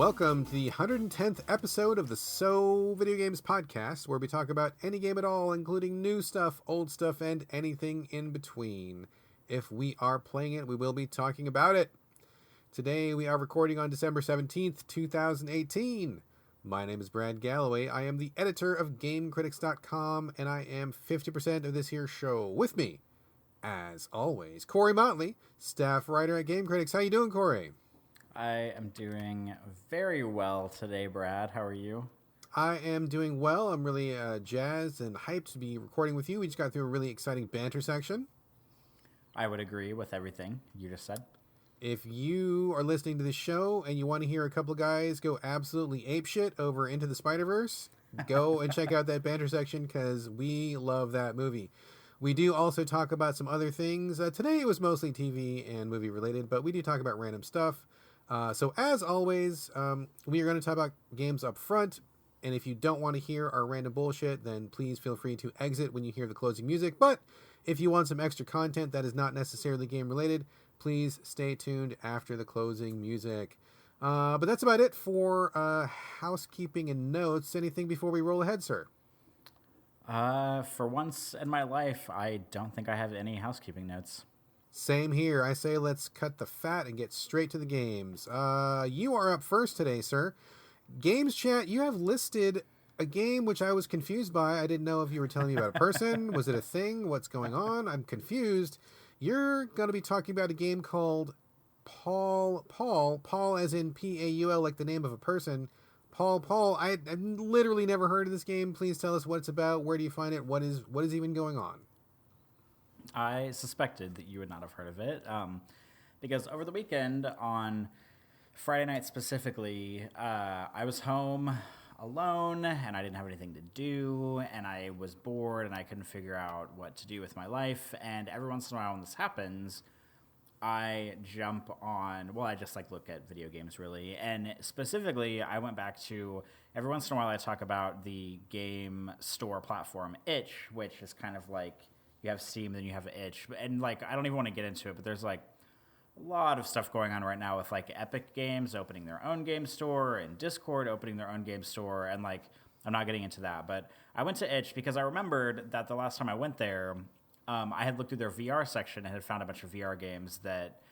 Welcome to the 110th episode of the So Video Games Podcast, where we talk about any game at all, including new stuff, old stuff, and anything in between. If we are playing it, we will be talking about it. Today we are recording on December 17th, 2018. My name is Brad Galloway. I am the editor of GameCritics.com, and I am 50% of this here show. With me, as always, Corey Motley, staff writer at Game Critics. How you doing, Corey? I am doing very well today, Brad. How are you? I am doing well. I'm really jazzed and hyped to be recording with you. We just got through a really exciting banter section. I would agree with everything you just said. If you are listening to the show and you want to hear a couple of guys go absolutely apeshit over Into the Spider-Verse, go and check out that banter section because we love that movie. We do also talk about some other things. Today it was mostly TV and movie related, but we do talk about random stuff. So as always, we are going to talk about games up front, and if you don't want to hear our random bullshit, then please feel free to exit when you hear the closing music. But if you want some extra content that is not necessarily game related, please stay tuned after the closing music. But that's about it for housekeeping and notes. Anything before we roll ahead, sir? For once in my life, I don't think I have any housekeeping notes. Same here. I say let's cut the fat and get straight to the games. You are up first today, sir. Games chat, you have listed a game which I was confused by. I didn't know if you were telling me about a person. Was it a thing? What's going on? I'm confused. You're going to be talking about a game called PaulPaul. Paul as in P-A-U-L, like the name of a person. PaulPaul. I've literally never heard of this game. Please tell us what it's about. Where do you find it? What is even going on? I suspected that you would not have heard of it, because over the weekend, on Friday night specifically, I was home alone, and I didn't have anything to do, and I was bored, and I couldn't figure out what to do with my life, and every once in a while when this happens, I jump on, I just look at video games, really, and specifically, I went back to, every once in a while I talk about the game store platform, Itch, which is kind of like, you have Steam, then you have Itch, and I don't even want to get into it, but there's a lot of stuff going on right now with Epic Games opening their own game store and Discord opening their own game store, and I'm not getting into that, but I went to Itch because I remembered that the last time I went there, I had looked through their VR section and had found a bunch of VR games that,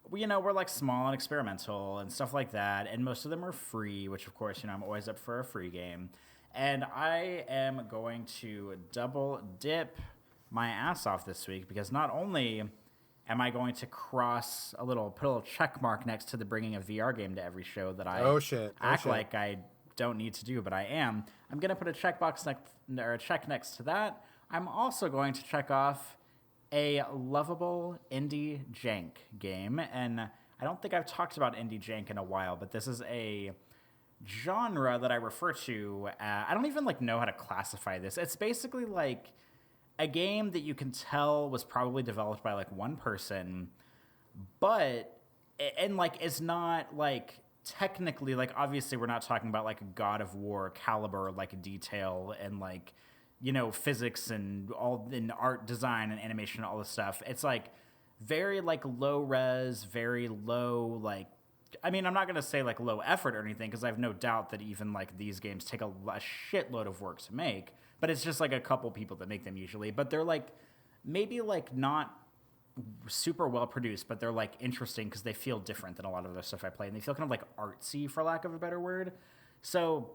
were small and experimental and stuff like that, and most of them are free, which of course, I'm always up for a free game, and I am going to double dip my ass off this week because not only am I going to put a little check mark next to the bringing a VR game to every show that I act like I don't need to do, but I am. I'm going to put a check next to that. I'm also going to check off a lovable indie jank game, and I don't think I've talked about indie jank in a while, but this is a genre that I refer to. I don't even know how to classify this. It's basically a game that you can tell was probably developed by one person, but is not technically obviously we're not talking about a God of War caliber detail and physics and all in art design and animation and all this stuff. It's very low res, very low I'm not gonna say low effort or anything because I have no doubt that even these games take a shitload of work to make. But it's just a couple people that make them usually. But they're maybe not super well produced, but they're interesting because they feel different than a lot of the stuff I play. And they feel kind of artsy, for lack of a better word. So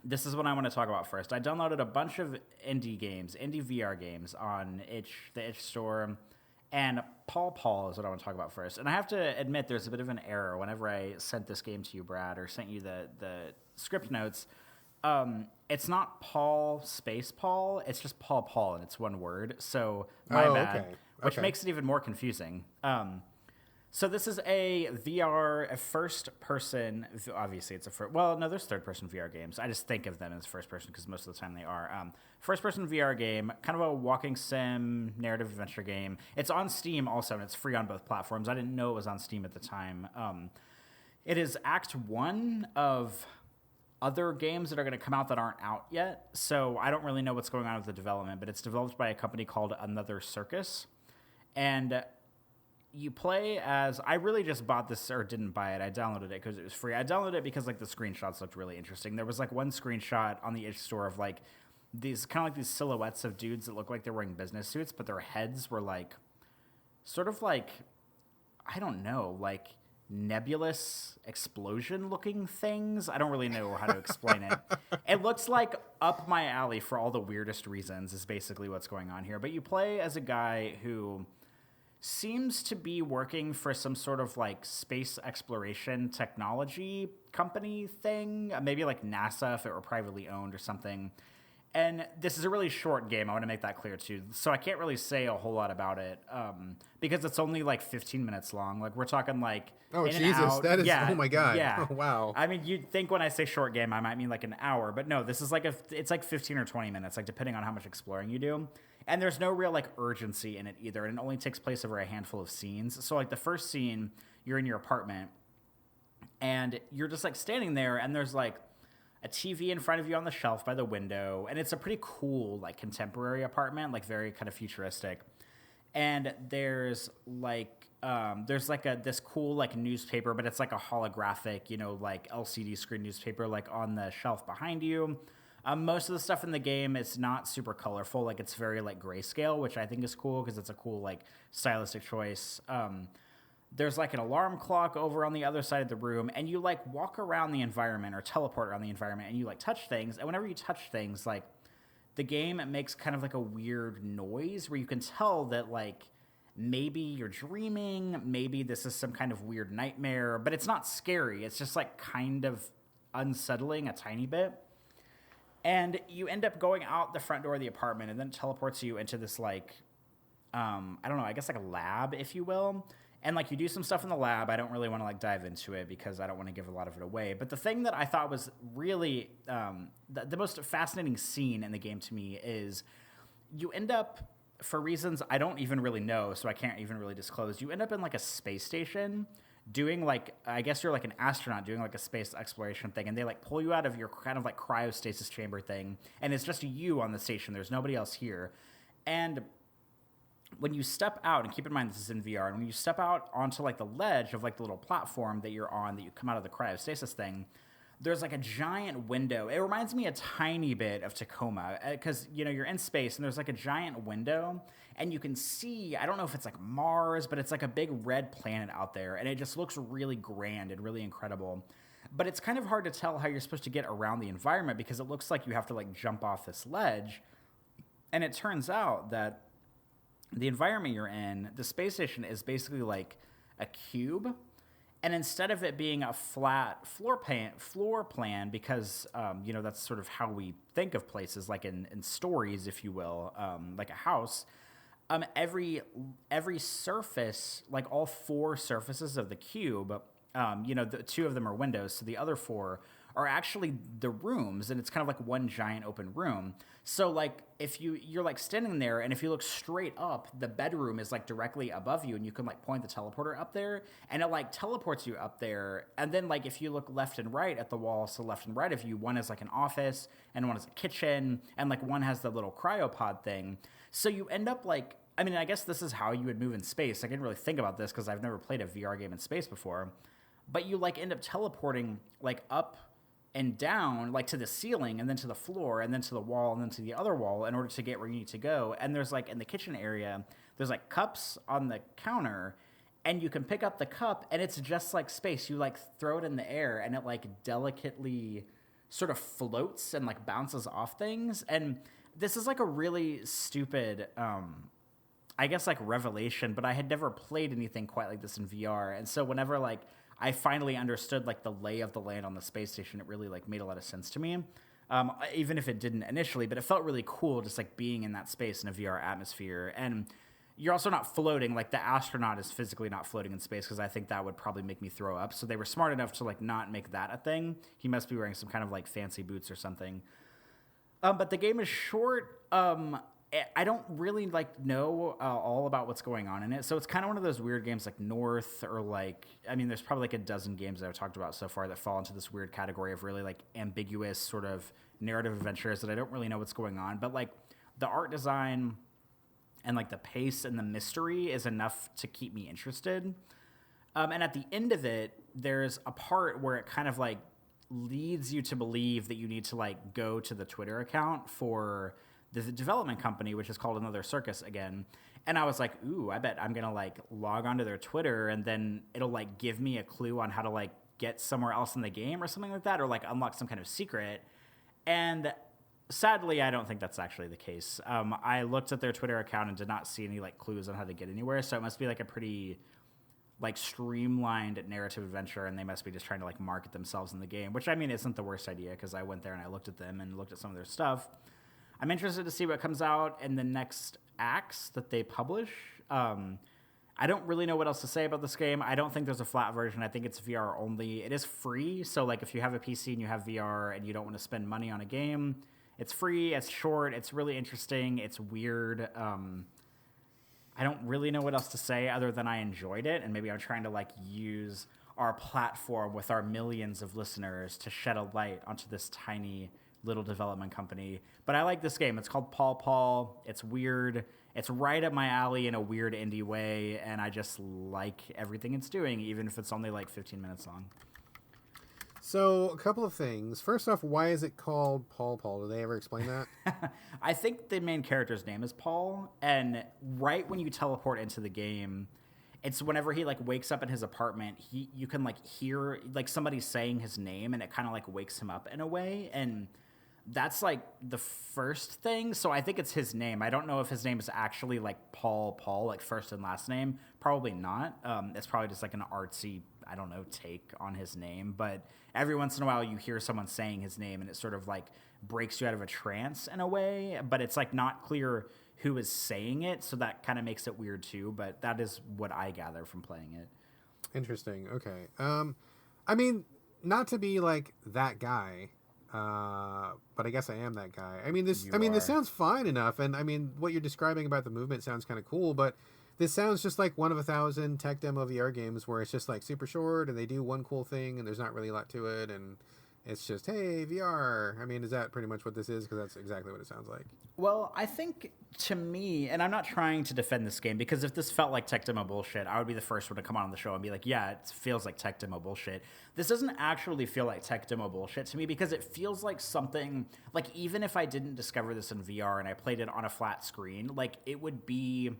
this is what I want to talk about first. I downloaded a bunch of indie VR games on the Itch store. And PaulPaul is what I want to talk about first. And I have to admit there's a bit of an error whenever I sent this game to you, Brad, or sent you the script notes. It's not Paul space Paul. It's just PaulPaul, and it's one word. So my bad, okay. Which makes it even more confusing. So this is a first-person. Obviously, it's there's third-person VR games. I just think of them as first-person because most of the time they are. First-person VR game, kind of a walking sim narrative adventure game. It's on Steam also, and it's free on both platforms. I didn't know it was on Steam at the time. It is Act 1 of other games that are going to come out that aren't out yet. So I don't really know what's going on with the development, but it's developed by a company called Another Circus. And you play as, I really just bought this, or didn't buy it. I downloaded it because it was free. I downloaded it because like the screenshots looked really interesting. There was like one screenshot on the itch store of like these kind of like these silhouettes of dudes that look like they're wearing business suits, but their heads were like sort of like, I don't know, like nebulous explosion looking things. I don't really know how to explain it. It looks like up my alley for all the weirdest reasons is basically what's going on here. But you play as a guy who seems to be working for some sort of like space exploration technology company thing, maybe like NASA if it were privately owned or something. And this is a really short game. I want to make that clear, too. So I can't really say a whole lot about it because it's only like 15 minutes long. Like, we're talking like oh, Jesus. That is, yeah, oh, my God. Yeah. Oh, wow. I mean, you'd think when I say short game, I might mean like an hour. But no, this is like it's like 15 or 20 minutes, like depending on how much exploring you do. And there's no real like urgency in it either. And it only takes place over a handful of scenes. So like the first scene, you're in your apartment and you're just like standing there and there's like a TV in front of you on the shelf by the window, and it's a pretty cool, like, contemporary apartment, like, very kind of futuristic. And there's, like, this cool, like, newspaper, but it's, like, a holographic, you know, like, LCD screen newspaper, like, on the shelf behind you. Most of the stuff in the game is not super colorful. Like, it's very, like, grayscale, which I think is cool because it's a cool, like, stylistic choice. There's like an alarm clock over on the other side of the room, and you like walk around the environment or teleport around the environment, and you like touch things. And whenever you touch things, like the game makes kind of like a weird noise where you can tell that like maybe you're dreaming, maybe this is some kind of weird nightmare, but it's not scary. It's just like kind of unsettling a tiny bit. And you end up going out the front door of the apartment, and then it teleports you into this like, I don't know, I guess like a lab, if you will. And, like, you do some stuff in the lab. I don't really want to, like, dive into it because I don't want to give a lot of it away. But the thing that I thought was really the most fascinating scene in the game to me is you end up, for reasons I don't even really know, so I can't even really disclose, you end up in, like, a space station doing, like, I guess you're, like, an astronaut doing, like, a space exploration thing. And they, like, pull you out of your kind of, like, cryostasis chamber thing. And it's just you on the station. There's nobody else here. And when you step out, and keep in mind this is in VR, and when you step out onto like the ledge of like the little platform that you're on, that you come out of the cryostasis thing, there's like a giant window. It reminds me a tiny bit of Tacoma because, you know, you're in space and there's like a giant window and you can see, I don't know if it's like Mars, but it's like a big red planet out there, and it just looks really grand and really incredible. But it's kind of hard to tell how you're supposed to get around the environment because it looks like you have to like jump off this ledge. And it turns out that the environment you're in, the space station, is basically like a cube. And instead of it being a flat floor plan because, you know, that's sort of how we think of places, like in stories, if you will, like a house, every surface, like all four surfaces of the cube, you know, the two of them are windows, so the other four are actually the rooms, and it's kind of like one giant open room. So like if you're like standing there, and if you look straight up, the bedroom is like directly above you, and you can like point the teleporter up there, and it like teleports you up there. And then like if you look left and right at the wall, so left and right of you, one is like an office and one is a kitchen, and like one has the little cryopod thing. So you end up like, I mean, I guess this is how you would move in space. I didn't really think about this because I've never played a VR game in space before, but you like end up teleporting like up and down, like to the ceiling, and then to the floor, and then to the wall, and then to the other wall in order to get where you need to go. And there's like in the kitchen area, there's like cups on the counter, and you can pick up the cup, and it's just like space. You like throw it in the air, and it like delicately sort of floats and like bounces off things. And this is like a really stupid, I guess like revelation, but I had never played anything quite like this in VR. And so whenever like I finally understood like the lay of the land on the space station, it really like made a lot of sense to me, even if it didn't initially. But it felt really cool just like being in that space in a VR atmosphere. And you're also not floating, like the astronaut is physically not floating in space, because I think that would probably make me throw up. So they were smart enough to like not make that a thing. He must be wearing some kind of like fancy boots or something. But the game is short. I don't really like know all about what's going on in it. So it's kind of one of those weird games like North, or like, I mean, there's probably like a dozen games that I've talked about so far that fall into this weird category of really like ambiguous sort of narrative adventures that I don't really know what's going on. But like the art design and like the pace and the mystery is enough to keep me interested. And at the end of it, there's a part where it kind of like leads you to believe that you need to like go to the Twitter account for the development company, which is called Another Circus again. And I was like, ooh, I bet I'm going to like log onto their Twitter and then it'll like give me a clue on how to like get somewhere else in the game or something like that, or like unlock some kind of secret. And sadly, I don't think that's actually the case. I looked at their Twitter account and did not see any like clues on how to get anywhere. So it must be like a pretty like streamlined narrative adventure, and they must be just trying to like market themselves in the game, which I mean isn't the worst idea because I went there and I looked at them and looked at some of their stuff. I'm interested to see what comes out in the next acts that they publish. I don't really know what else to say about this game. I don't think there's a flat version. I think it's VR only. It is free, so like if you have a PC and you have VR and you don't want to spend money on a game, it's free, it's short, it's really interesting, it's weird. I don't really know what else to say other than I enjoyed it, and maybe I'm trying to like use our platform with our millions of listeners to shed a light onto this tiny little development company. But I like this game. It's called PaulPaul. It's weird. It's right up my alley in a weird indie way, and I just like everything it's doing, even if it's only like 15 minutes long. So, a couple of things. First off, why is it called PaulPaul? Do they ever explain that? I think the main character's name is Paul, and right when you teleport into the game, it's whenever he like wakes up in his apartment, you can like hear like somebody saying his name, and it kind of like wakes him up in a way, and that's like the first thing. So I think it's his name. I don't know if his name is actually like PaulPaul, like first and last name. Probably not. It's probably just like an artsy, I don't know, take on his name. But every once in a while you hear someone saying his name and it sort of like breaks you out of a trance in a way. But it's like not clear who is saying it. So that kind of makes it weird too. But that is what I gather from playing it. Interesting. Okay. I mean, not to be like that guy, but I guess I am that guy. I mean, this sounds fine enough, and I mean, what you're describing about the movement sounds kind of cool, but this sounds just like one of 1,000 tech demo VR games where it's just like super short, and they do one cool thing, and there's not really a lot to it, and it's just, hey, VR. I mean, is that pretty much what this is? Because that's exactly what it sounds like. Well, I think to me, and I'm not trying to defend this game, because if this felt like tech demo bullshit, I would be the first one to come on the show and be like, yeah, it feels like tech demo bullshit. This doesn't actually feel like tech demo bullshit to me, because it feels like something, like even if I didn't discover this in VR and I played it on a flat screen, like it would be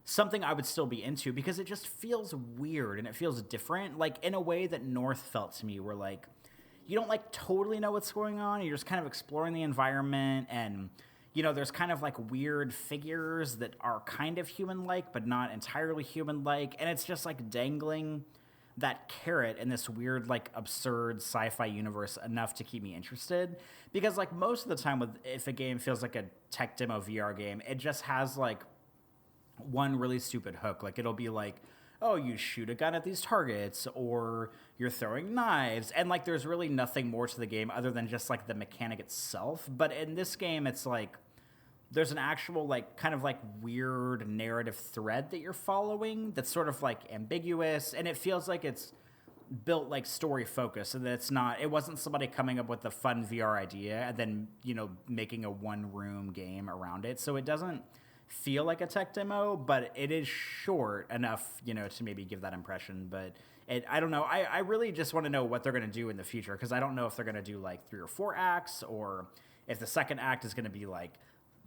something I would still be into, because it just feels weird and it feels different, like in a way that North felt to me, where like, you don't like totally know what's going on. You're just kind of exploring the environment, and you know, there's kind of like weird figures that are kind of human-like, but not entirely human-like. And it's just like dangling that carrot in this weird, like absurd sci-fi universe enough to keep me interested. Because like most of the time if a game feels like a tech demo VR game, it just has like one really stupid hook. Like it'll be like, oh, you shoot a gun at these targets, or you're throwing knives. And like, there's really nothing more to the game other than just like the mechanic itself. But in this game, it's like, there's an actual like kind of like weird narrative thread that you're following that's sort of like ambiguous. And it feels like it's built like story focus, and that it wasn't somebody coming up with a fun VR idea and then, you know, making a one room game around it. So it doesn't feel like a tech demo, but it is short enough, you know, to maybe give that impression. But I don't know. I really just want to know what they're going to do in the future, because I don't know if they're going to do like 3 or 4 acts, or if the second act is going to be like,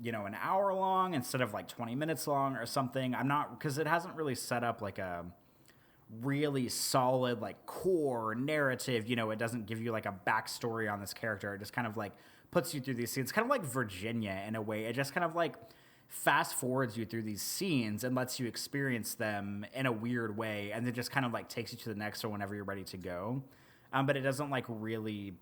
you know, an hour long instead of like 20 minutes long or something. I'm not, because it hasn't really set up like a really solid like core narrative. You know, it doesn't give you like a backstory on this character. It just kind of like puts you through these scenes, kind of like Virginia in a way. It just kind of like fast forwards you through these scenes and lets you experience them in a weird way, and then just kind of like takes you to the next one whenever you're ready to go. But it doesn't like really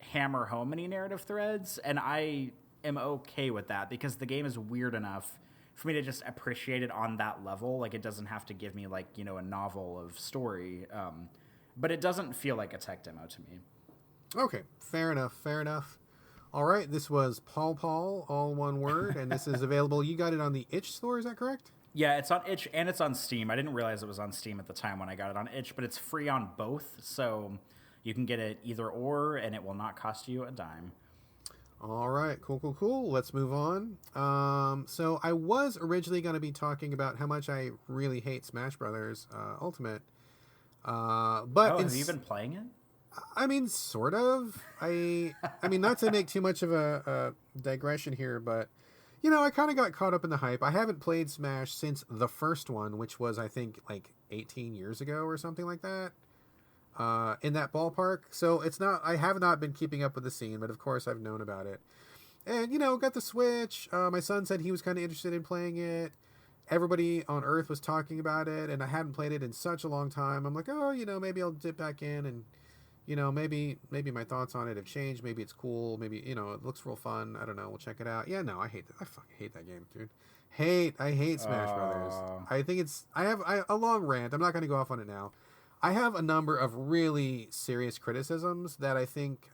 hammer home any narrative threads, and I am okay with that, because the game is weird enough for me to just appreciate it on that level. Like it doesn't have to give me like, you know, a novel of story, but it doesn't feel like a tech demo to me. Okay, fair enough. All right, this was PaulPaul, all one word, and this is available. You got it on the itch store, is that correct? Yeah, it's on itch and it's on Steam. I didn't realize it was on Steam at the time when I got it on itch, but it's free on both, so you can get it either or, and it will not cost you a dime. All right, cool. Let's move on. So I was originally going to be talking about how much I really hate Smash Brothers Ultimate, but Oh, have you been playing it? I mean, sort of. I mean, not to make too much of a digression here, but I kind of got caught up in the hype. I haven't played Smash since the first one, which was I think like 18 years ago or something like that. In that ballpark. So it's not. I have not been keeping up with the scene, but of course I've known about it. And got the Switch. My son said he was kind of interested in playing it. Everybody on Earth was talking about it, and I hadn't played it in such a long time. I'm like, oh, maybe I'll dip back in and maybe my thoughts on it have changed. Maybe it's cool. Maybe, it looks real fun. I don't know. We'll check it out. Yeah, no, I hate that. I fucking hate that game, dude. I hate Smash Brothers. I think I have a long rant. I'm not going to go off on it now. I have a number of really serious criticisms that I think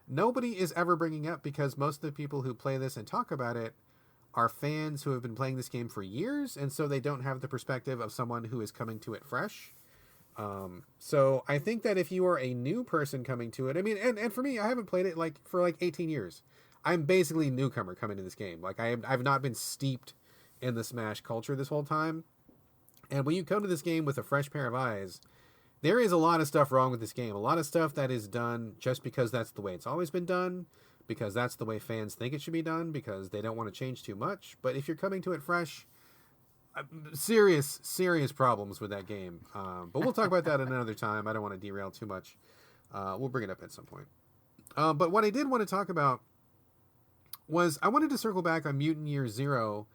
nobody is ever bringing up because most of the people who play this and talk about it are fans who have been playing this game for years, and so they don't have the perspective of someone who is coming to it fresh. So I think that if you are a new person coming to it, I mean, and for me, I haven't played it for 18 years. I'm basically a newcomer coming to this game. Like I've not been steeped in the Smash culture this whole time. And when you come to this game with a fresh pair of eyes, there is a lot of stuff wrong with this game. A lot of stuff that is done just because that's the way it's always been done, because that's the way fans think it should be done, because they don't want to change too much. But if you're coming to it fresh, serious problems with that game. But we'll talk about that another time. I don't want to derail too much. We'll bring it up at some point. But what I did want to talk about was I wanted to circle back on Mutant Year Zero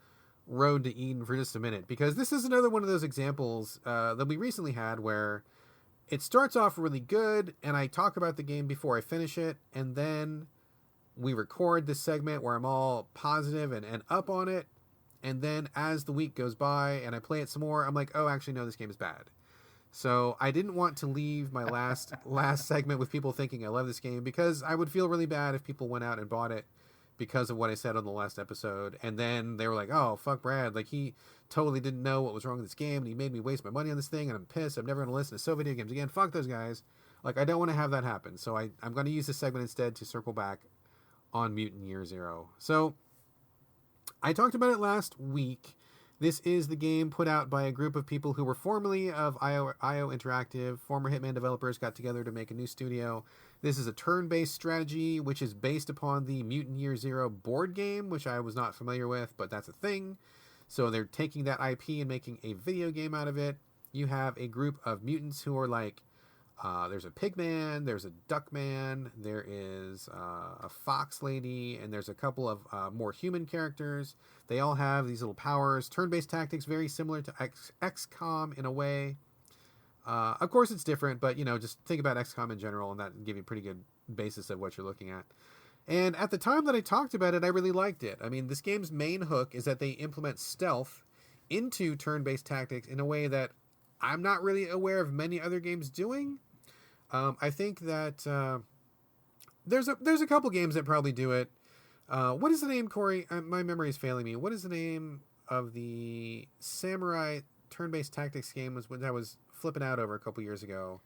Road to Eden for just a minute, because this is another one of those examples that we recently had where it starts off really good and I talk about the game before I finish it, and then we record this segment where I'm all positive and up on it, and then as the week goes by and I play it some more, I'm like, oh, actually no, this game is bad. So I didn't want to leave my last segment with people thinking I love this game, because I would feel really bad if people went out and bought it because of what I said on the last episode, and then they were like, oh, fuck Brad, like he totally didn't know what was wrong with this game and he made me waste my money on this thing and I'm pissed, I'm never going to listen to so video games again, fuck those guys. Like, I don't want to have that happen, so I'm going to use this segment instead to circle back on Mutant Year Zero. So I talked about it last week. This is the game put out by a group of people who were formerly of IO Interactive. Former Hitman developers got together to make a new studio. This is a turn-based strategy, which is based upon the Mutant Year Zero board game, which I was not familiar with, but that's a thing. So they're taking that IP and making a video game out of it. You have a group of mutants who are like, there's a pigman, there's a duckman, there is a fox lady, and there's a couple of more human characters. They all have these little powers. Turn-based tactics, very similar to XCOM in a way. Of course it's different, but just think about XCOM in general, and that will give you a pretty good basis of what you're looking at. And at the time that I talked about it, I really liked it. I mean, this game's main hook is that they implement stealth into turn-based tactics in a way that I'm not really aware of many other games doing. I think that there's a couple games that probably do it. What is the name, Corey? My memory is failing me. What is the name of the samurai turn-based tactics game that was flipping out over a couple years ago?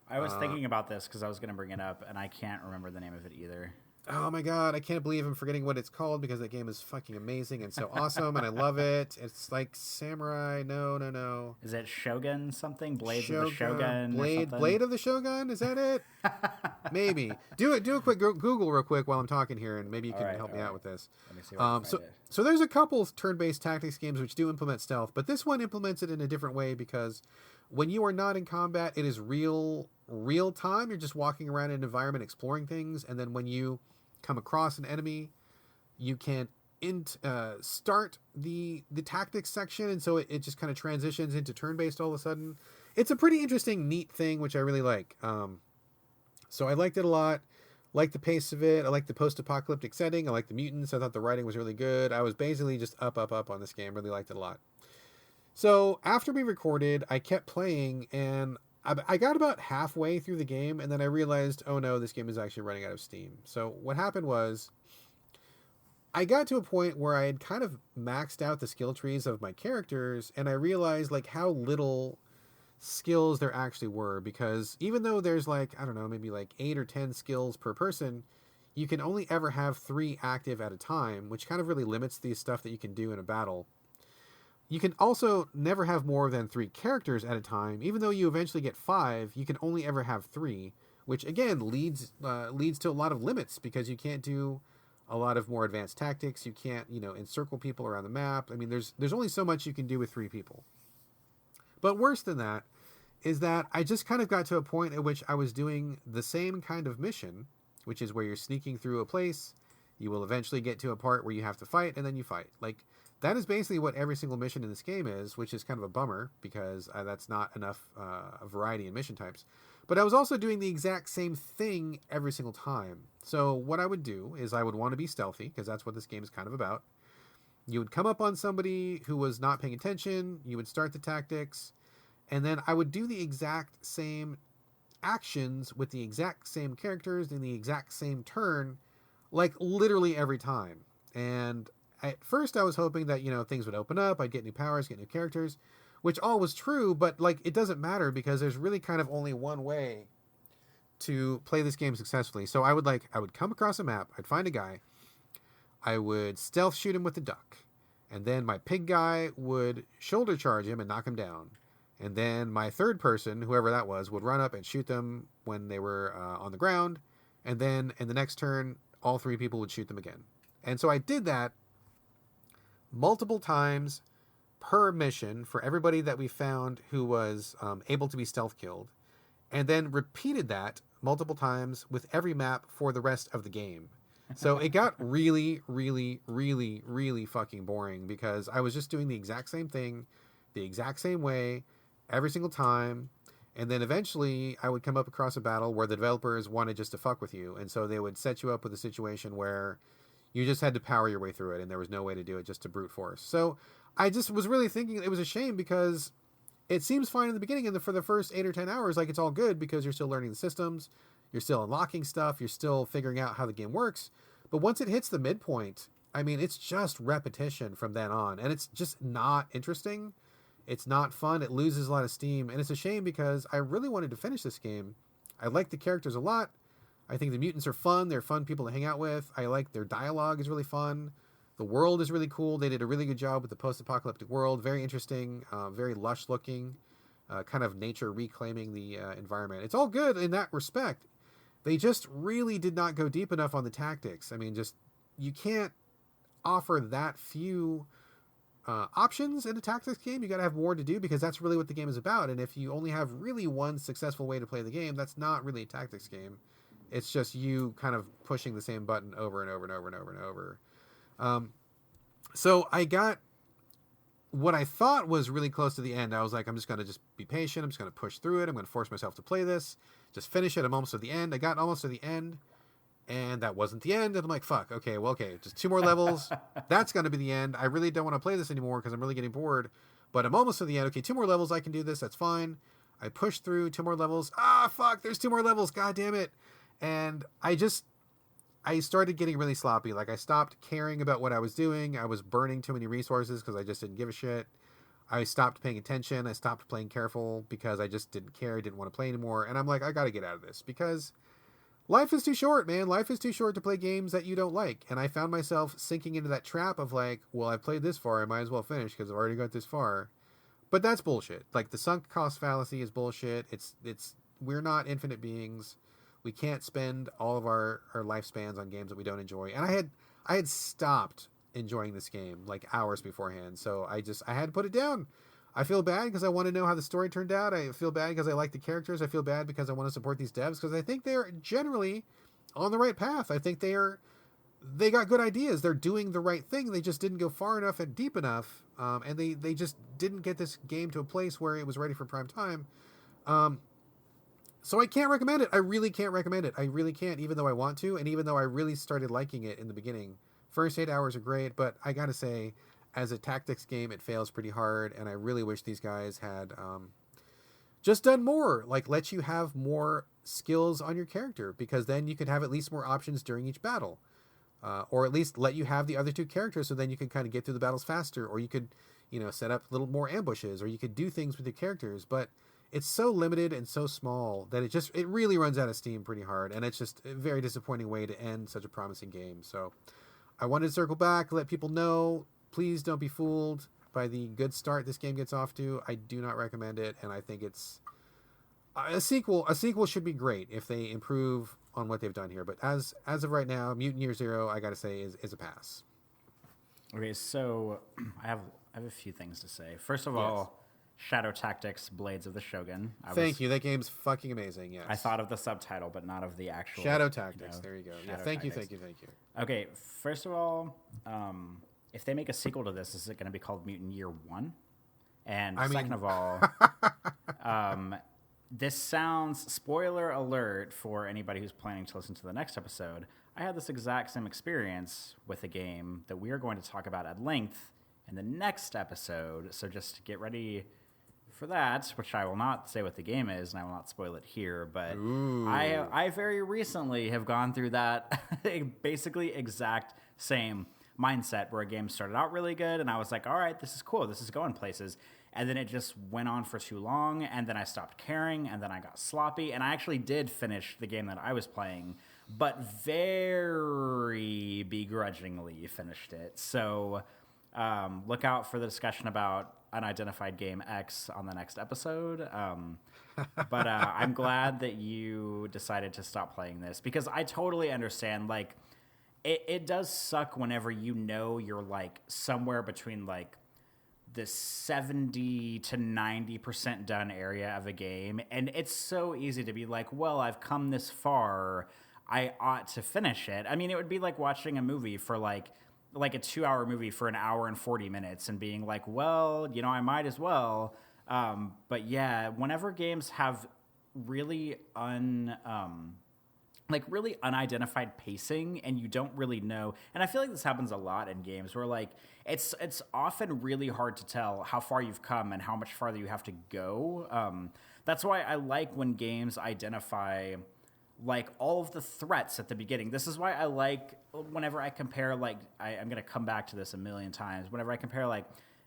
I was thinking about this because I was going to bring it up, and I can't remember the name of it either. Oh my god, I can't believe I'm forgetting what it's called, because that game is fucking amazing and so awesome, and I love it. It's like Samurai, no. Is it Shogun something? Blades of the Shogun? Blade of the Shogun? Is that it? Maybe. Do a quick Google real quick while I'm talking here, and maybe you can help me out with this. Let me see what I can find it. So there's a couple turn-based tactics games which do implement stealth, but this one implements it in a different way, because when you are not in combat, it is real time. You're just walking around in an environment exploring things, and then when you come across an enemy, you can start the tactics section, and so it just kind of transitions into turn-based all of a sudden. It's a pretty interesting, neat thing, which I really like. So I liked it a lot. Liked the pace of it. I liked the post-apocalyptic setting. I liked the mutants. I thought the writing was really good. I was basically just up on this game. Really liked it a lot. So after we recorded, I kept playing, and I got about halfway through the game, and then I realized, oh no, this game is actually running out of steam. So what happened was, I got to a point where I had kind of maxed out the skill trees of my characters, and I realized like how little skills there actually were, because even though there's like, I don't know, maybe like 8 or 10 skills per person, you can only ever have 3 active at a time, which kind of really limits the stuff that you can do in a battle. You can also never have more than 3 characters at a time. Even though you eventually get 5, you can only ever have 3, which again leads to a lot of limits because you can't do a lot of more advanced tactics. You can't, encircle people around the map. I mean, there's only so much you can do with 3 people. But worse than that is that I just kind of got to a point at which I was doing the same kind of mission, which is where you're sneaking through a place. You will eventually get to a part where you have to fight, and then you fight. Like, that is basically what every single mission in this game is, which is kind of a bummer because that's not enough variety in mission types. But I was also doing the exact same thing every single time. So what I would do is I would want to be stealthy, because that's what this game is kind of about. You would come up on somebody who was not paying attention, you would start the tactics, and then I would do the exact same actions with the exact same characters in the exact same turn, like literally every time. And at first I was hoping that, things would open up, I'd get new powers, get new characters, which all was true, but like it doesn't matter because there's really kind of only one way to play this game successfully. So I would come across a map, I'd find a guy, I would stealth shoot him with the duck, and then my pig guy would shoulder charge him and knock him down. And then my third person, whoever that was, would run up and shoot them when they were on the ground. And then in the next turn, all 3 people would shoot them again. And so I did that multiple times per mission for everybody that we found who was able to be stealth killed. And then repeated that multiple times with every map for the rest of the game. So it got really, really, really, really fucking boring because I was just doing the exact same thing, the exact same way, every single time. And then eventually I would come up across a battle where the developers wanted just to fuck with you. And so they would set you up with a situation where you just had to power your way through it and there was no way to do it, just to brute force. So I just was really thinking it was a shame because it seems fine in the beginning and for the first 8 or 10 hours, like it's all good because you're still learning the systems, you're still unlocking stuff, you're still figuring out how the game works. But once it hits the midpoint, I mean, it's just repetition from then on. And it's just not interesting. It's not fun. It loses a lot of steam. And it's a shame because I really wanted to finish this game. I like the characters a lot. I think the mutants are fun. They're fun people to hang out with. I like their dialogue is really fun. The world is really cool. They did a really good job with the post-apocalyptic world. Very interesting, very lush looking, kind of nature reclaiming the environment. It's all good in that respect. They just really did not go deep enough on the tactics. I mean, you can't offer that few options in a tactics game. You got to have more to do because that's really what the game is about. And if you only have really one successful way to play the game, that's not really a tactics game. It's just you kind of pushing the same button over and over and over and over and over. So I got what I thought was really close to the end. I was like, I'm just going to just be patient. I'm just going to push through it. I'm going to force myself to play this. Just finish it. I'm almost at the end. I got almost to the end. And that wasn't the end. And I'm like, fuck, okay, just 2 more levels. That's going to be the end. I really don't want to play this anymore because I'm really getting bored. But I'm almost to the end. Okay, 2 more levels. I can do this. That's fine. I pushed through 2 more levels. Fuck, there's 2 more levels. God damn it. And I started getting really sloppy. Like, I stopped caring about what I was doing. I was burning too many resources because I just didn't give a shit. I stopped paying attention. I stopped playing careful because I just didn't care. I didn't want to play anymore. And I'm like, I got to get out of this because life is too short, man. Life is too short to play games that you don't like. And I found myself sinking into that trap of like, well, I've played this far. I might as well finish because I've already got this far. But that's bullshit. Like, the sunk cost fallacy is bullshit. We're not infinite beings. We can't spend all of our lifespans on games that we don't enjoy. And I had stopped enjoying this game like hours beforehand. So I had to put it down. I feel bad because I want to know how the story turned out. I feel bad because I like the characters. I feel bad because I want to support these devs because I think they're generally on the right path. I think they got good ideas. They're doing the right thing. They just didn't go far enough and deep enough. And they just didn't get this game to a place where it was ready for prime time. So I can't recommend it. I really can't recommend it. I really can't, even though I want to. And even though I really started liking it in the beginning. First 8 hours are great, but I got to say, as a tactics game, it fails pretty hard. And I really wish these guys had just done more. Like, let you have more skills on your character. Because then you could have at least more options during each battle. Or at least let you have the other 2 characters so then you can kind of get through the battles faster. Or you could, set up a little more ambushes. Or you could do things with your characters. But it's so limited and so small that it really runs out of steam pretty hard, and it's just a very disappointing way to end such a promising game. So I wanted to circle back, let people know, please don't be fooled by the good start this game gets off to. I do not recommend it, and I think it's a sequel should be great if they improve on what they've done here. But as of right now, Mutant Year Zero, I got to say, is a pass. Okay, so I have a few things to say. First of all, Shadow Tactics: Blades of the Shogun. Thank you. That game's fucking amazing. Yes. I thought of the subtitle, but not of the actual Shadow Tactics. There you go. Yeah. Thank you. Okay. First of all, if they make a sequel to this, is it going to be called Mutant Year 1? And second of all, this sounds, spoiler alert for anybody who's planning to listen to the next episode, I had this exact same experience with a game that we are going to talk about at length in the next episode. So just get ready for that, which I will not say what the game is, and I will not spoil it here. But I very recently have gone through that basically exact same mindset where a game started out really good, and I was like, all right, this is cool. This is going places. And then it just went on for too long, and then I stopped caring, and then I got sloppy. And I actually did finish the game that I was playing, but very begrudgingly finished it. So look out for the discussion about Unidentified Game X on the next episode. But I'm glad that you decided to stop playing this, because I totally understand, like, it does suck whenever you know you're, like, somewhere between, like, the 70 to 90% done area of a game, and it's so easy to be like, well, I've come this far, I ought to finish it. I mean, it would be like watching a movie for like a 2-hour movie for an hour and 40 minutes and being like, well, you know, I might as well. But yeah, whenever games have really really unidentified pacing, and you don't really know, and I feel like this happens a lot in games where, like, it's often really hard to tell how far you've come and how much farther you have to go. That's why I like when games identify, like, all of the threats at the beginning. This is why I like whenever I compare, like, I'm going to come back to this a million times, whenever I compare, like,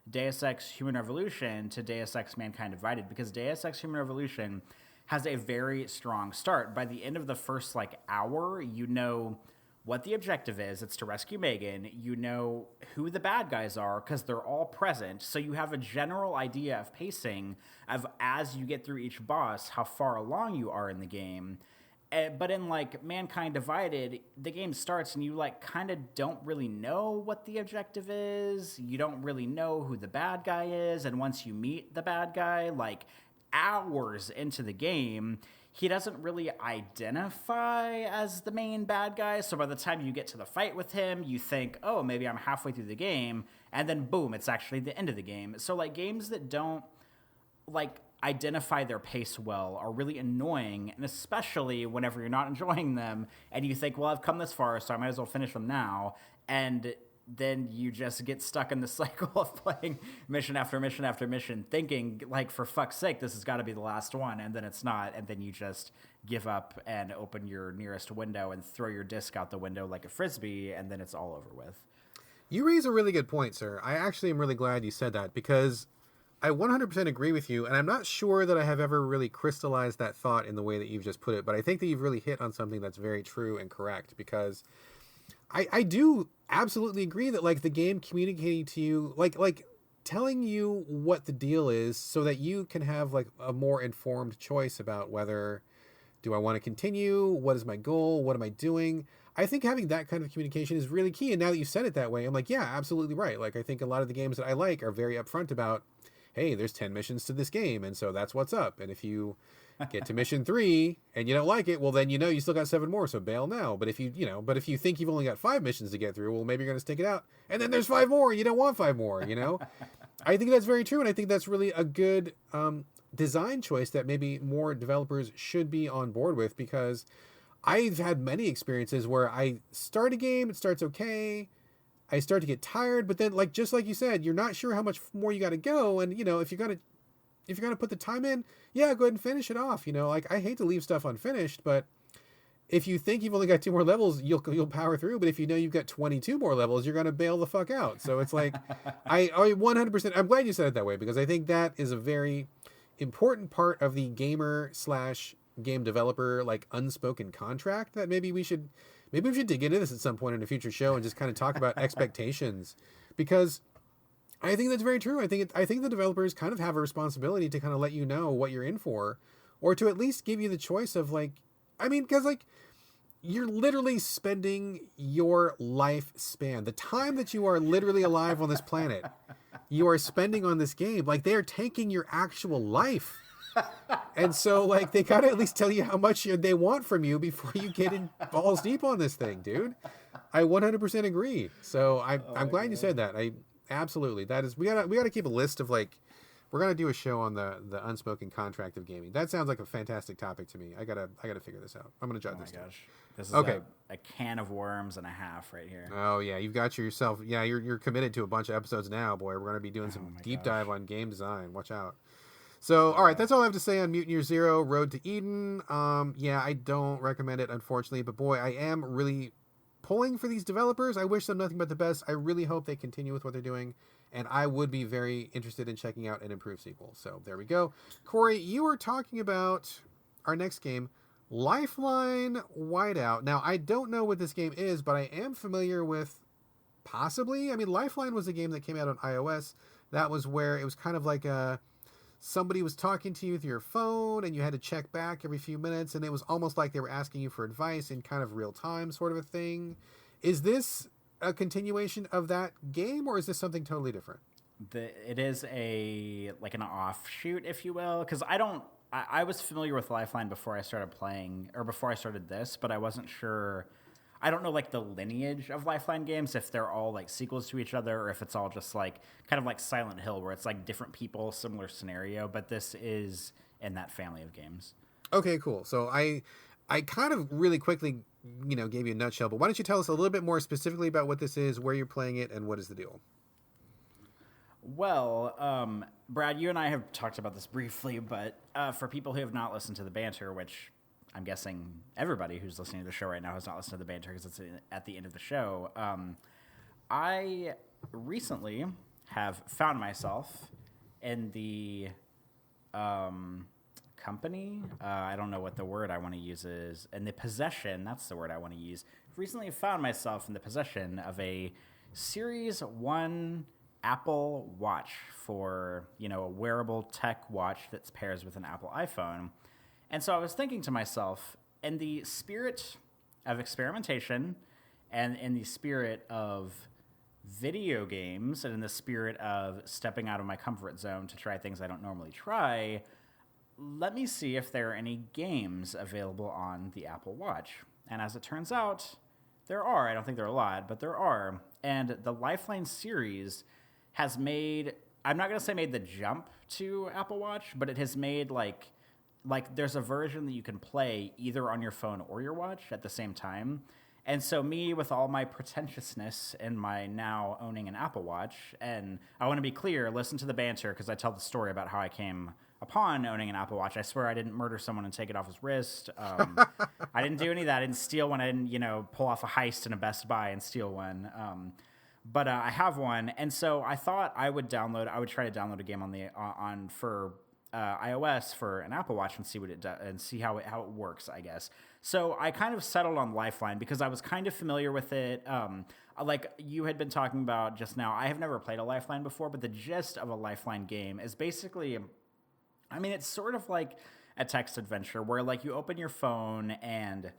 Deus Ex Human Revolution to Deus Ex Mankind Divided, because Deus Ex Human Revolution has a very strong start. By the end of the first, like, hour, you know what the objective is. It's to rescue Megan. You know who the bad guys are because they're all present. So you have a general idea of pacing of, as you get through each boss, how far along you are in the game. But in, like, Mankind Divided, the game starts and you, like, kind of don't really know what the objective is. You don't really know who the bad guy is. And once you meet the bad guy, like, hours into the game, he doesn't really identify as the main bad guy. So by the time you get to the fight with him, you think, oh, maybe I'm halfway through the game. And then boom, it's actually the end of the game. So, like, games that don't, like, identify their pace well are really annoying, and especially whenever you're not enjoying them and you think, well, I've come this far, so I might as well finish them now, and then you just get stuck in the cycle of playing mission after mission after mission, thinking, like, for fuck's sake, this has got to be the last one, and then it's not, and then you just give up and open your nearest window and throw your disc out the window like a frisbee, and then it's all over with. You raise a really good point, sir. I actually am really glad you said that, because I 100% agree with you, and I'm not sure that I have ever really crystallized that thought in the way that you've just put it, but I think that you've really hit on something that's very true and correct, because I do absolutely agree that, like, the game communicating to you, like telling you what the deal is so that you can have, like, a more informed choice about whether, do I want to continue? What is my goal? What am I doing? I think having that kind of communication is really key, and now that you said it that way, I'm like, yeah, absolutely right. Like, I think a lot of the games that I like are very upfront about, hey, there's 10 missions to this game, and so that's what's up. And if you get to mission 3 and you don't like it, well, then you know you still got 7 more, so bail now. But if you think you've only got 5 missions to get through, well, maybe you're going to stick it out, and then there's 5 more, and you don't want 5 more, you know? I think that's very true, and I think that's really a good design choice that maybe more developers should be on board with, because I've had many experiences where I start a game, it starts okay, I start to get tired, but then, like, just like you said, you're not sure how much more you got to go. And, you know, if you're going to put the time in, yeah, go ahead and finish it off. You know, like, I hate to leave stuff unfinished, but if you think you've only got 2 more levels, you'll power through. But if you know you've got 22 more levels, you're going to bail the fuck out. So it's like, I 100%, I'm glad you said it that way, because I think that is a very important part of the gamer slash game developer like unspoken contract that maybe we should dig into this at some point in a future show and just kind of talk about expectations, because I think that's very true. I think the developers kind of have a responsibility to kind of let you know what you're in for, or to at least give you the choice of like, I mean, because like you're literally spending your lifespan, the time that you are literally alive on this planet, you are spending on this game. Like they are taking your actual life. And so like they gotta at least tell you how much they want from you before you get in balls deep on this thing, dude. I 100% agree. So I'm glad you said that. Absolutely. That is, we gotta keep a list of like, we're gonna do a show on the unspoken contract of gaming. That sounds like a fantastic topic to me. I gotta figure this out. I'm gonna jot this down. Gosh. This is okay. a can of worms and a half right here. Oh yeah, you've got yourself. Yeah, you're committed to a bunch of episodes now, boy. We're gonna be doing some deep dive on game design. Watch out. So, all right, that's all I have to say on Mutant Year Zero: Road to Eden. Yeah, I don't recommend it, unfortunately, but boy, I am really pulling for these developers. I wish them nothing but the best. I really hope they continue with what they're doing, and I would be very interested in checking out an improved sequel. So there we go. Corey, you were talking about our next game, Lifeline Whiteout. Now, I don't know what this game is, but I am familiar with possibly. I mean, Lifeline was a game that came out on iOS. That was where it was kind of like somebody was talking to you with your phone and you had to check back every few minutes, and it was almost like they were asking you for advice in kind of real time sort of a thing. Is this a continuation of that game, or is this something totally different? It is like an offshoot, if you will, because I was familiar with Lifeline before I started playing, or before I started this, but I wasn't sure. I don't know like the lineage of Lifeline games, if they're all like sequels to each other, or if it's all just like kind of like Silent Hill, where it's like different people, similar scenario, but this is in that family of games. Okay, cool. So I kind of really quickly, gave you a nutshell, but why don't you tell us a little bit more specifically about what this is, where you're playing it, and what is the deal? Well, Brad, you and I have talked about this briefly, but for people who have not listened to the Banter, which I'm guessing everybody who's listening to the show right now has not listened to the Banter because it's at the end of the show. I recently have found myself in the company. I don't know what the word I want to use is. In the possession, that's the word I want to use. Recently found myself in the possession of a Series 1 Apple Watch for, a wearable tech watch that pairs with an Apple iPhone. And so I was thinking to myself, in the spirit of experimentation and in the spirit of video games and in the spirit of stepping out of my comfort zone to try things I don't normally try, let me see if there are any games available on the Apple Watch. And as it turns out, there are. I don't think there are a lot, but there are. And the Lifeline series has made, I'm not going to say made the jump to Apple Watch, but it has made like there's a version that you can play either on your phone or your watch at the same time. And so me, with all my pretentiousness and my now owning an Apple Watch, and I want to be clear, listen to the Banter, because I tell the story about how I came upon owning an Apple Watch. I swear I didn't murder someone and take it off his wrist. I didn't do any of that. I didn't steal one. I didn't, pull off a heist in a Best Buy and steal one. But I have one, and so I thought I would try to download a game for iOS for an Apple Watch and see what it does and see how it works, I guess. So I kind of settled on Lifeline because I was kind of familiar with it. Like you had been talking about just now, I have never played a Lifeline before, but the gist of a Lifeline game is basically, it's sort of like a text adventure where like you open your phone and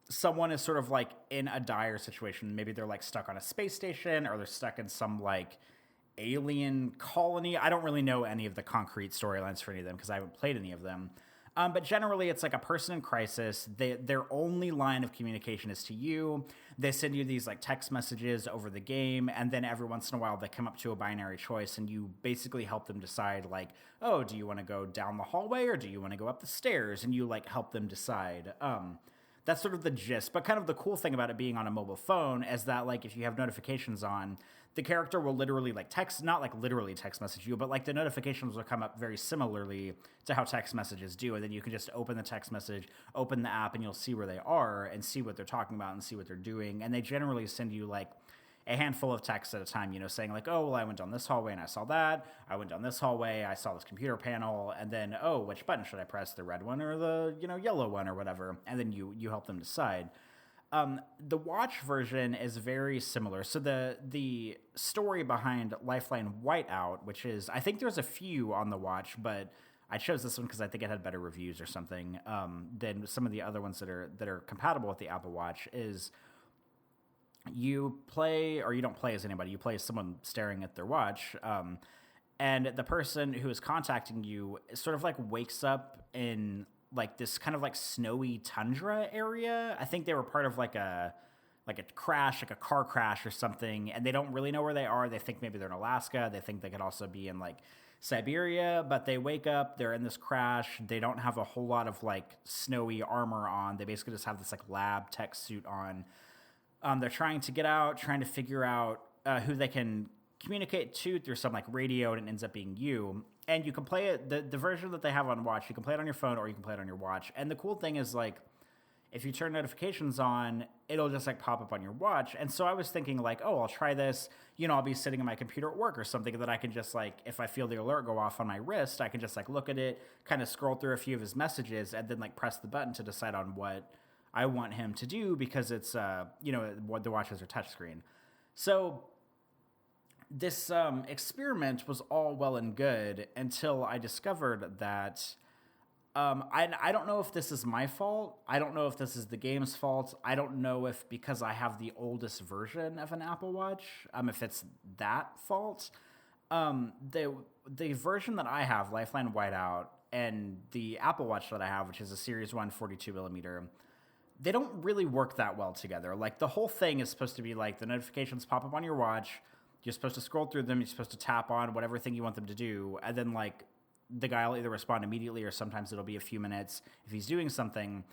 someone is sort of like in a dire situation. Maybe they're like stuck on a space station, or they're stuck in some like alien colony. I don't really know any of the concrete storylines for any of them because I haven't played any of them. But generally, it's like a person in crisis. Their only line of communication is to you. They send you these like text messages over the game, and then every once in a while they come up to a binary choice, and you basically help them decide like, oh, do you want to go down the hallway or do you want to go up the stairs? And you like help them decide. That's sort of the gist. But kind of the cool thing about it being on a mobile phone is that like if you have notifications on, the character will literally like not like literally text message you, but like the notifications will come up very similarly to how text messages do. And then you can just open the text message, open the app, and you'll see where they are and see what they're talking about and see what they're doing. And they generally send you like a handful of texts at a time, you know, saying like, oh, well, I went down this hallway and I saw that. I went down this hallway, I saw this computer panel, and then, oh, which button should I press, the red one or the, you know, yellow one or whatever? And then you help them decide. The watch version is very similar. So the story behind Lifeline Whiteout, which is, I think there's a few on the watch, but I chose this one because I think it had better reviews or something than some of the other ones that are compatible with the Apple Watch, is you play, or you don't play as anybody, you play as someone staring at their watch, and the person who is contacting you sort of like wakes up in like this kind of like snowy tundra area. I think they were part of like a crash, like a car crash or something, and they don't really know where they are. They think maybe they're in Alaska. They think they could also be in like Siberia, but they wake up, they're in this crash. They don't have a whole lot of like snowy armor on. They basically just have this like lab tech suit on. They're trying to get out, trying to figure out who they can communicate to through some like radio, and it ends up being you. And you can play it, the version that they have on watch, you can play it on your phone or you can play it on your watch. And the cool thing is, like, if you turn notifications on, it'll just like pop up on your watch. And so I was thinking like, oh, I'll try this. You know, I'll be sitting at my computer at work or something that I can just like, if I feel the alert go off on my wrist, I can just like look at it, kind of scroll through a few of his messages, and then like press the button to decide on what I want him to do, because it's, you know, what the watch has a touchscreen. So this experiment was all well and good until I discovered that I don't know if this is my fault. I don't know if this is the game's fault. I don't know if because I have the oldest version of an Apple Watch, if it's that fault. The version that I have, Lifeline Whiteout, and the Apple Watch that I have, which is a Series 1 42 millimeter, they don't really work that well together. Like, the whole thing is supposed to be like the notifications pop up on your watch. You're supposed to scroll through them. You're supposed to tap on whatever thing you want them to do. And then, like, the guy will either respond immediately or sometimes it'll be a few minutes if he's doing something.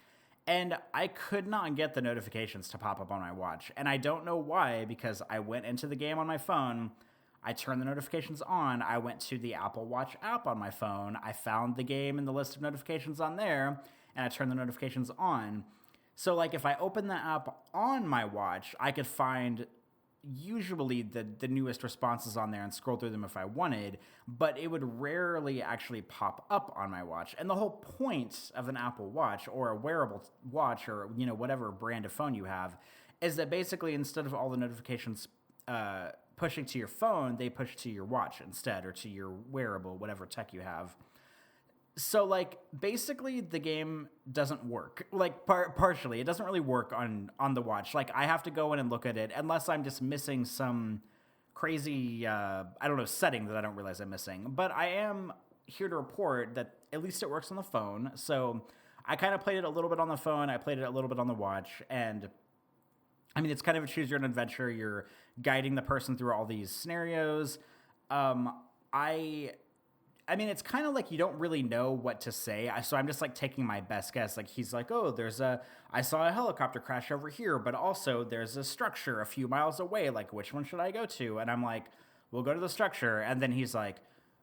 And I could not get the notifications to pop up on my watch. And I don't know why, because I went into the game on my phone. I turned the notifications on. I went to the Apple Watch app on my phone. I found the game in the list of notifications on there, and I turned the notifications on. So, like, if I open the app on my watch, I could find usually the newest responses on there and scroll through them if I wanted, but it would rarely actually pop up on my watch. And the whole point of an Apple Watch or a wearable watch, or, you know, whatever brand of phone you have, is that basically instead of all the notifications pushing to your phone, they push to your watch instead, or to your wearable, whatever tech you have. So, like, basically the game doesn't work. Like, partially. It doesn't really work on the watch. Like, I have to go in and look at it, unless I'm just missing some crazy, setting that I don't realize I'm missing. But I am here to report that at least it works on the phone. So I kind of played it a little bit on the phone. I played it a little bit on the watch. And, I mean, it's kind of a choose your own adventure. You're guiding the person through all these scenarios. I mean, it's kind of like you don't really know what to say. So I'm just like taking my best guess. Like, he's like, oh, I saw a helicopter crash over here, but also there's a structure a few miles away. Like, which one should I go to? And I'm like, we'll go to the structure. And then he's like,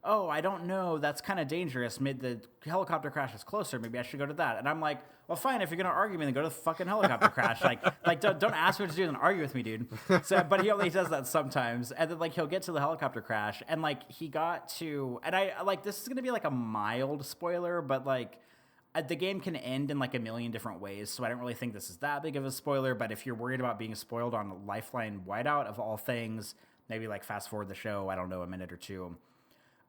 oh, I don't know. That's kind of dangerous. The helicopter crash is closer. Maybe I should go to that. And I'm like, well, fine. If you're going to argue with me, then go to the fucking helicopter crash. Like don't ask me what to do, then argue with me, dude. So, but he only does that sometimes. And then, like, he'll get to the helicopter crash. And, like, he got to, and I, like, this is going to be, like, a mild spoiler, but, like, the game can end in, like, a million different ways. So I don't really think this is that big of a spoiler. But if you're worried about being spoiled on Lifeline Whiteout, of all things, maybe, like, fast forward the show, I don't know, a minute or two.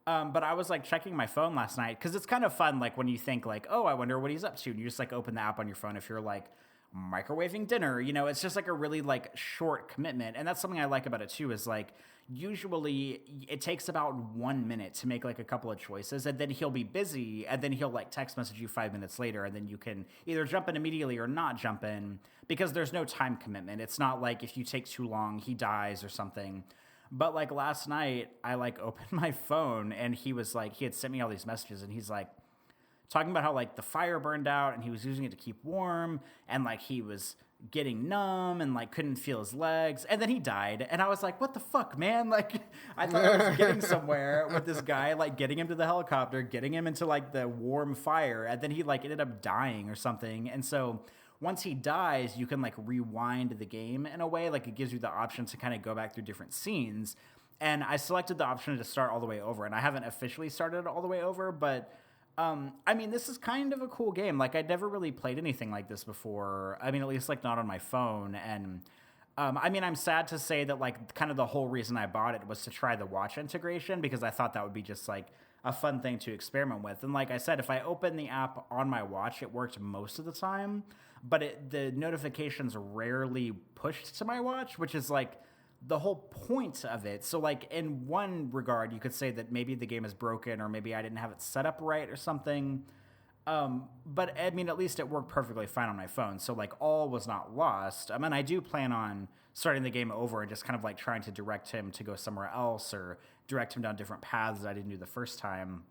But I was, like, checking my phone last night, because it's kind of fun, like, when you think, like, oh, I wonder what he's up to, and you just, like, open the app on your phone if you're, like, microwaving dinner, you know, it's just, like, a really, like, short commitment, and that's something I like about it, too, is, like, usually it takes about 1 minute to make, like, a couple of choices, and then he'll be busy, and then he'll, like, text message you 5 minutes later, and then you can either jump in immediately or not jump in, because there's no time commitment. It's not like if you take too long, he dies or something. But, like, last night, I, like, opened my phone, and he was, like, he had sent me all these messages, and he's, like, talking about how, like, the fire burned out, and he was using it to keep warm, and, like, he was getting numb, and, like, couldn't feel his legs, and then he died, and I was like, what the fuck, man? Like, I thought I was getting somewhere with this guy, like, getting him to the helicopter, getting him into, like, the warm fire, and then he, like, ended up dying or something, and so once he dies, you can like rewind the game in a way. Like it gives you the option to kind of go back through different scenes. And I selected the option to start all the way over. And I haven't officially started it all the way over, but I mean, this is kind of a cool game. Like I'd never really played anything like this before. I mean, at least like not on my phone. And I mean, I'm sad to say that like kind of the whole reason I bought it was to try the watch integration because I thought that would be just like a fun thing to experiment with. And like I said, if I open the app on my watch, it worked most of the time, but the notifications rarely pushed to my watch, which is like the whole point of it. So like in one regard, you could say that maybe the game is broken or maybe I didn't have it set up right or something. But I mean, at least it worked perfectly fine on my phone. So like all was not lost. I mean, I do plan on starting the game over and just kind of like trying to direct him to go somewhere else or direct him down different paths that I didn't do the first time.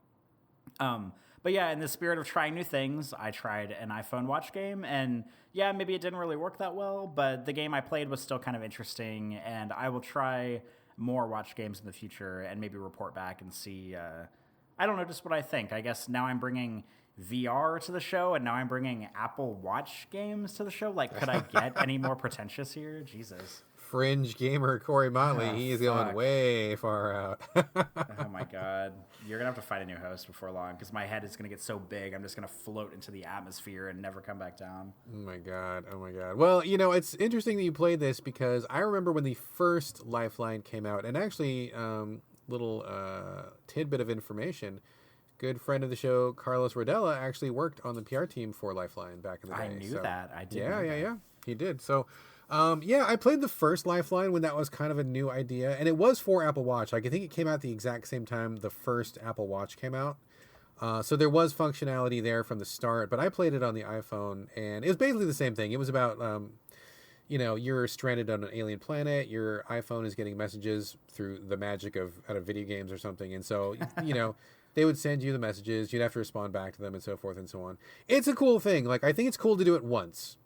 But yeah, in the spirit of trying new things, I tried an iPhone watch game, and yeah, maybe it didn't really work that well, but the game I played was still kind of interesting, and I will try more watch games in the future and maybe report back and see, I don't know, just what I think. I guess now I'm bringing VR to the show, and now I'm bringing Apple Watch games to the show. Like, could I get any more pretentious here? Jesus. Fringe gamer Corey Motley, Oh, he is fuck. going way far out. Oh my god. You're going to have to find a new host before long because my head is going to get so big I'm just going to float into the atmosphere and never come back down. Oh my god. Well, you know, it's interesting that you played this because I remember when the first Lifeline came out, and actually, little tidbit of information. Good friend of the show, Carlos Rodella, actually worked on the PR team for Lifeline back in the day. I knew that. I did. Yeah. He did. So, yeah, I played the first Lifeline when that was kind of a new idea, and it was for Apple Watch. Like I think it came out the exact same time the first Apple Watch came out. So there was functionality there from the start, but I played it on the iPhone, and it was basically the same thing. It was about, you know, you're stranded on an alien planet. Your iPhone is getting messages through the magic of out of video games or something, and so you know. They would send you the messages. You'd have to respond back to them and so forth and so on. It's a cool thing. Like, I think it's cool to do it once.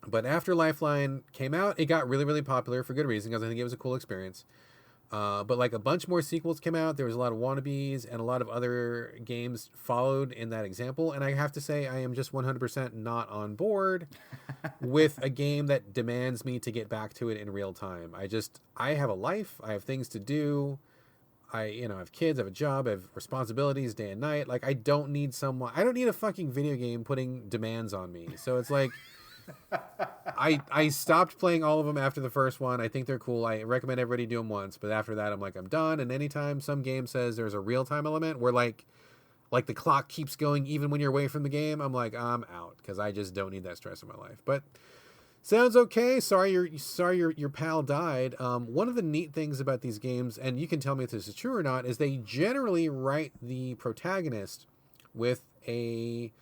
But after Lifeline came out, it got really, really popular for good reason because I think it was a cool experience. But, like, a bunch more sequels came out. There was a lot of wannabes and a lot of other games followed in that example. And I have to say, I am just 100% not on board with a game that demands me to get back to it in real time. I have a life. I have things to do. I have kids, I have a job, I have responsibilities day and night. Like, I don't need a fucking video game putting demands on me. So it's like, I stopped playing all of them after the first one. I think they're cool. I recommend everybody do them once, but after that, I'm like, I'm done. And anytime some game says there's a real-time element where like the clock keeps going even when you're away from the game, I'm like, I'm out because I just don't need that stress in my life. But sounds okay. Sorry your pal died. One of the neat things about these games, and you can tell me if this is true or not, is they generally write the protagonist with a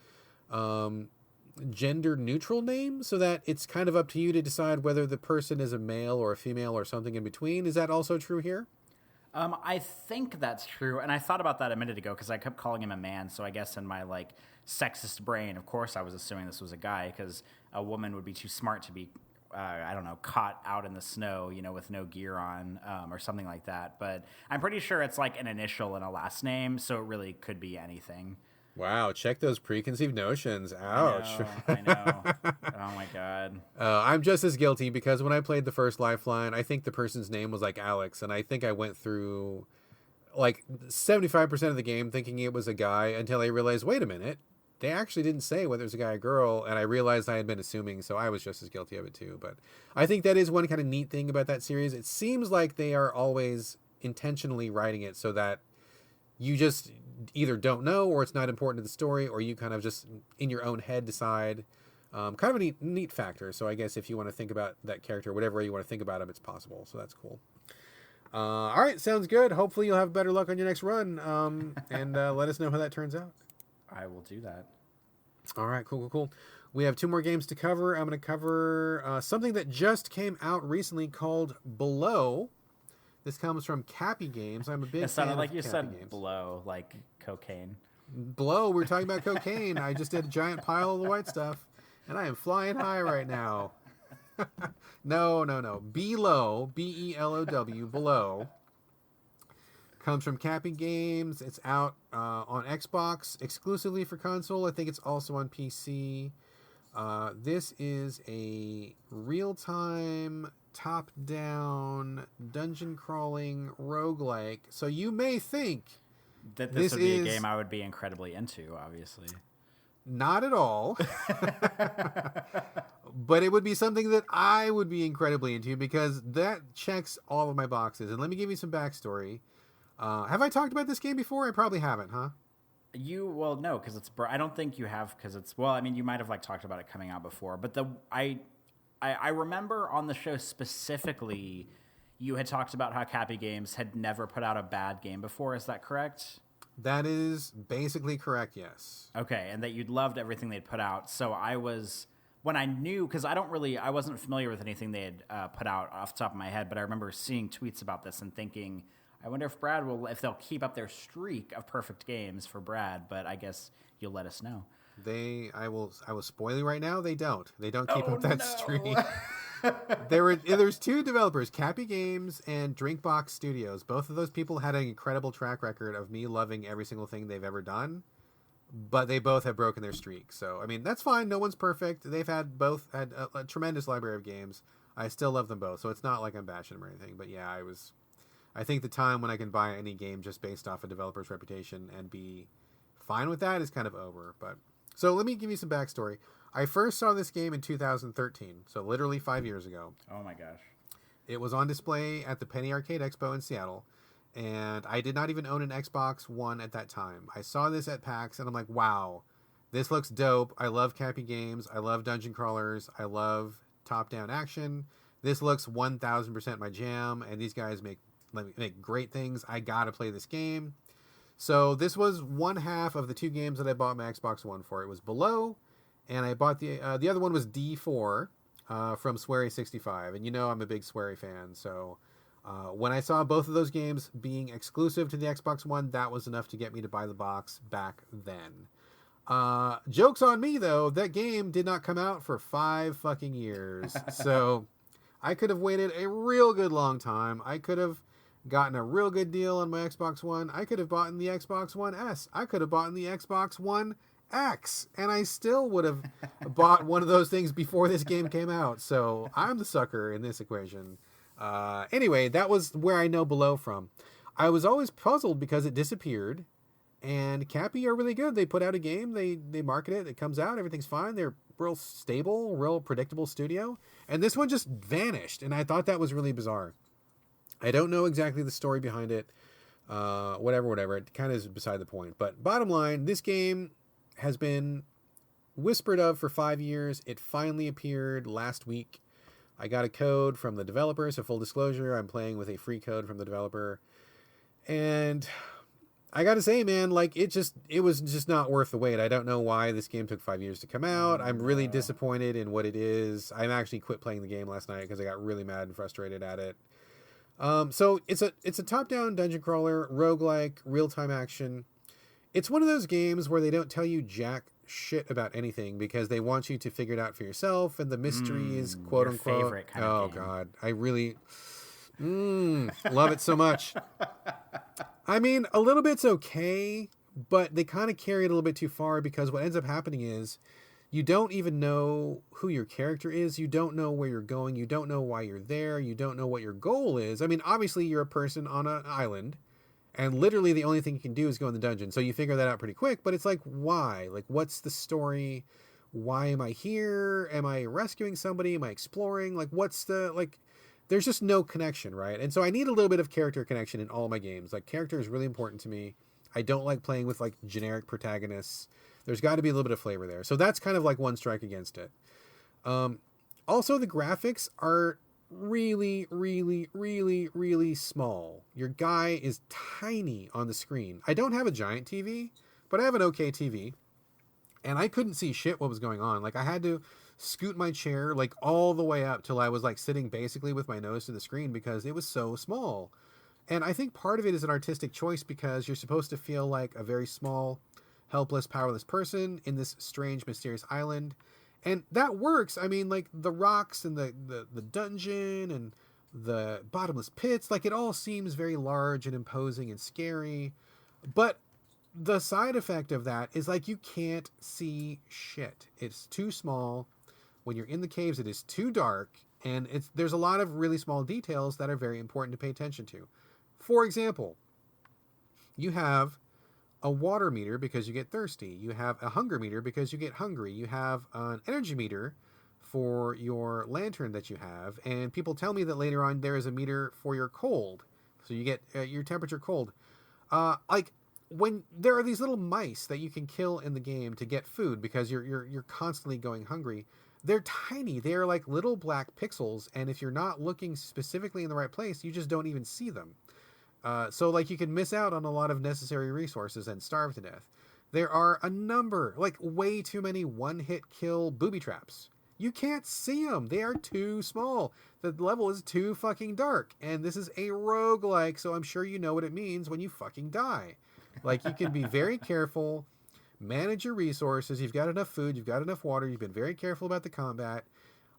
gender neutral name so that it's kind of up to you to decide whether the person is a male or a female or something in between. Is that also true here? I think that's true, and I thought about that a minute ago because I kept calling him a man. So I guess in my like sexist brain, of course, I was assuming this was a guy because a woman would be too smart to be, I don't know, caught out in the snow, you know, with no gear on or something like that. But I'm pretty sure it's like an initial and a last name, so it really could be anything. Wow, check those preconceived notions. Ouch. I know. Oh, my God. I'm just as guilty because when I played the first Lifeline, I think the person's name was like Alex, and I think I went through like 75% of the game thinking it was a guy until I realized, wait a minute, they actually didn't say whether it was a guy or girl, and I realized I had been assuming, so I was just as guilty of it too. But I think that is one kind of neat thing about that series. It seems like they are always intentionally writing it so that you just either don't know or it's not important to the story, or you kind of just in your own head decide. Kind of a neat factor. So I guess if you want to think about that character, whatever way you want to think about him, it's possible. So that's cool. All right, sounds good. Hopefully you'll have better luck on your next run, and let us know how that turns out. I will do that. All right, cool. We have 2 more games to cover. I'm going to cover something that just came out recently called Below. This comes from Cappy Games. I'm a big fan of Cappy Games. It sounded like you said blow, like cocaine. Blow, we're talking about cocaine. I just did a giant pile of the white stuff, and I am flying high right now. No. Below, Below, Below. Comes from Cappy Games. It's out on Xbox exclusively for console. I think it's also on PC. This is a real-time, top-down, dungeon-crawling roguelike. So you may think That this would be a game I would be incredibly into, obviously. Not at all. But it would be something that I would be incredibly into because that checks all of my boxes. And let me give you some backstory. Have I talked about this game before? I probably haven't, huh? Well, no, because it's. I don't think you have, because it's. Well, I mean, you might have like talked about it coming out before, but I remember on the show specifically, you had talked about how Cappy Games had never put out a bad game before. Is that correct? That is basically correct. Yes. Okay, and that you'd loved everything they'd put out. So I was. When I knew, because I wasn't familiar with anything they had put out off the top of my head, but I remember seeing tweets about this and thinking, I wonder if they'll keep up their streak of perfect games for Brad, but I guess you'll let us know. I will spoil you right now. They don't keep up that streak. There's two developers, Cappy Games and Drinkbox Studios. Both of those people had an incredible track record of me loving every single thing they've ever done. But they both have broken their streak. So, I mean, that's fine. No one's perfect. Both had a tremendous library of games. I still love them both. So it's not like I'm bashing them or anything. But yeah, I think the time when I can buy any game just based off a developer's reputation and be fine with that is kind of over. But so let me give you some backstory. I first saw this game in 2013. So literally 5 years ago. Oh my gosh. It was on display at the Penny Arcade Expo in Seattle. And I did not even own an Xbox One at that time. I saw this at PAX, and I'm like, wow, this looks dope. I love Cappy Games. I love dungeon crawlers. I love top-down action. This looks 1,000% my jam, and these guys make great things. I gotta play this game. So this was one half of the two games that I bought my Xbox One for. It was Below, and I bought the other one was D4 from Swery65. And you know I'm a big Swery fan, so... when I saw both of those games being exclusive to the Xbox One, that was enough to get me to buy the box back then. Joke's on me, though. That game did not come out for 5 fucking years. So I could have waited a real good long time. I could have gotten a real good deal on my Xbox One. I could have bought the Xbox One S. I could have bought the Xbox One X. And I still would have bought one of those things before this game came out. So I'm the sucker in this equation. Anyway, that was where I know Below from. I was always puzzled because it disappeared, and Cappy are really good. They put out a game, they market it, it comes out, everything's fine. They're real stable, real predictable studio, and this one just vanished, and I thought that was really bizarre. I don't know exactly the story behind it. Whatever. It kind of is beside the point. But bottom line, this game has been whispered of for 5 years. It finally appeared last week. I got a code from the developer, so full disclosure, I'm playing with a free code from the developer. And I gotta say, man, like, it was just not worth the wait. I don't know why this game took 5 years to come out. I'm really disappointed in what it is. I actually quit playing the game last night because I got really mad and frustrated at it. So it's a top-down dungeon crawler, roguelike, real-time action. It's one of those games where they don't tell you jack shit about anything because they want you to figure it out for yourself, and the mystery is quote unquote favorite kind of game. God, I really love it so much. I mean, a little bit's okay, but they kind of carry it a little bit too far because what ends up happening is you don't even know who your character is, you don't know where you're going, you don't know why you're there, you don't know what your goal is. I mean, obviously you're a person on an island, and literally the only thing you can do is go in the dungeon. So you figure that out pretty quick, but it's like, why? Like, what's the story? Why am I here? Am I rescuing somebody? Am I exploring? Like, there's just no connection, right? And so I need a little bit of character connection in all my games. Like, character is really important to me. I don't like playing with, like, generic protagonists. There's got to be a little bit of flavor there. So that's kind of like one strike against it. Also, the graphics are really, really, really, really small. Your guy is tiny on the screen. I don't have a giant TV, but I have an okay TV, and I couldn't see shit what was going on. Like, I had to scoot my chair like all the way up till I was like sitting basically with my nose to the screen because it was so small. And I think part of it is an artistic choice because you're supposed to feel like a very small, helpless, powerless person in this strange, mysterious island. And that works. I mean, like, the rocks and the dungeon and the bottomless pits, like, it all seems very large and imposing and scary. But the side effect of that is like you can't see shit. It's too small. When you're in the caves, it is too dark, and there's a lot of really small details that are very important to pay attention to. For example, you have a water meter because you get thirsty. You have a hunger meter because you get hungry. You have an energy meter for your lantern that you have, and people tell me that later on there is a meter for your cold, so you get your temperature cold. Like when there are these little mice that you can kill in the game to get food because you're constantly going hungry. They're tiny. They're like little black pixels, and if you're not looking specifically in the right place, you just don't even see them. So like you can miss out on a lot of necessary resources and starve to death. There are a number, like way too many one-hit kill booby traps. You can't see them. They are too small. The level is too fucking dark. And this is a roguelike, so I'm sure you know what it means when you fucking die. Like, you can be very careful, manage your resources. You've got enough food, you've got enough water, you've been very careful about the combat.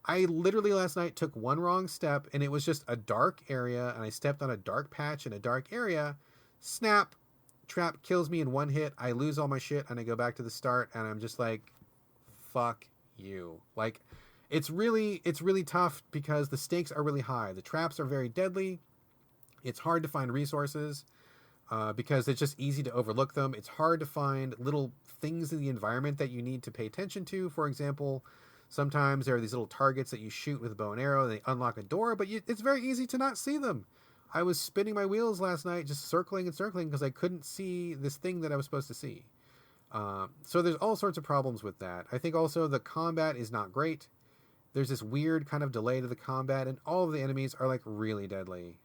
I literally last night took one wrong step, and it was just a dark area, and I stepped on a dark patch in a dark area. Snap, trap kills me in one hit. I lose all my shit, and I go back to the start, and I'm just like, fuck you. Like, it's really tough because the stakes are really high. The traps are very deadly. It's hard to find resources because it's just easy to overlook them. It's hard to find little things in the environment that you need to pay attention to. For example, sometimes there are these little targets that you shoot with a bow and arrow, and they unlock a door, but it's very easy to not see them. I was spinning my wheels last night, just circling and circling because I couldn't see this thing that I was supposed to see. So there's all sorts of problems with that. I think also the combat is not great. There's this weird kind of delay to the combat, and all of the enemies are like really deadly.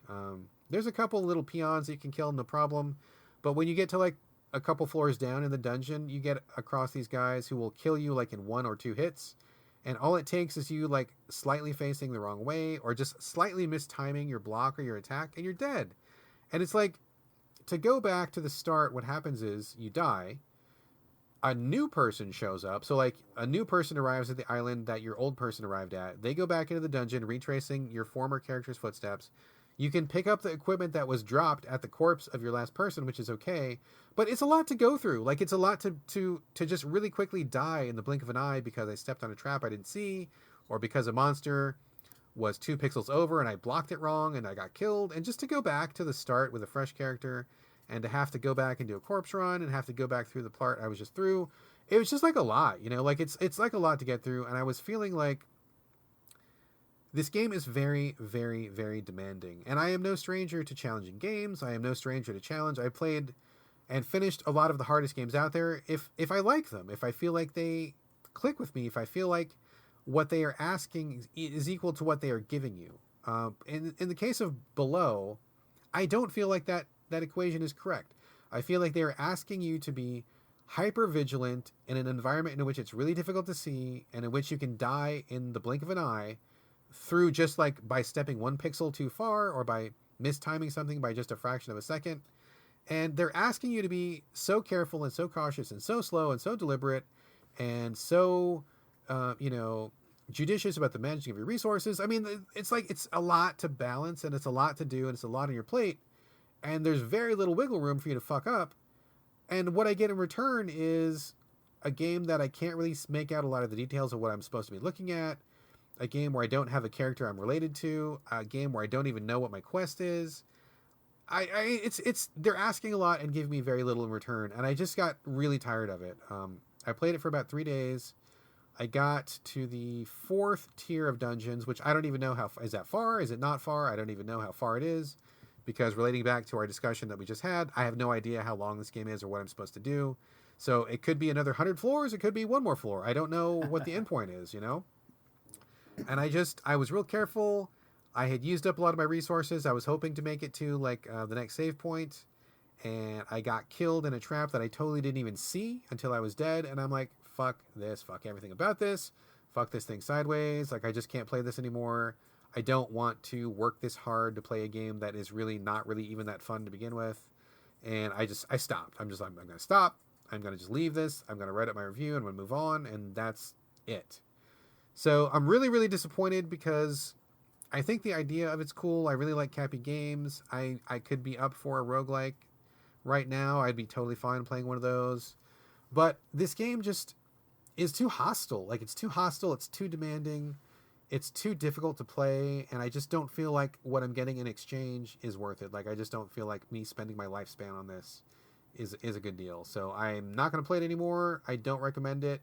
There's a couple little peons that you can kill, no problem. But when you get to like a couple floors down in the dungeon, you get across these guys who will kill you like in 1 or 2 hits. And all it takes is you like slightly facing the wrong way or just slightly mistiming your block or your attack, and you're dead. And it's like, to go back to the start, what happens is you die. A new person shows up. So like a new person arrives at the island that your old person arrived at. They go back into the dungeon, retracing your former character's footsteps. You can pick up the equipment that was dropped at the corpse of your last person, which is okay. But it's a lot to go through. Like, it's a lot to just really quickly die in the blink of an eye because I stepped on a trap I didn't see, or because a monster was 2 pixels over and I blocked it wrong and I got killed. And just to go back to the start with a fresh character and to have to go back and do a corpse run and have to go back through the part I was just through, it was just like a lot, you know, like it's like a lot to get through. And I was feeling like this game is very, very, very demanding. And I am no stranger to challenging games. I am no stranger to challenge. I played and finished a lot of the hardest games out there if I like them, if I feel like they click with me, if I feel like what they are asking is equal to what they are giving you. In the case of Below, I don't feel like that equation is correct. I feel like they are asking you to be hyper vigilant in an environment in which it's really difficult to see and in which you can die in the blink of an eye through just like by stepping 1 pixel too far or by mistiming something by just a fraction of a second. And they're asking you to be so careful and so cautious and so slow and so deliberate and so, judicious about the managing of your resources. I mean, it's like, it's a lot to balance and it's a lot to do and it's a lot on your plate. And there's very little wiggle room for you to fuck up. And what I get in return is a game that I can't really make out a lot of the details of what I'm supposed to be looking at. A game where I don't have a character I'm related to. A game where I don't even know what my quest is. They're asking a lot and giving me very little in return. And I just got really tired of it. I played it for about 3 days. I got to the 4th tier of dungeons, which I don't even know is that far? Is it not far? I don't even know how far it is. Because relating back to our discussion that we just had, I have no idea how long this game is or what I'm supposed to do. So it could be another 100 floors. It could be 1 more floor. I don't know what the end point is, you know? And I was real careful. I had used up a lot of my resources. I was hoping to make it to like the next save point. And I got killed in a trap that I totally didn't even see until I was dead. And I'm like, fuck this. Fuck everything about this. Fuck this thing sideways. Like, I just can't play this anymore. I don't want to work this hard to play a game that is really not really even that fun to begin with. And I stopped. I'm going to stop. I'm going to just leave this. I'm going to write up my review and I'm going to move on. And that's it. So I'm really, really disappointed because I think the idea of it's cool. I really like Cappy games. I could be up for a roguelike right now, I'd be totally fine playing one of those. But this game just is too hostile. Like, it's too hostile. It's too demanding. It's too difficult to play. And I just don't feel like what I'm getting in exchange is worth it. Like, I just don't feel like me spending my lifespan on this is a good deal. So I'm not going to play it anymore. I don't recommend it.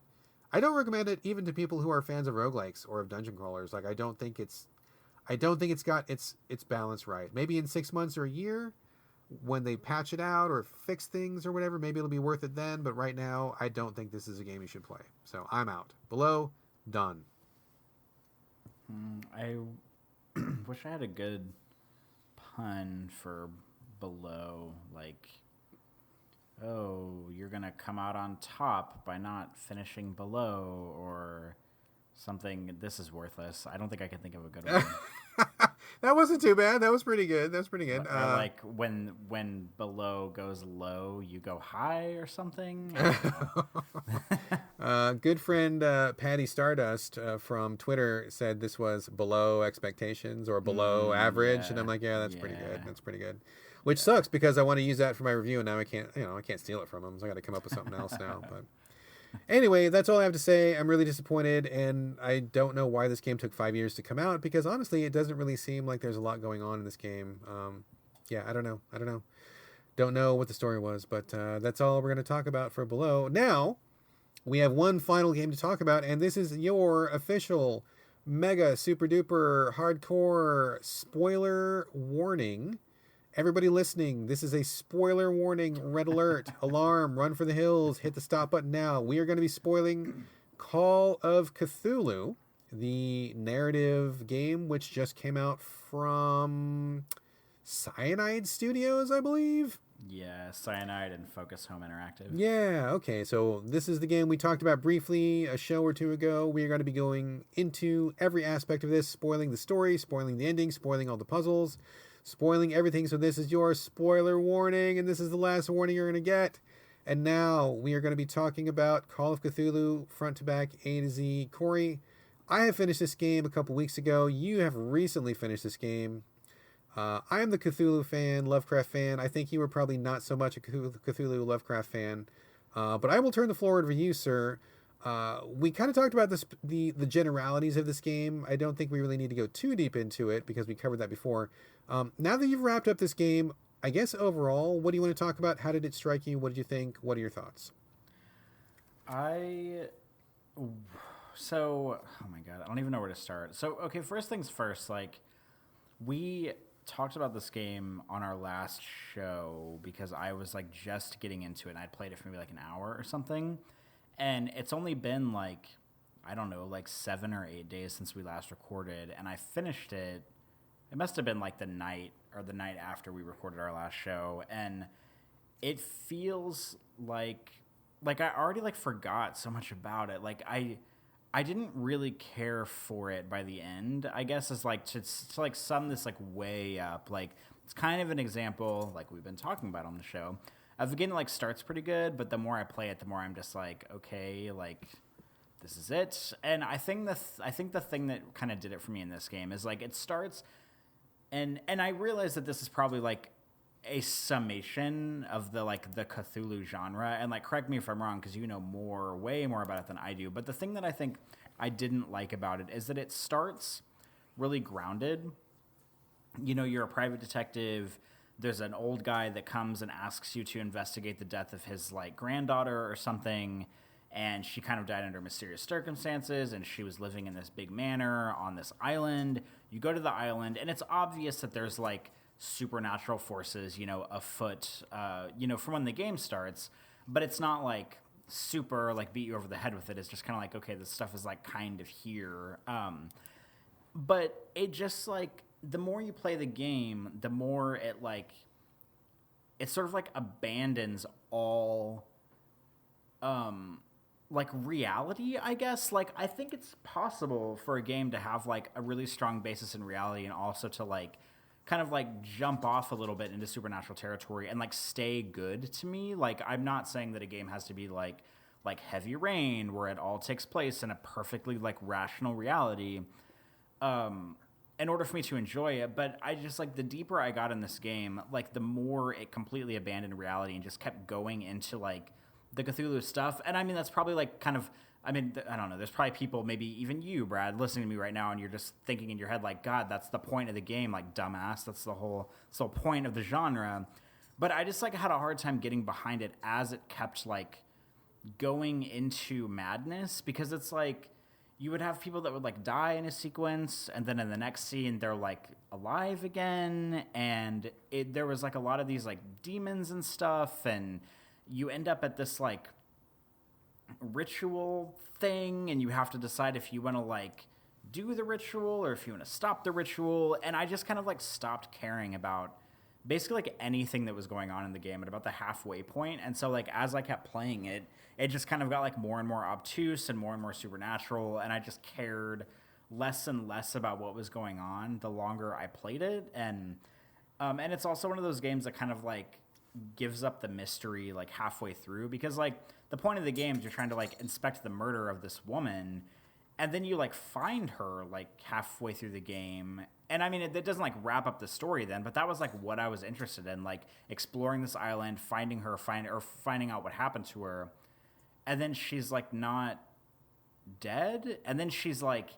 I don't recommend it even to people who are fans of roguelikes or of dungeon crawlers. Like, I don't think it's got its balance right. Maybe in 6 months or a year, when they patch it out or fix things or whatever, maybe it'll be worth it then. But right now, I don't think this is a game you should play. So I'm out. Below, done. I wish I had a good pun for Below. Like, oh, you're going to come out on top by not finishing Below, or something. This is worthless. I don't think I can think of a good one. That wasn't too bad. That was pretty good. Or like when Below goes low, you go high, or something. Good friend Patty Stardust from Twitter said this was below expectations or below average, yeah, and I'm like, yeah, that's pretty good. That's pretty good. Which sucks because I want to use that for my review, and now I can't steal it from him, so I got to come up with something else now. But anyway, that's all I have to say. I'm really disappointed, and I don't know why this game took 5 years to come out, because honestly, it doesn't really seem like there's a lot going on in this game. I don't know. Don't know what the story was, but that's all we're going to talk about for Below. Now, we have one final game to talk about, and this is your official mega super duper hardcore spoiler warning. Everybody listening, this is a spoiler warning. Red alert, alarm, run for the hills, hit the stop button now. We are going to be spoiling Call of Cthulhu, the narrative game which just came out from Cyanide Studios, I believe. Yeah, Cyanide and Focus Home Interactive. Yeah, okay, so this is the game we talked about briefly a show or two ago. We are going to be going into every aspect of this, spoiling the story, spoiling the ending, spoiling all the puzzles, spoiling everything. So this is your spoiler warning, and this is the last warning you're going to get. And now we are going to be talking about Call of Cthulhu, front to back, A to Z. Corey, I have finished this game a couple weeks ago. You have recently finished this game. I am the Cthulhu fan, Lovecraft fan. I think you were probably not so much a Cthulhu Lovecraft fan. But I will turn the floor over to you, sir. We kind of talked about the generalities of this game. I don't think we really need to go too deep into it because we covered that before. Now that you've wrapped up this game, I guess overall, what do you want to talk about? How did it strike you? What did you think? What are your thoughts? Oh my God, I don't even know where to start. So, okay, first things first, like, we talked about this game on our last show because I was like just getting into it and I'd played it for maybe like an hour or something. And it's only been like, I don't know, like 7 or 8 days since we last recorded, and I finished it. It must have been like the night after we recorded our last show, and it feels like I already like forgot so much about it. Like I didn't really care for it by the end, I guess, is like to like sum this like way up. Like, it's kind of an example, like we've been talking about on the show, of the game that like starts pretty good, but the more I play it, the more I'm just like, okay, like this is it. And I think the thing that kind of did it for me in this game is like it starts, and I realize that this is probably like a summation of the Cthulhu genre, and like correct me if I'm wrong because you know way more about it than I do, but the thing that I think I didn't like about it is that it starts really grounded. You know, you're a private detective, there's an old guy that comes and asks you to investigate the death of his like granddaughter or something, and she kind of died under mysterious circumstances, and she was living in this big manor on this island. You go to the island, and it's obvious that there's like supernatural forces, you know, afoot, from when the game starts, but it's not like super like beat you over the head with it. It's just kind of like, okay, this stuff is like kind of here. But it just like, the more you play the game, the more it sort of like abandons all, like reality, I guess. Like, I think it's possible for a game to have like a really strong basis in reality and also to like kind of like jump off a little bit into supernatural territory and like stay good to me. Like, I'm not saying that a game has to be like Heavy And where it all takes place in a perfectly like rational reality. And in order for me to enjoy it. But I just, like, the deeper I got in this game, like, the more it completely abandoned reality and just kept going into, like, the Cthulhu stuff. And I mean, that's probably, like, kind of, I mean, I don't know, there's probably people, maybe even you, Brad, listening to me right now, and you're just thinking in your head, like, God, that's the point of the game, like, dumbass, that's the whole point of the genre. But I just, like, had a hard time getting behind it as it kept, like, going into madness, because it's like you would have people that would, like, die in a sequence, and then in the next scene they're, like, alive again, and there was, like, a lot of these, like, demons and stuff, and you end up at this, like, ritual thing, and you have to decide if you want to, like, do the ritual or if you want to stop the ritual. And I just kind of, like, stopped caring about basically, like, anything that was going on in the game at about the halfway point. And so, like, as I kept playing it, it just kind of got, like, more and more obtuse and more supernatural, and I just cared less and less about what was going on the longer I played it. And it's also one of those games that kind of, like, gives up the mystery, like, halfway through, because, like, the point of the game is you're trying to, like, inspect the murder of this woman, and then you, like, find her, like, halfway through the game. And I mean, it doesn't, like, wrap up the story then, but that was, like, what I was interested in, like, exploring this island, finding her, finding out what happened to her. And then she's, like, not dead, and then she's, like,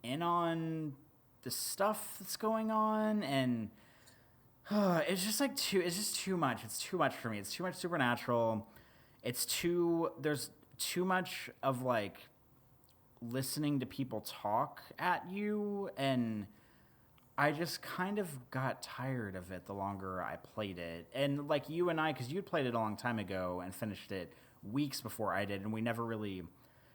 in on the stuff that's going on, and it's just, like, it's just too much. It's too much for me. It's too much supernatural. There's too much of, like, listening to people talk at you, and I just kind of got tired of it the longer I played it. And, like, you and I, because you'd played it a long time ago and finished it weeks before I did, and we never really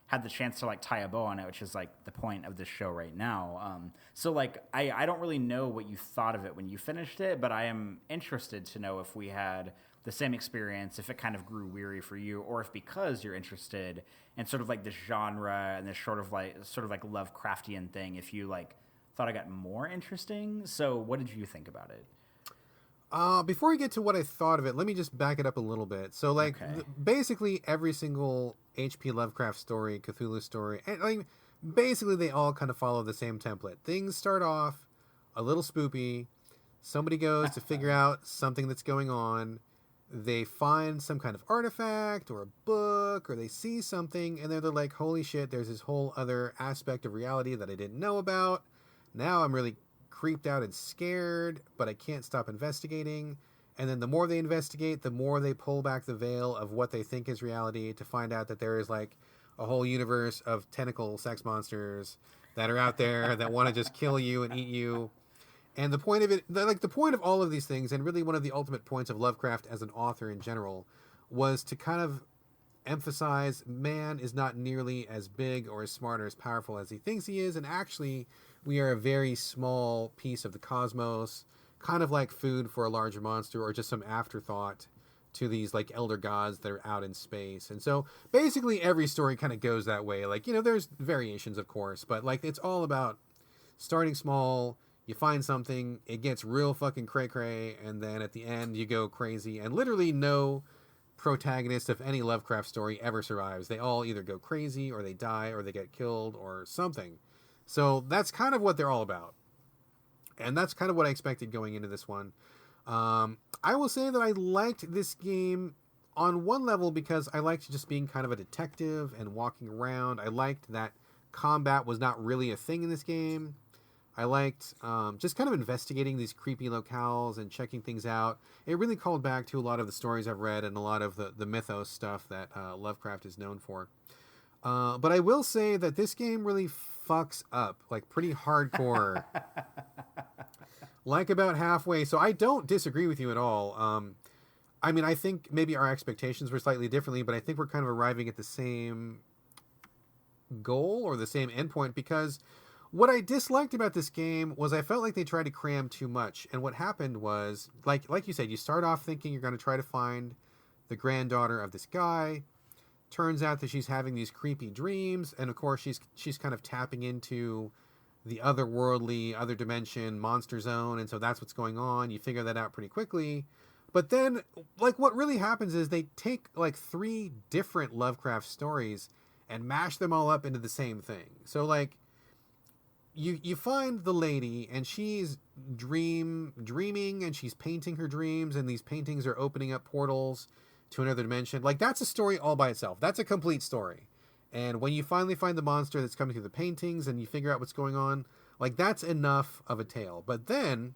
had the chance to, like, tie a bow on it, which is, like, the point of this show right now. So, like, I don't really know what you thought of it when you finished it, but I am interested to know if we had the same experience, if it kind of grew weary for you, or if, because you're interested in sort of, like, this genre and this sort of like Lovecraftian thing, if you, like, thought it got more interesting. So what did you think about it? Before we get to what I thought of it, let me just back it up a little bit. So, like, basically every single H.P. Lovecraft story, Cthulhu story, and, like, basically they all kind of follow the same template. Things start off a little spoopy. Somebody goes to figure out something that's going on. They find some kind of artifact or a book, or they see something, and they're like, holy shit, there's this whole other aspect of reality that I didn't know about. Now I'm really creeped out and scared, but I can't stop investigating. And then the more they investigate, the more they pull back the veil of what they think is reality to find out that there is, like, a whole universe of tentacle sex monsters that are out there that want to just kill you and eat you. And the point of it, like, the point of all of these things, and really one of the ultimate points of Lovecraft as an author in general, was to kind of emphasize man is not nearly as big or as smart or as powerful as he thinks he is, and actually we are a very small piece of the cosmos, kind of like food for a larger monster, or just some afterthought to these, like, elder gods that are out in space. And so basically every story kind of goes that way. Like, you know, there's variations, of course, but, like, it's all about starting small. You find something, it gets real fucking cray-cray, and then at the end you go crazy, and literally no protagonist of any Lovecraft story ever survives. They all either go crazy, or they die, or they get killed, or something. So that's kind of what they're all about. And that's kind of what I expected going into this one. I will say that I liked this game on one level because I liked just being kind of a detective and walking around. I liked that combat was not really a thing in this game. I liked just kind of investigating these creepy locales and checking things out. It really called back to a lot of the stories I've read and a lot of the mythos stuff that Lovecraft is known for. But I will say that this game really fucks up, like, pretty hardcore. Like, about halfway. So I don't disagree with you at all. I mean, I think maybe our expectations were slightly differently, but I think we're kind of arriving at the same goal or the same endpoint, because what I disliked about this game was I felt like they tried to cram too much. And what happened was, like you said, you start off thinking you're going to try to find the granddaughter of this guy. Turns out that she's having these creepy dreams, and of course she's kind of tapping into the otherworldly, other dimension monster zone, and so that's what's going on. You figure that out pretty quickly. But then, like, what really happens is they take, like, 3 different Lovecraft stories and mash them all up into the same thing. So, like, you find the lady, and she's dreaming, and she's painting her dreams, and these paintings are opening up portals to another dimension. Like, that's a story all by itself. That's a complete story. And when you finally find the monster that's coming through the paintings and you figure out what's going on, like, that's enough of a tale. But then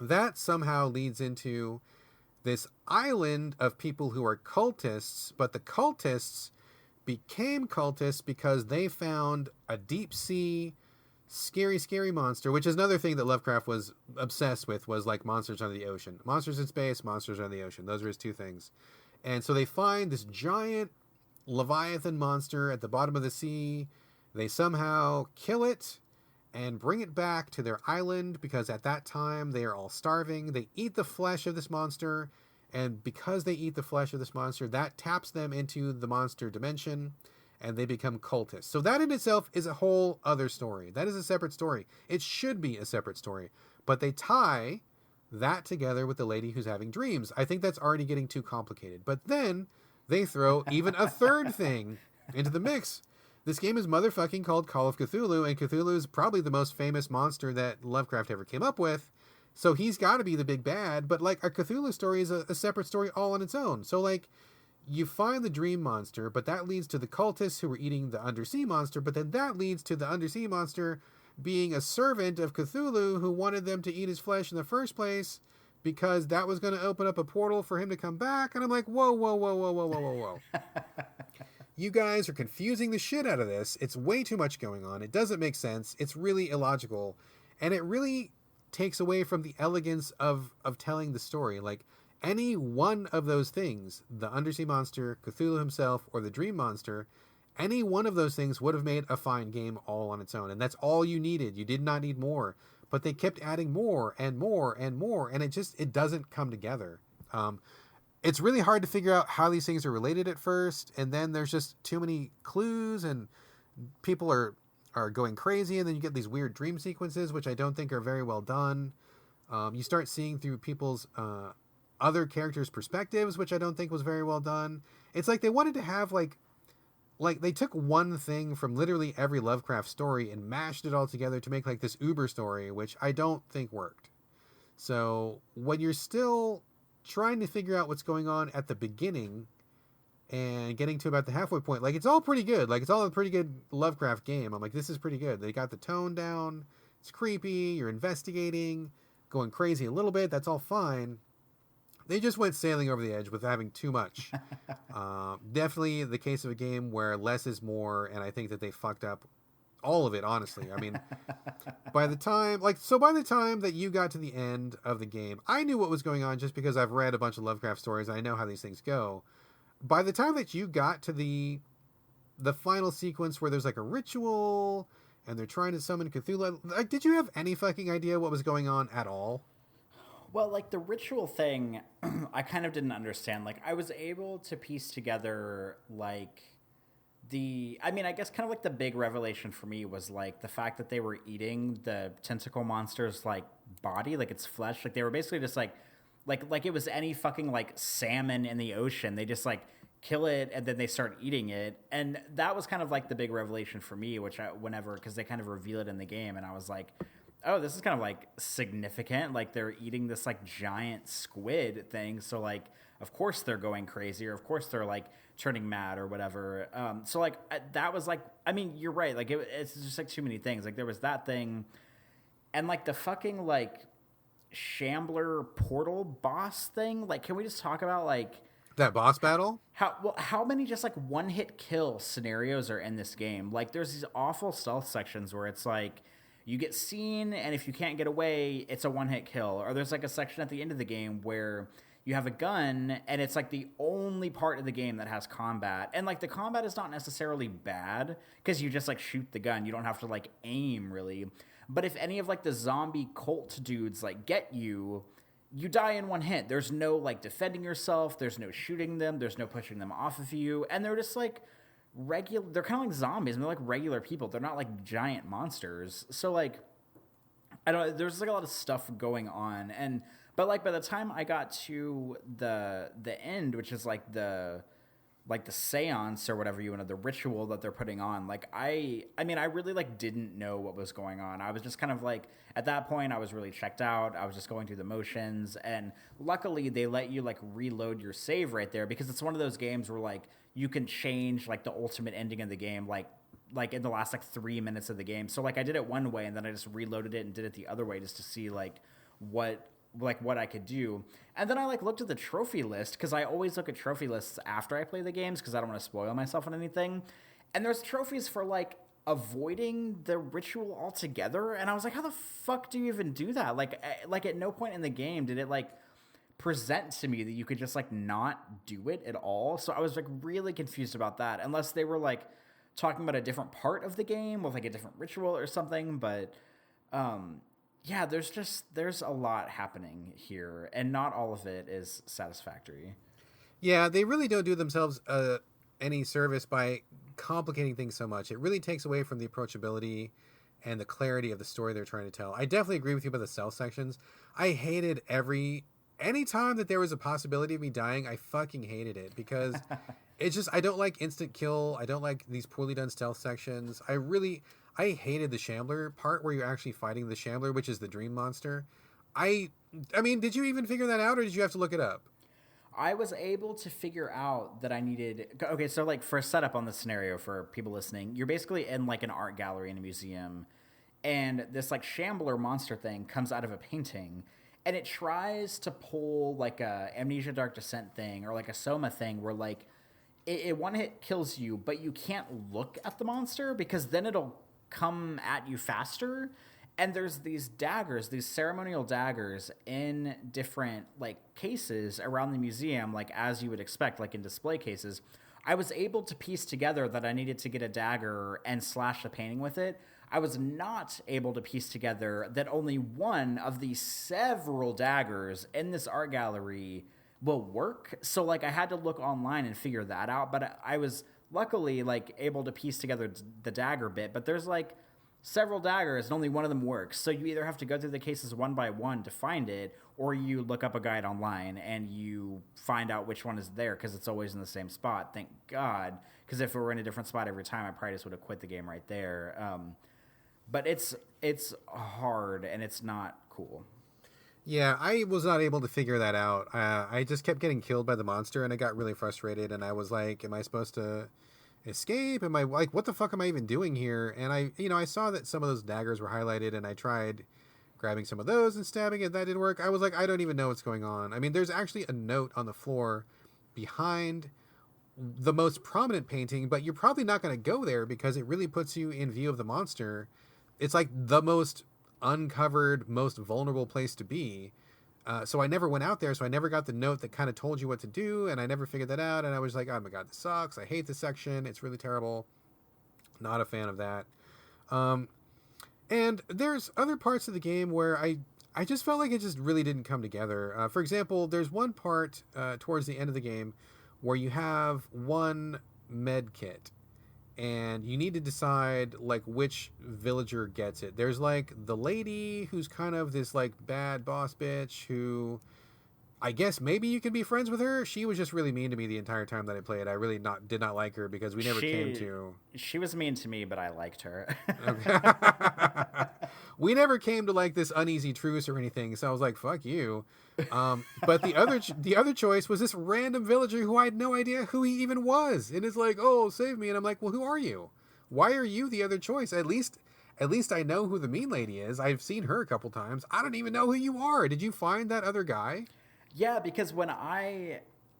that somehow leads into this island of people who are cultists, but the cultists became cultists because they found a deep sea scary monster, which is another thing that Lovecraft was obsessed with, was like monsters under the ocean. Monsters in space, monsters under the ocean. Those are his two things. And so they find this giant Leviathan monster at the bottom of the sea. They somehow kill it and bring it back to their island, because at that time they are all starving. They eat the flesh of this monster, and because they eat the flesh of this monster, that taps them into the monster dimension, and they become cultists. So that in itself is a whole other story. That is a separate story. It should be a separate story. But they tie that together with the lady who's having dreams. I think that's already getting too complicated. But then they throw even a third thing into the mix. This game is motherfucking called Call of Cthulhu, and Cthulhu is probably the most famous monster that Lovecraft ever came up with. So he's got to be the big bad. But, like, a Cthulhu story is a separate story all on its own. So, like, you find the dream monster, but that leads to the cultists who were eating the undersea monster, but then that leads to the undersea monster being a servant of Cthulhu who wanted them to eat his flesh in the first place because that was going to open up a portal for him to come back. And I'm like, whoa. You guys are confusing the shit out of this. It's way too much going on. It doesn't make sense. It's really illogical. And it really takes away from the elegance of telling the story. Like, any one of those things, the undersea monster, Cthulhu himself, or the dream monster, any one of those things would have made a fine game all on its own. And that's all you needed. You did not need more. But they kept adding more and more and more, and it doesn't come together. It's really hard to figure out how these things are related at first, and then there's just too many clues, and people are going crazy, and then you get these weird dream sequences, which I don't think are very well done. You start seeing through people's other characters' perspectives, which I don't think was very well done. It's like they wanted to have like they took one thing from literally every Lovecraft story and mashed it all together to make like this Uber story, which I don't think worked. So when you're still trying to figure out what's going on at the beginning and getting to about the halfway point, like, it's all pretty good. Like, it's all a pretty good Lovecraft game. I'm like, this is pretty good. They got the tone down. It's creepy. You're investigating, going crazy a little bit. That's all fine. They just went sailing over the edge with having too much. Definitely the case of a game where less is more, and I think that they fucked up all of it, honestly. I mean, by the time that you got to the end of the game, I knew what was going on just because I've read a bunch of Lovecraft stories and I know how these things go. By the time that you got to the final sequence where there's like a ritual and they're trying to summon Cthulhu, like, did you have any fucking idea what was going on at all? Well, like, the ritual thing, I kind of didn't understand. Like, I was able to piece together, like, I guess kind of like the big revelation for me was, like, the fact that they were eating the tentacle monster's, like, body, like, its flesh. Like, they were basically just, like it was any fucking, like, salmon in the ocean. They just, like, kill it, and then they start eating it. And that was kind of, like, the big revelation for me, because they kind of reveal it in the game, and I was like, oh, this is kind of, like, significant. Like, they're eating this, like, giant squid thing. So, like, of course they're going crazy, or of course they're, like, turning mad or whatever. So, like, that was, like, I mean, you're right. Like, it's just, like, too many things. Like, there was that thing. And, like, the fucking, like, Shambler portal boss thing. Like, can we just talk about, like, that boss battle? How many just, like, one-hit kill scenarios are in this game? Like, there's these awful stealth sections where it's, like, you get seen, and if you can't get away, it's a one-hit kill. Or there's, like, a section at the end of the game where you have a gun, and it's, like, the only part of the game that has combat. And, like, the combat is not necessarily bad, because you just, like, shoot the gun. You don't have to, like, aim, really. But if any of, like, the zombie cult dudes, like, get you, you die in one hit. There's no, like, defending yourself. There's no shooting them. There's no pushing them off of you. And they're just, like, they're kind of like zombies, and they're like regular people. They're not like giant monsters. So, like, I don't know, there's like a lot of stuff going on, but like by the time I got to the end, which is like the like the seance or whatever you want to, the ritual that they're putting on. Like I mean, I really like didn't know what was going on. I was just kind of like, at that point I was really checked out. I was just going through the motions, and luckily they let you like reload your save right there, because it's one of those games where like you can change like the ultimate ending of the game like in the last like 3 minutes of the game. So like I did it one way and then I just reloaded it and did it the other way just to see like what I could do. And then I like looked at the trophy list, because I always look at trophy lists after I play the games because I don't want to spoil myself on anything. And there's trophies for like avoiding the ritual altogether, and I was like, how the fuck do you even do that? Like at no point in the game did it like present to me that you could just like not do it at all. So I was like really confused about that, unless they were like talking about a different part of the game with like a different ritual or something. But yeah, there's a lot happening here, and not all of it is satisfactory. Yeah, they really don't do themselves any service by complicating things so much. It really takes away from the approachability and the clarity of the story they're trying to tell. I definitely agree with you about the stealth sections. I hated any time that there was a possibility of me dying, I fucking hated it, because it's just, I don't like instant kill. I don't like these poorly done stealth sections. I hated the Shambler part where you're actually fighting the Shambler, which is the dream monster. I mean, did you even figure that out, or did you have to look it up? I was able to figure out that I needed... Okay, so like for a setup on this scenario for people listening, you're basically in like an art gallery in a museum, and this like Shambler monster thing comes out of a painting, and it tries to pull like a Amnesia Dark Descent thing or like a Soma thing where like it one hit kills you, but you can't look at the monster because then it'll come at you faster. And there's these daggers, these ceremonial daggers in different like cases around the museum, like as you would expect, like in display cases. I was able to piece together that I needed to get a dagger and slash the painting with it. I was not able to piece together that only one of the several daggers in this art gallery will work. So like I had to look online and figure that out. But I was luckily like able to piece together the dagger bit. But there's like several daggers and only one of them works. So you either have to go through the cases one by one to find it, or you look up a guide online and you find out which one is there, because it's always in the same spot. Thank God, because if it were in a different spot every time, I probably just would have quit the game right there. But it's hard and it's not cool. Yeah, I was not able to figure that out. I just kept getting killed by the monster, and I got really frustrated, and I was like, am I supposed to escape? Am I like, what the fuck am I even doing here? And I saw that some of those daggers were highlighted, and I tried grabbing some of those and stabbing it. That didn't work. I was like, I don't even know what's going on. I mean, there's actually a note on the floor behind the most prominent painting, but you're probably not going to go there because it really puts you in view of the monster. It's like the most uncovered, most vulnerable place to be. So I never went out there, so I never got the note that kind of told you what to do, and I never figured that out, and I was like, oh my god, this sucks. I hate this section. It's really terrible. Not a fan of that. And there's other parts of the game where I just felt like it just really didn't come together. For example, there's one part towards the end of the game where you have one med kit, and you need to decide like which villager gets it. There's like the lady who's kind of this like bad boss bitch who I guess maybe you can be friends with her. She was just really mean to me the entire time that I played. I really did not like her because we never came to... She was mean to me, but I liked her. Okay. We never came to like this uneasy truce or anything, so I was like, fuck you. But the other choice was this random villager who I had no idea who he even was. And it's like, oh, save me. And I'm like, well, who are you? Why are you the other choice? At least I know who the mean lady is. I've seen her a couple times. I don't even know who you are. Did you find that other guy? Yeah, because when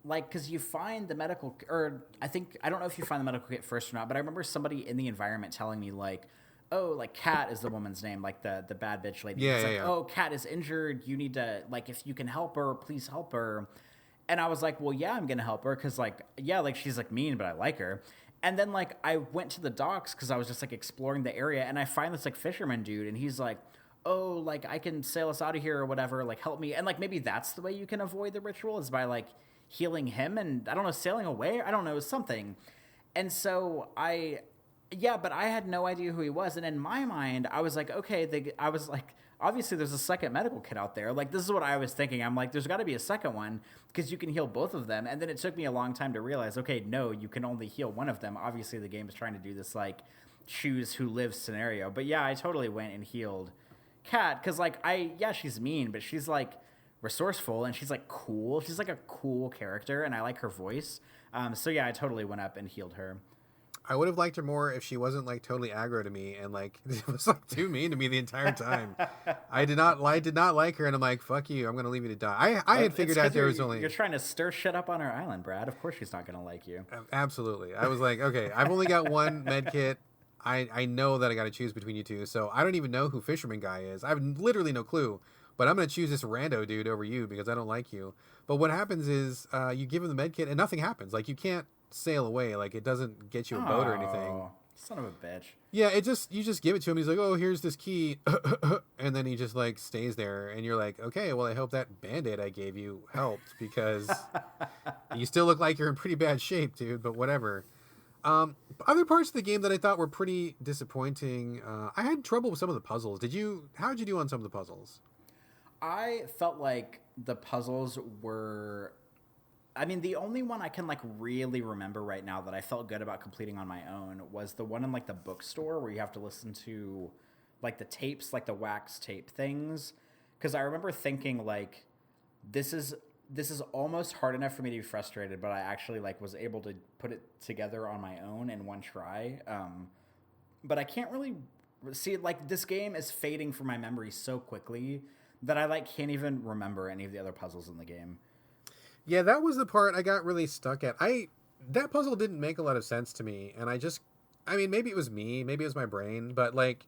because you find the medical, or I don't know if you find the medical kit first or not, but I remember somebody in the environment telling me like, oh, like Kat is the woman's name, like the bad bitch lady. Yeah, it's like, yeah. Oh, Kat is injured. You need to, like, if you can help her, please help her. And I was like, well, yeah, I'm going to help her. Cause like, yeah, like she's like mean, but I like her. And then like, I went to the docks cause I was just like exploring the area, and I find this like fisherman dude, and he's like, oh, like I can sail us out of here or whatever, like help me. And like, maybe that's the way you can avoid the ritual, is by like healing him and I don't know, sailing away. I don't know, something. And so but I had no idea who he was. And in my mind, I was like, okay, I was like, obviously there's a second medical kit out there. Like, this is what I was thinking. I'm like, there's got to be a second one because you can heal both of them. And then it took me a long time to realize, okay, no, you can only heal one of them. Obviously the game is trying to do this like choose who lives scenario. But yeah, I totally went and healed Kat because like she's mean, but she's like resourceful and she's like cool. She's like a cool character and I like her voice. So yeah, I totally went up and healed her. I would have liked her more if she wasn't like totally aggro to me and like it was like too mean to me the entire time. I did not like her, and I'm like, fuck you, I'm gonna leave you to die. I had figured out there was only you're trying to stir shit up on her island, Brad. Of course she's not gonna like you. Absolutely. I was like, okay, I've only got one med kit. I know that I got to choose between you two, so I don't even know who Fisherman Guy is. I have literally no clue. But I'm going to choose this rando dude over you because I don't like you. But what happens is you give him the med kit and nothing happens. Like, you can't sail away. Like, it doesn't get you a boat or anything. Son of a bitch. Yeah, you just give it to him. He's like, oh, here's this key. And then he just, like, stays there. And you're like, okay, well, I hope that Band-Aid I gave you helped because you still look like you're in pretty bad shape, dude. But whatever. Other parts of the game that I thought were pretty disappointing. I had trouble with some of the puzzles. How did you do on some of the puzzles? I felt like the puzzles were... I mean, the only one I can, like, really remember right now that I felt good about completing on my own was the one in, like, the bookstore where you have to listen to, like, the tapes, like the wax tape things. Because I remember thinking, like, this is almost hard enough for me to be frustrated, but I actually, like, was able to put it together on my own in one try. But I can't really... See, like, this game is fading from my memory so quickly that I like can't even remember any of the other puzzles in the game. Yeah, that was the part I got really stuck at. That puzzle didn't make a lot of sense to me, and maybe it was me, maybe it was my brain, but like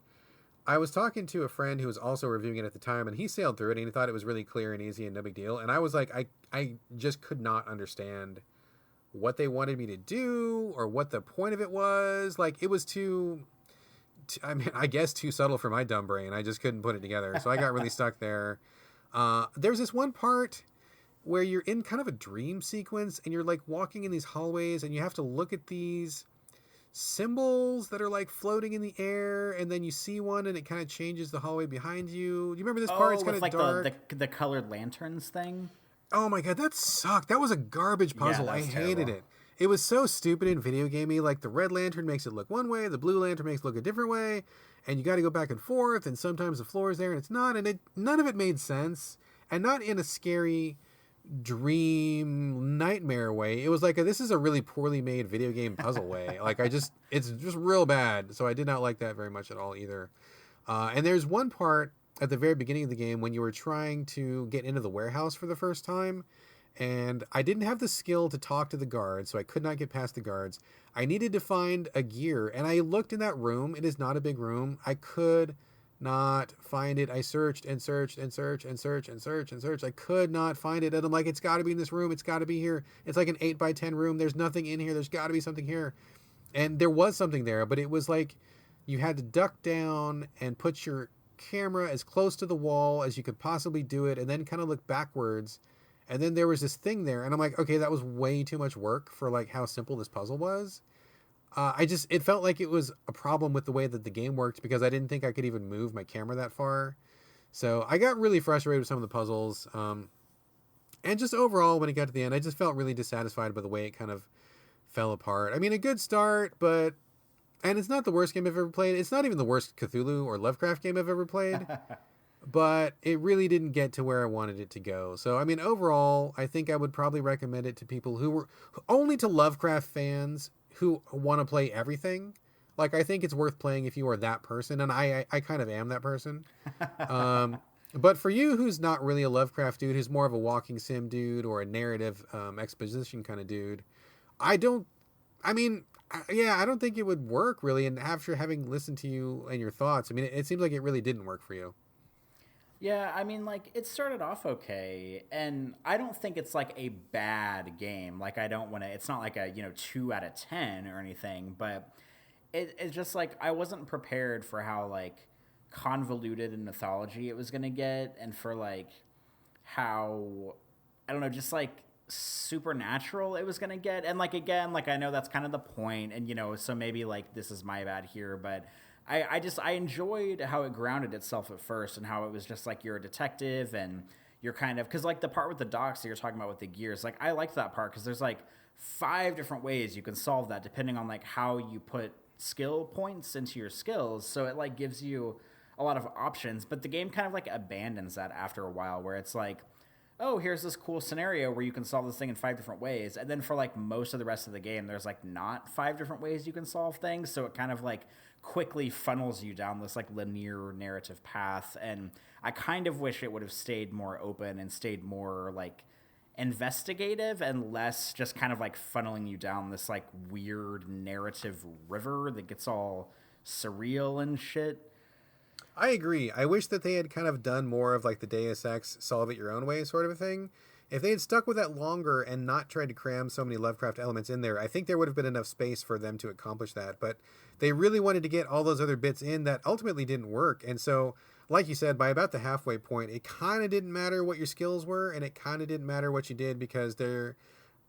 I was talking to a friend who was also reviewing it at the time, and he sailed through it and he thought it was really clear and easy and no big deal. And I was like, I just could not understand what they wanted me to do or what the point of it was. Like, it was I guess too subtle for my dumb brain. I just couldn't put it together. So I got really stuck there. There's this one part where you're in kind of a dream sequence and you're like walking in these hallways and you have to look at these symbols that are like floating in the air, and then you see one and it kind of changes the hallway behind you. Do you remember this part? It's kind of like dark. The colored lanterns thing? Oh my God, that sucked. That was a garbage puzzle. Yeah, I hated it. It was so stupid and video gamey. Like, the red lantern makes it look one way, the blue lantern makes it look a different way, and you got to go back and forth, and sometimes the floor is there and it's not, and none of it made sense, and not in a scary dream nightmare way. It was like this is a really poorly made video game puzzle way. Like, it's just real bad. So I did not like that very much at all either. And there's one part at the very beginning of the game when you were trying to get into the warehouse for the first time, and I didn't have the skill to talk to the guards, so I could not get past the guards. I needed to find a gear, and I looked in that room. It is not a big room. I could not find it. I searched and searched and searched and searched and searched and searched. I could not find it. And I'm like, it's got to be in this room. It's got to be here. It's like an 8x10 room. There's nothing in here. There's got to be something here. And there was something there, but it was like you had to duck down and put your camera as close to the wall as you could possibly do it, and then kind of look backwards. And then there was this thing there, and I'm like, okay, that was way too much work for like how simple this puzzle was. It felt like it was a problem with the way that the game worked because I didn't think I could even move my camera that far. So I got really frustrated with some of the puzzles. And just overall, when it got to the end, I just felt really dissatisfied by the way it kind of fell apart. I mean, a good start, and it's not the worst game I've ever played. It's not even the worst Cthulhu or Lovecraft game I've ever played. But it really didn't get to where I wanted it to go. So, I mean, overall, I think I would probably recommend it to people only to Lovecraft fans who want to play everything. Like, I think it's worth playing if you are that person, and I kind of am that person. But for you, who's not really a Lovecraft dude, who's more of a walking sim dude or a narrative exposition kind of dude, I don't think it would work really. And after having listened to you and your thoughts, I mean, it seems like it really didn't work for you. Yeah, I mean, like, it started off okay, and I don't think it's, like, a bad game. Like, I don't want to... It's not like a, 2 out of 10 or anything, but it's just, like, I wasn't prepared for how, like, convoluted in mythology it was going to get, and for, like, how, I don't know, just, like, supernatural it was going to get. And, like, again, like, I know that's kind of the point, and, so maybe, like, this is my bad here, but I enjoyed how it grounded itself at first and how it was just like you're a detective and you're kind of, because like the part with the docs that you're talking about with the gears, like I liked that part because there's like 5 different ways you can solve that depending on like how you put skill points into your skills. So it like gives you a lot of options, but the game kind of like abandons that after a while, where it's like, oh, here's this cool scenario where you can solve this thing in 5 different ways. And then for like most of the rest of the game, there's like not 5 different ways you can solve things. So it kind of like quickly funnels you down this like linear narrative path. And I kind of wish it would have stayed more open and stayed more like investigative and less just kind of like funneling you down this like weird narrative river that gets all surreal and shit. I agree. I wish that they had kind of done more of like the Deus Ex solve it your own way sort of a thing. If they had stuck with that longer and not tried to cram so many Lovecraft elements in there, I think there would have been enough space for them to accomplish that. But they really wanted to get all those other bits in that ultimately didn't work. And so, like you said, by about the halfway point, it kind of didn't matter what your skills were, and it kind of didn't matter what you did, because there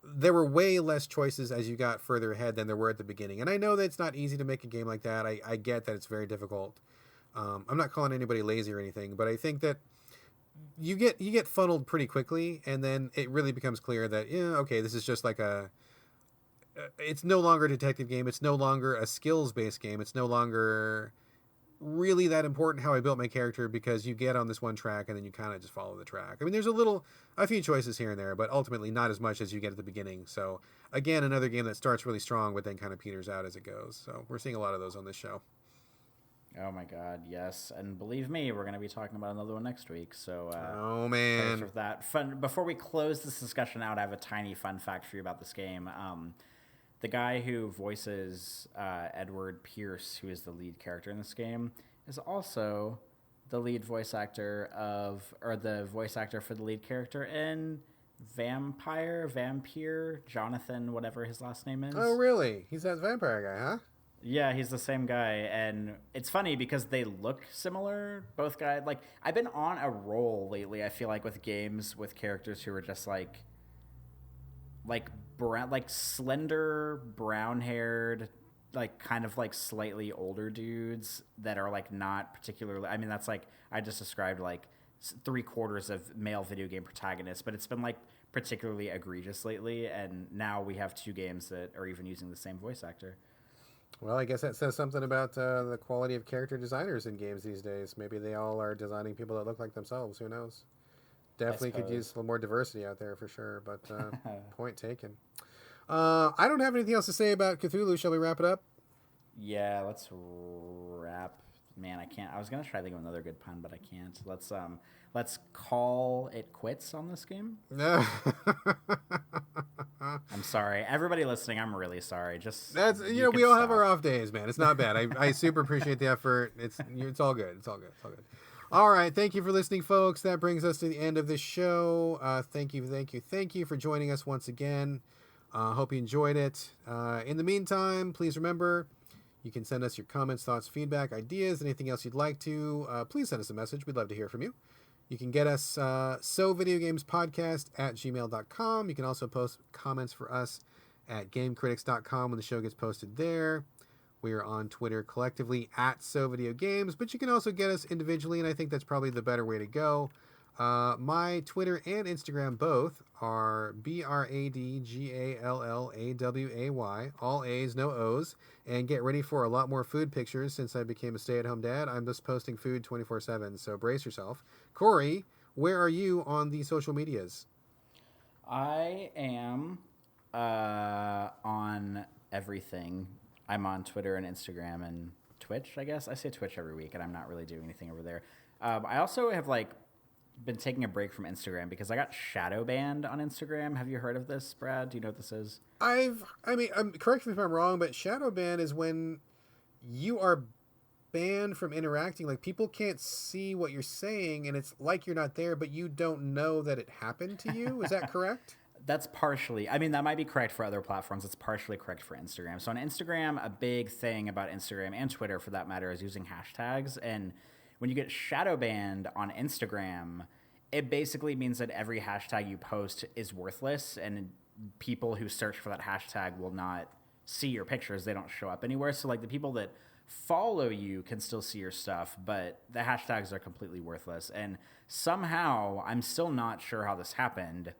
were way less choices as you got further ahead than there were at the beginning. And I know that it's not easy to make a game like that. I get that it's very difficult. I'm not calling anybody lazy or anything, but I think that you get funneled pretty quickly, and then it really becomes clear that, okay, this is just like it's no longer a detective game. It's no longer a skills-based game. It's no longer really that important how I built my character, because you get on this one track and then you kind of just follow the track. I mean, there's a few choices here and there, but ultimately not as much as you get at the beginning. So again, another game that starts really strong, but then kind of peters out as it goes. So we're seeing a lot of those on this show. Oh my God, yes, and believe me, we're going to be talking about another one next week. So, oh man, for that fun. Before we close this discussion out, I have a tiny fun fact for you about this game. The guy who voices Edward Pierce, who is the lead character in this game, is also the lead voice actor the voice actor for the lead character in Vampire, Jonathan, whatever his last name is. Oh, really? He's that vampire guy, huh? Yeah, he's the same guy, and it's funny because they look similar, both guys. Like, I've been on a roll lately, I feel like, with games with characters who are just like brown, like slender, brown-haired, like kind of like slightly older dudes that are like not particularly. I mean, that's like I just described like 3/4 of male video game protagonists, but it's been like particularly egregious lately, and now we have 2 games that are even using the same voice actor. Well, I guess that says something about the quality of character designers in games these days. Maybe they all are designing people that look like themselves. Who knows? Definitely could use a little more diversity out there for sure, but point taken. I don't have anything else to say about Cthulhu. Shall we wrap it up? Yeah, let's wrap. Man, I can't. I was going to try to think of another good pun, but I can't. Let's call it quits on this game. I'm sorry. Everybody listening, I'm really sorry. That's we all have our off days, man. It's not bad. I super appreciate the effort. It's all good. It's all good. All right. Thank you for listening, folks. That brings us to the end of the show. Thank you for joining us once again. Hope you enjoyed it. In the meantime, please remember, you can send us your comments, thoughts, feedback, ideas, anything else you'd like to. Please send us a message. We'd love to hear from you. You can get us sovideogamespodcast@gmail.com. You can also post comments for us at gamecritics.com when the show gets posted there. We are on Twitter collectively @sovideogames, but you can also get us individually, and I think that's probably the better way to go. My Twitter and Instagram both are BRADGALLAWAY, all A's, no O's, and get ready for a lot more food pictures since I became a stay-at-home dad. I'm just posting food 24/7, so brace yourself. Corey, where are you on the social medias? I am on everything. I'm on Twitter and Instagram and Twitch, I guess. I say Twitch every week, and I'm not really doing anything over there. I also have been taking a break from Instagram because I got shadow banned on Instagram. Have you heard of this, Brad? Do you know what this is? Correct me if I'm wrong, but shadow ban is when you are banned from interacting. Like, people can't see what you're saying, and it's like you're not there, but you don't know that it happened to you. Is that correct? That's partially. I mean, that might be correct for other platforms. It's partially correct for Instagram. So on Instagram, a big thing about Instagram and Twitter, for that matter, is using hashtags. And when you get shadow banned on Instagram, it basically means that every hashtag you post is worthless, and people who search for that hashtag will not see your pictures. They don't show up anywhere. So like the people that follow you can still see your stuff, but the hashtags are completely worthless. And somehow, I'm still not sure how this happened.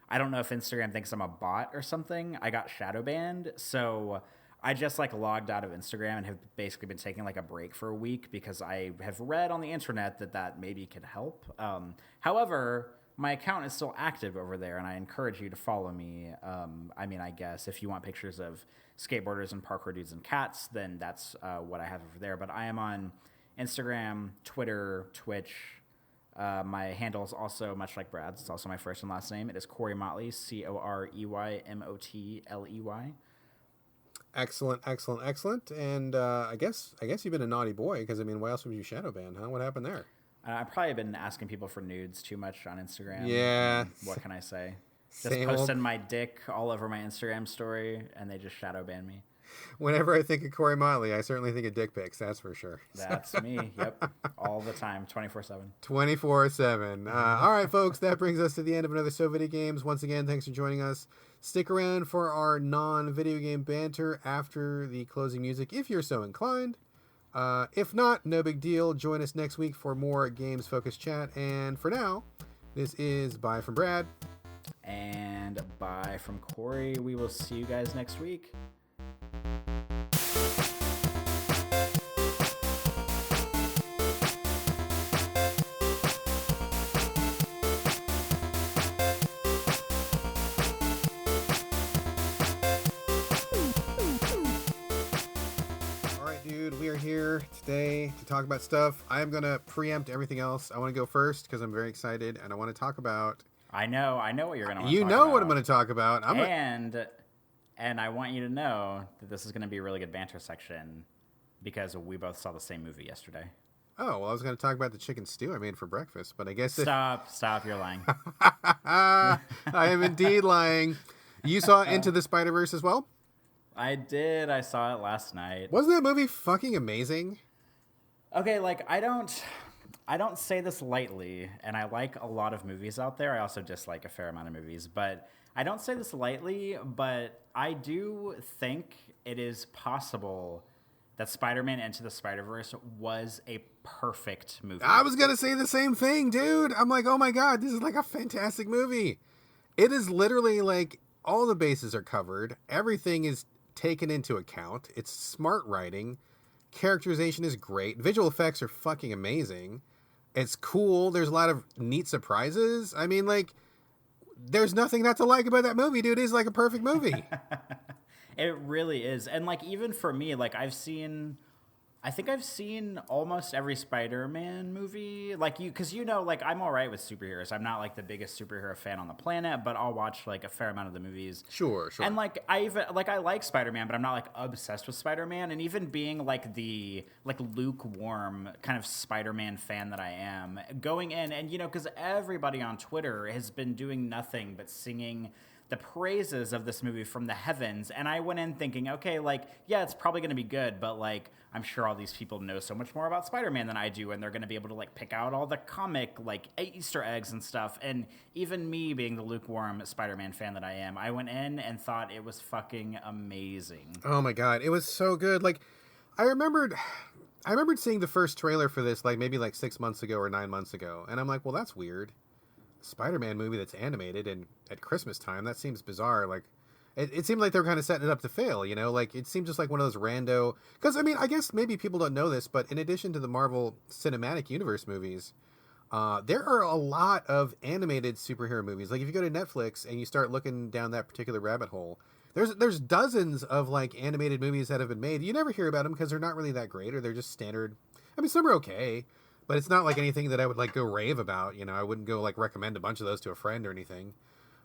I don't know if Instagram thinks I'm a bot or something. I got shadow banned, so I just like logged out of Instagram and have basically been taking like a break for a week because I have read on the internet that maybe could help. However, my account is still active over there, and I encourage you to follow me. I guess if you want pictures of skateboarders and parkour dudes and cats, then that's what I have over there. But I am on Instagram, Twitter, Twitch. My handle is also much like Brad's. It's also my first and last name. It is Corey Motley, CoreyMotley. Excellent. And I guess you've been a naughty boy because, I mean, why else would you shadow ban, huh? What happened there? I've probably been asking people for nudes too much on Instagram. Yeah. What can I say? Just posting my dick all over my Instagram story, and they just shadow ban me. Whenever I think of Corey Motley, I certainly think of dick pics. That's for sure. That's me. Yep. All the time. 24/7. 24/7. All right, folks. That brings us to the end of another So Video Games. Once again, thanks for joining us. Stick around for our non-video game banter after the closing music, if you're so inclined. If not, no big deal. Join us next week for more games-focused chat. And for now, this is bye from Brad. And bye from Corey. We will see you guys next week. We are here today to talk about stuff. I'm going to preempt everything else. I want to go first because I'm very excited and I want to talk about... I know what you're going to want to talk about. You know what I'm going to talk about. And I want you to know that this is going to be a really good banter section because we both saw the same movie yesterday. Oh, well, I was going to talk about the chicken stew I made for breakfast, but I guess... Stop, you're lying. I am indeed lying. You saw Into the Spider-Verse as well? I did. I saw it last night. Wasn't that movie fucking amazing? Okay, like I don't say this lightly, and I like a lot of movies out there. I also dislike a fair amount of movies, but I don't say this lightly, but I do think it is possible that Spider-Man Into the Spider-Verse was a perfect movie. I was going to say the same thing, dude. I'm like, oh my God, this is like a fantastic movie. It is literally like all the bases are covered. Everything is taken into account. It's smart writing. Characterization is great. Visual effects are fucking amazing. It's cool. There's a lot of neat surprises. I mean, like, there's nothing not to like about that movie, dude. It's like a perfect movie. It really is. And like, even for me, like I think I've seen almost every Spider-Man movie. Like because like I'm all right with superheroes. I'm not like the biggest superhero fan on the planet, but I'll watch like a fair amount of the movies. Sure. And like I like Spider-Man, but I'm not like obsessed with Spider-Man. And even being like the like lukewarm kind of Spider-Man fan that I am, going in and because everybody on Twitter has been doing nothing but singing the praises of this movie from the heavens, and I went in thinking, okay, like, yeah, it's probably going to be good, but like, I'm sure all these people know so much more about Spider-Man than I do, and they're going to be able to like pick out all the comic like Easter eggs and stuff. And even me being the lukewarm Spider-Man fan that I am, I went in and thought it was fucking amazing. Oh my God, it was so good. Like, I remembered seeing the first trailer for this like maybe like 6 months ago or 9 months ago, and I'm like, well, that's weird. Spider-Man movie that's animated and at Christmas time, that seems bizarre. Like it seemed like they were kind of setting it up to fail, like it seemed just like one of those rando, because I mean, I guess maybe people don't know this, but in addition to the Marvel Cinematic Universe movies, there are a lot of animated superhero movies. Like if you go to Netflix and you start looking down that particular rabbit hole, there's dozens of like animated movies that have been made. You never hear about them because they're not really that great, or they're just standard. I mean, some are okay, but it's not like anything that I would like go rave about. I wouldn't go like recommend a bunch of those to a friend or anything.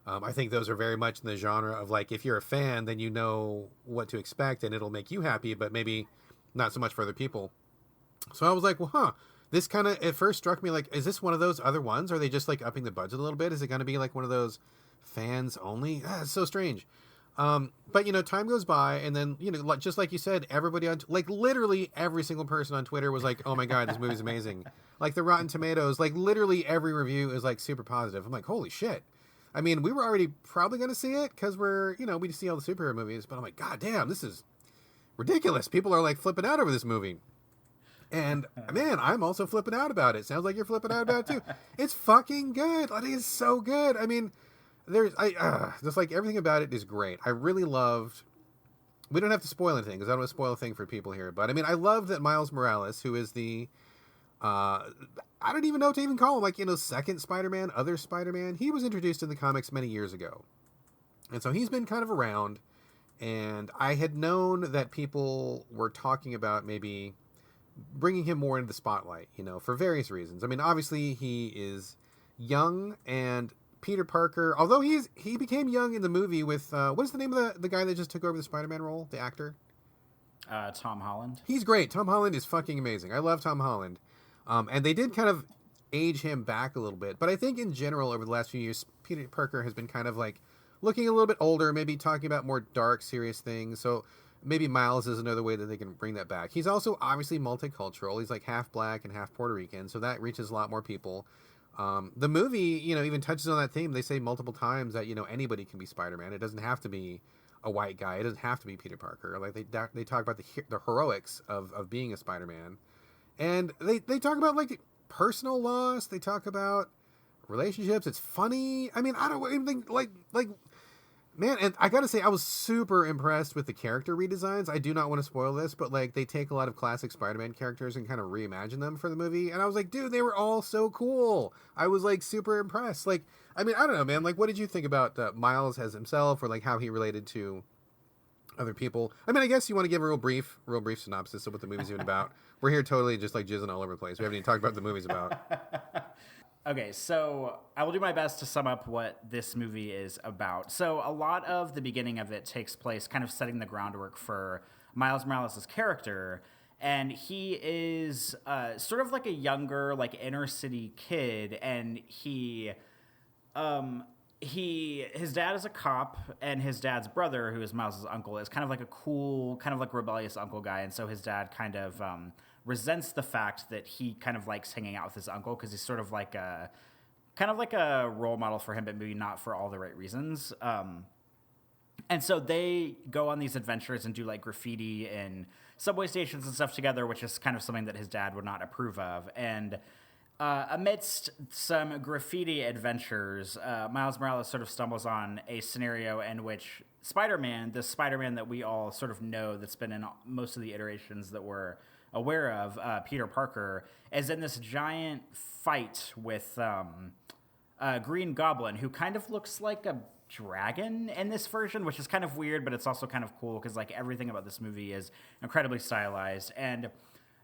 I think those are very much in the genre of like, if you're a fan, then you know what to expect and it'll make you happy, but maybe not so much for other people. So I was like, well, this kind of at first struck me like, is this one of those other ones? Are they just like upping the budget a little bit? Is it going to be like one of those fans only? It's so strange. But time goes by, and then just like you said, everybody on like literally every single person on Twitter was like, "Oh my God, this movie's amazing!" Like the Rotten Tomatoes, like literally every review is like super positive. I'm like, holy shit! I mean, we were already probably going to see it because we see all the superhero movies, but I'm like, God damn, this is ridiculous. People are like flipping out over this movie. And man, I'm also flipping out about it. Sounds like you're flipping out about it too. It's fucking good. Like, it's so good. I mean, just like everything about it is great. I really loved. We don't have to spoil anything because I don't want to spoil a thing for people here. But I mean, I love that Miles Morales, who is the, I don't even know what to even call him, like, second Spider-Man, other Spider-Man. He was introduced in the comics many years ago. And so he's been kind of around. And I had known that people were talking about maybe bringing him more into the spotlight, for various reasons. I mean, obviously he is young, and Peter Parker, although he became young in the movie with, what is the name of the guy that just took over the Spider-Man role, the actor? Tom Holland. He's great. Tom Holland is fucking amazing. I love Tom Holland. And they did kind of age him back a little bit. But I think in general, over the last few years, Peter Parker has been kind of like looking a little bit older, maybe talking about more dark, serious things. So maybe Miles is another way that they can bring that back. He's also obviously multicultural. He's like half black and half Puerto Rican. So that reaches a lot more people. The movie, even touches on that theme. They say multiple times that, anybody can be Spider-Man. It doesn't have to be a white guy. It doesn't have to be Peter Parker. Like they talk about the heroics of being a Spider-Man. And they talk about like personal loss. They talk about relationships. It's funny. I mean, I don't even think like, man, and I gotta say, I was super impressed with the character redesigns. I do not want to spoil this, but like they take a lot of classic Spider-Man characters and kind of reimagine them for the movie. And I was like, dude, they were all so cool. I was like super impressed. Like, I mean, I don't know, man. Like, what did you think about Miles as himself, or like how he related to other people? I mean, I guess you want to give a real brief synopsis of what the movie's even about. We're here totally just like jizzing all over the place. We haven't even talked about what the movie's about. Okay, so I will do my best to sum up what this movie is about. So a lot of the beginning of it takes place kind of setting the groundwork for Miles Morales' character, and he is sort of like a younger, like inner city kid, and his dad is a cop, and his dad's brother, who is Miles' uncle, is kind of like a cool, kind of like rebellious uncle guy, and so his dad kind of resents the fact that he kind of likes hanging out with his uncle because he's sort of like a role model for him, but maybe not for all the right reasons. And so they go on these adventures and do like graffiti and subway stations and stuff together, which is kind of something that his dad would not approve of. And amidst some graffiti adventures, Miles Morales sort of stumbles on a scenario in which Spider-Man, the Spider-Man that we all sort of know that's been in most of the iterations that we're aware of, Peter Parker, is in this giant fight with Green Goblin, who kind of looks like a dragon in this version, which is kind of weird, but it's also kind of cool because like everything about this movie is incredibly stylized. And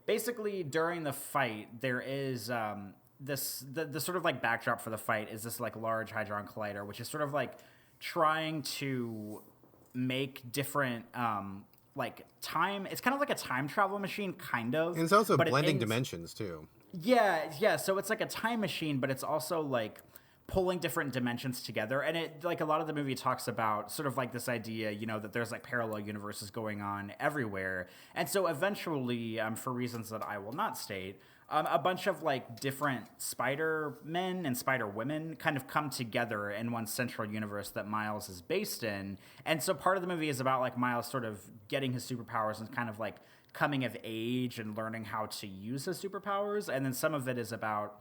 basically during the fight, there is the sort of like backdrop for the fight is this like large Hadron Collider, which is sort of like trying to make different like time. It's kind of like a time travel machine, kind of. And it's also blending dimensions too. Yeah. So it's like a time machine, but it's also like pulling different dimensions together. And it, like, a lot of the movie talks about sort of like this idea, that there's like parallel universes going on everywhere. And so eventually, for reasons that I will not state, a bunch of like different Spider-Men and Spider-Women kind of come together in one central universe that Miles is based in. And so part of the movie is about like Miles sort of getting his superpowers and kind of like coming of age and learning how to use his superpowers. And then some of it is about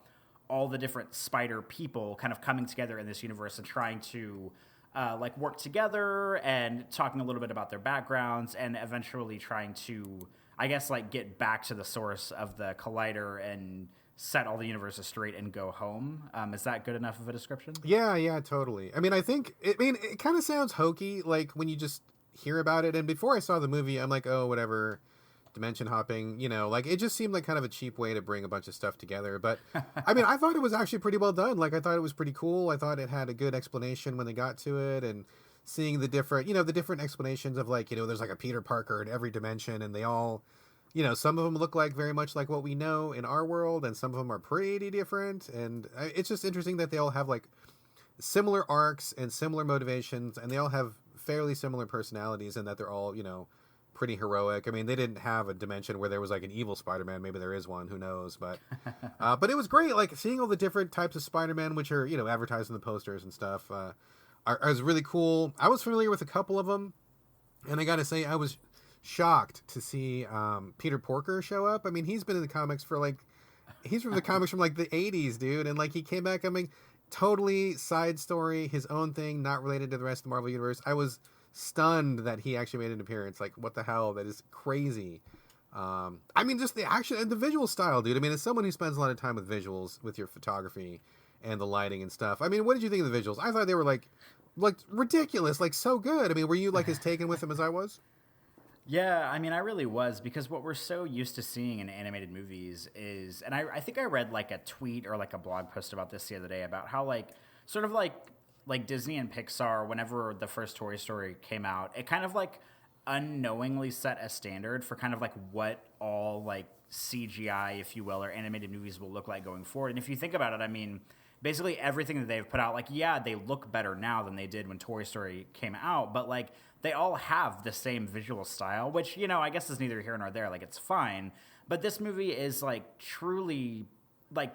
all the different spider people kind of coming together in this universe and trying to like work together and talking a little bit about their backgrounds and eventually trying to, I guess, like get back to the source of the collider and set all the universes straight and go home. Is that good enough of a description? Yeah, totally. I mean, it kind of sounds hokey, like when you just hear about it. And before I saw the movie, I'm like, oh, whatever, dimension hopping, like it just seemed like kind of a cheap way to bring a bunch of stuff together. But I mean, I thought it was actually pretty well done. Like, I thought it was pretty cool. I thought it had a good explanation when they got to it, and seeing the different, the different explanations of like, there's like a Peter Parker in every dimension, and they all, some of them look like very much like what we know in our world, and some of them are pretty different. And it's just interesting that they all have like similar arcs and similar motivations, and they all have fairly similar personalities, and that they're all, pretty heroic. I mean, they didn't have a dimension where there was like an evil Spider-Man. Maybe there is one, who knows? But but it was great, like seeing all the different types of Spider-Man, which are, advertised in the posters and stuff. Is really cool. I was familiar with a couple of them, and I gotta say, I was shocked to see Peter Porker show up. I mean, he's been in the comics for like, he's from the comics from like the 80s, dude. And like he came back, I mean, totally side story, his own thing, not related to the rest of the Marvel Universe. I was stunned that he actually made an appearance. Like, what the hell? That is crazy. I mean, just the action and the visual style, dude. I mean, as someone who spends a lot of time with visuals, with your photography and the lighting and stuff. I mean, what did you think of the visuals? I thought they were like ridiculous, like so good. I mean, were you like as taken with them as I was? Yeah, I mean, I really was, because what we're so used to seeing in animated movies is, and I think I read like a tweet or like a blog post about this the other day about how like sort of like Disney and Pixar, whenever the first Toy Story came out, it kind of like unknowingly set a standard for kind of like what all like CGI, if you will, or animated movies will look like going forward. And if you think about it, I mean, basically everything that they've put out, like, yeah, they look better now than they did when Toy Story came out, but like they all have the same visual style, which, you know, I guess is neither here nor there. Like, it's fine. But this movie is like truly like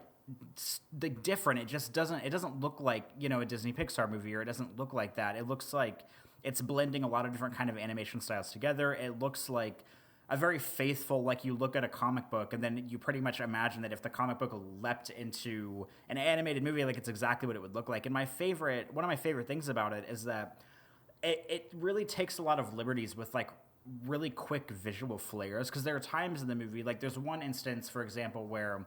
the different. It just doesn't look like, you know, a Disney Pixar movie, or it doesn't look like that. It looks like it's blending a lot of different kind of animation styles together. It looks like a very faithful, like you look at a comic book and then you pretty much imagine that if the comic book leapt into an animated movie, like it's exactly what it would look like. And one of my favorite things about it is that it really takes a lot of liberties with like really quick visual flares, because there are times in the movie, like there's one instance, for example, where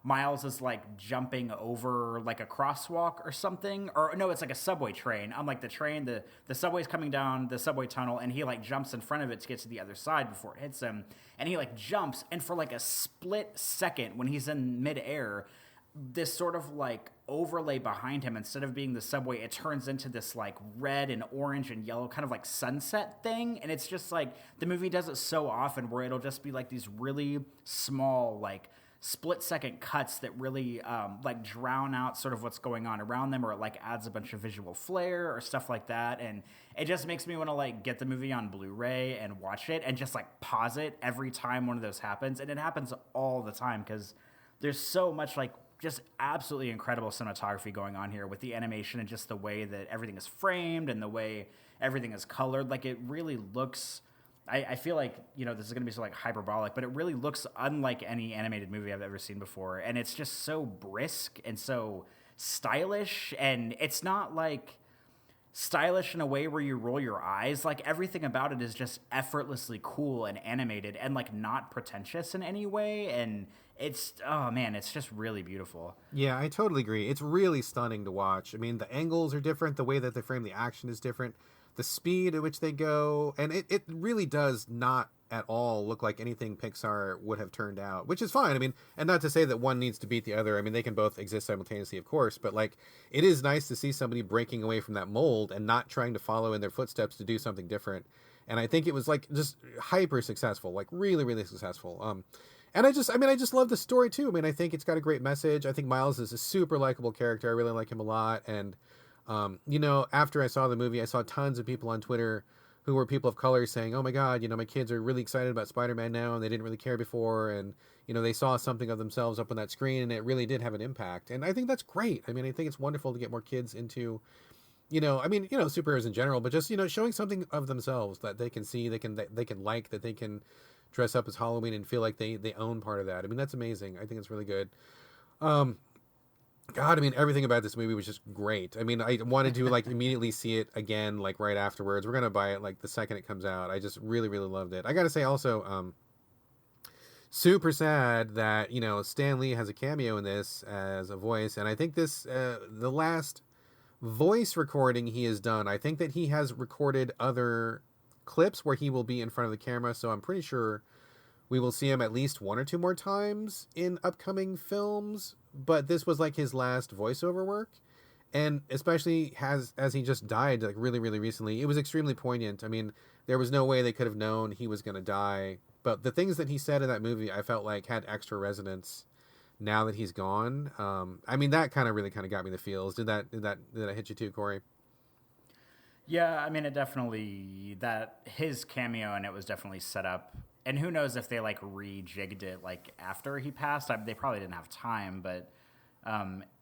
Miles is like jumping over like a crosswalk or something, or no, it's like a subway train. Unlike the train, the subway's coming down the subway tunnel, and he like jumps in front of it to get to the other side before it hits him. And he like jumps, and for like a split second when he's in midair, this sort of like overlay behind him, instead of being the subway, it turns into this like red and orange and yellow kind of like sunset thing. And it's just like the movie does it so often where it'll just be like these really small like split-second cuts that really like drown out sort of what's going on around them, or it like adds a bunch of visual flair or stuff like that. And it just makes me want to like get the movie on Blu-ray and watch it and just like pause it every time one of those happens. And it happens all the time because there's so much like just absolutely incredible cinematography going on here with the animation and just the way that everything is framed and the way everything is colored. Like, it really looks... I feel like, you know, this is going to be so like hyperbolic, but it really looks unlike any animated movie I've ever seen before. And it's just so brisk and so stylish. And it's not like stylish in a way where you roll your eyes. Like, everything about it is just effortlessly cool and animated and like not pretentious in any way. And it's, oh man, it's just really beautiful. Yeah, I totally agree. It's really stunning to watch. I mean, the angles are different. The way that they frame the action is different. The speed at which they go, and it really does not at all look like anything Pixar would have turned out, which is fine. I mean, and not to say that one needs to beat the other. I mean, they can both exist simultaneously, of course, but like, it is nice to see somebody breaking away from that mold and not trying to follow in their footsteps to do something different. And I think it was like just hyper successful, like really, really successful. And I just love the story too. I mean, I think it's got a great message. I think Miles is a super likable character. I really like him a lot. And you know, after I saw the movie, I saw tons of people on Twitter who were people of color saying, oh my God, you know, my kids are really excited about Spider-Man now, and they didn't really care before. And, you know, they saw something of themselves up on that screen, and it really did have an impact. And I think that's great. I mean, I think it's wonderful to get more kids into, you know, I mean, you know, superheroes in general, but just, you know, showing something of themselves that they can see, they can like, that they can dress up as Halloween and feel like they own part of that. I mean, that's amazing. I think it's really good. God, I mean, everything about this movie was just great. I mean, I wanted to like immediately see it again, like right afterwards. We're gonna buy it like the second it comes out. I just really, really loved it. I gotta say also, super sad that, you know, Stan Lee has a cameo in this as a voice, and I think this the last voice recording he has done. I think that he has recorded other clips where he will be in front of the camera, so I'm pretty sure we will see him at least one or two more times in upcoming films, but this was like his last voiceover work. And especially as he just died like really, really recently, it was extremely poignant. I mean, there was no way they could have known he was going to die. But the things that he said in that movie, I felt like had extra resonance now that he's gone. I mean, that really got me the feels. Did that hit you too, Corey? Yeah, I mean, it definitely, that his cameo in it was definitely set up. And who knows if they like rejigged it like after he passed? They probably didn't have time, but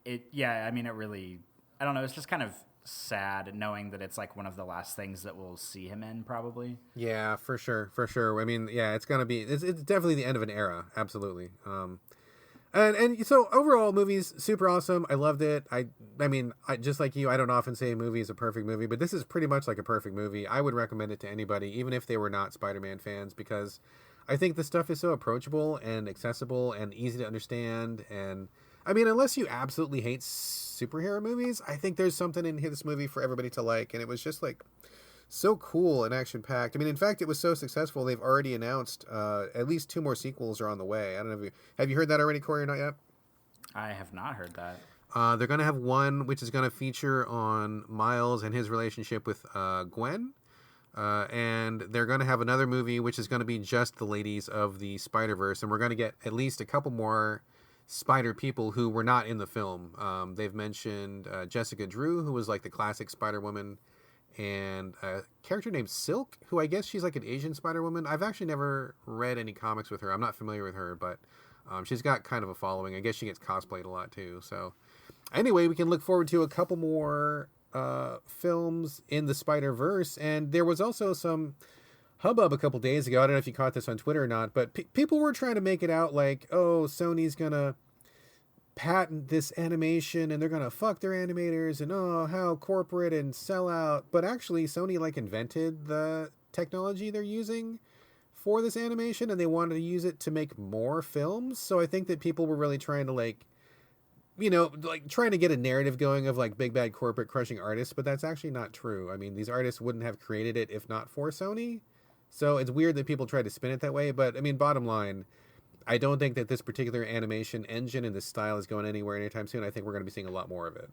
it. Yeah, I mean, it really. I don't know. It's just kind of sad knowing that it's like one of the last things that we'll see him in, probably. Yeah, for sure. I mean, yeah, it's definitely the end of an era, absolutely. And so overall, movie's super awesome. I loved it. I mean, just like you, I don't often say a movie is a perfect movie, but this is pretty much like a perfect movie. I would recommend it to anybody, even if they were not Spider-Man fans, because I think the stuff is so approachable and accessible and easy to understand. And I mean, unless you absolutely hate superhero movies, I think there's something in this movie for everybody to like. And it was just like so cool and action packed. I mean, in fact, it was so successful they've already announced at least 2 more sequels are on the way. I don't know if have you heard that already, Corey, or not yet? I have not heard that. They're going to have one which is going to feature on Miles and his relationship with Gwen. And they're going to have another movie which is going to be just the ladies of the Spider-Verse. And we're going to get at least a couple more Spider people who were not in the film. They've mentioned Jessica Drew, who was like the classic Spider-Woman, and a character named Silk, who I guess she's like an Asian Spider-Woman. I've actually never read any comics with her. I'm not familiar with her, but she's got kind of a following. I guess she gets cosplayed a lot too. So anyway, we can look forward to a couple more films in the Spider-Verse. And there was also some hubbub a couple days ago. I don't know if you caught this on Twitter or not, but people were trying to make it out like, oh, Sony's going to patent this animation and they're gonna fuck their animators and oh how corporate and sell out. But actually Sony like invented the technology they're using for this animation and they wanted to use it to make more films. So I think that people were really trying to like, you know, like trying to get a narrative going of like big bad corporate crushing artists, but that's actually not true. I mean, these artists wouldn't have created it if not for Sony. So it's weird that people try to spin it that way, but I mean, bottom line, I don't think that this particular animation engine and this style is going anywhere anytime soon. I think we're going to be seeing a lot more of it.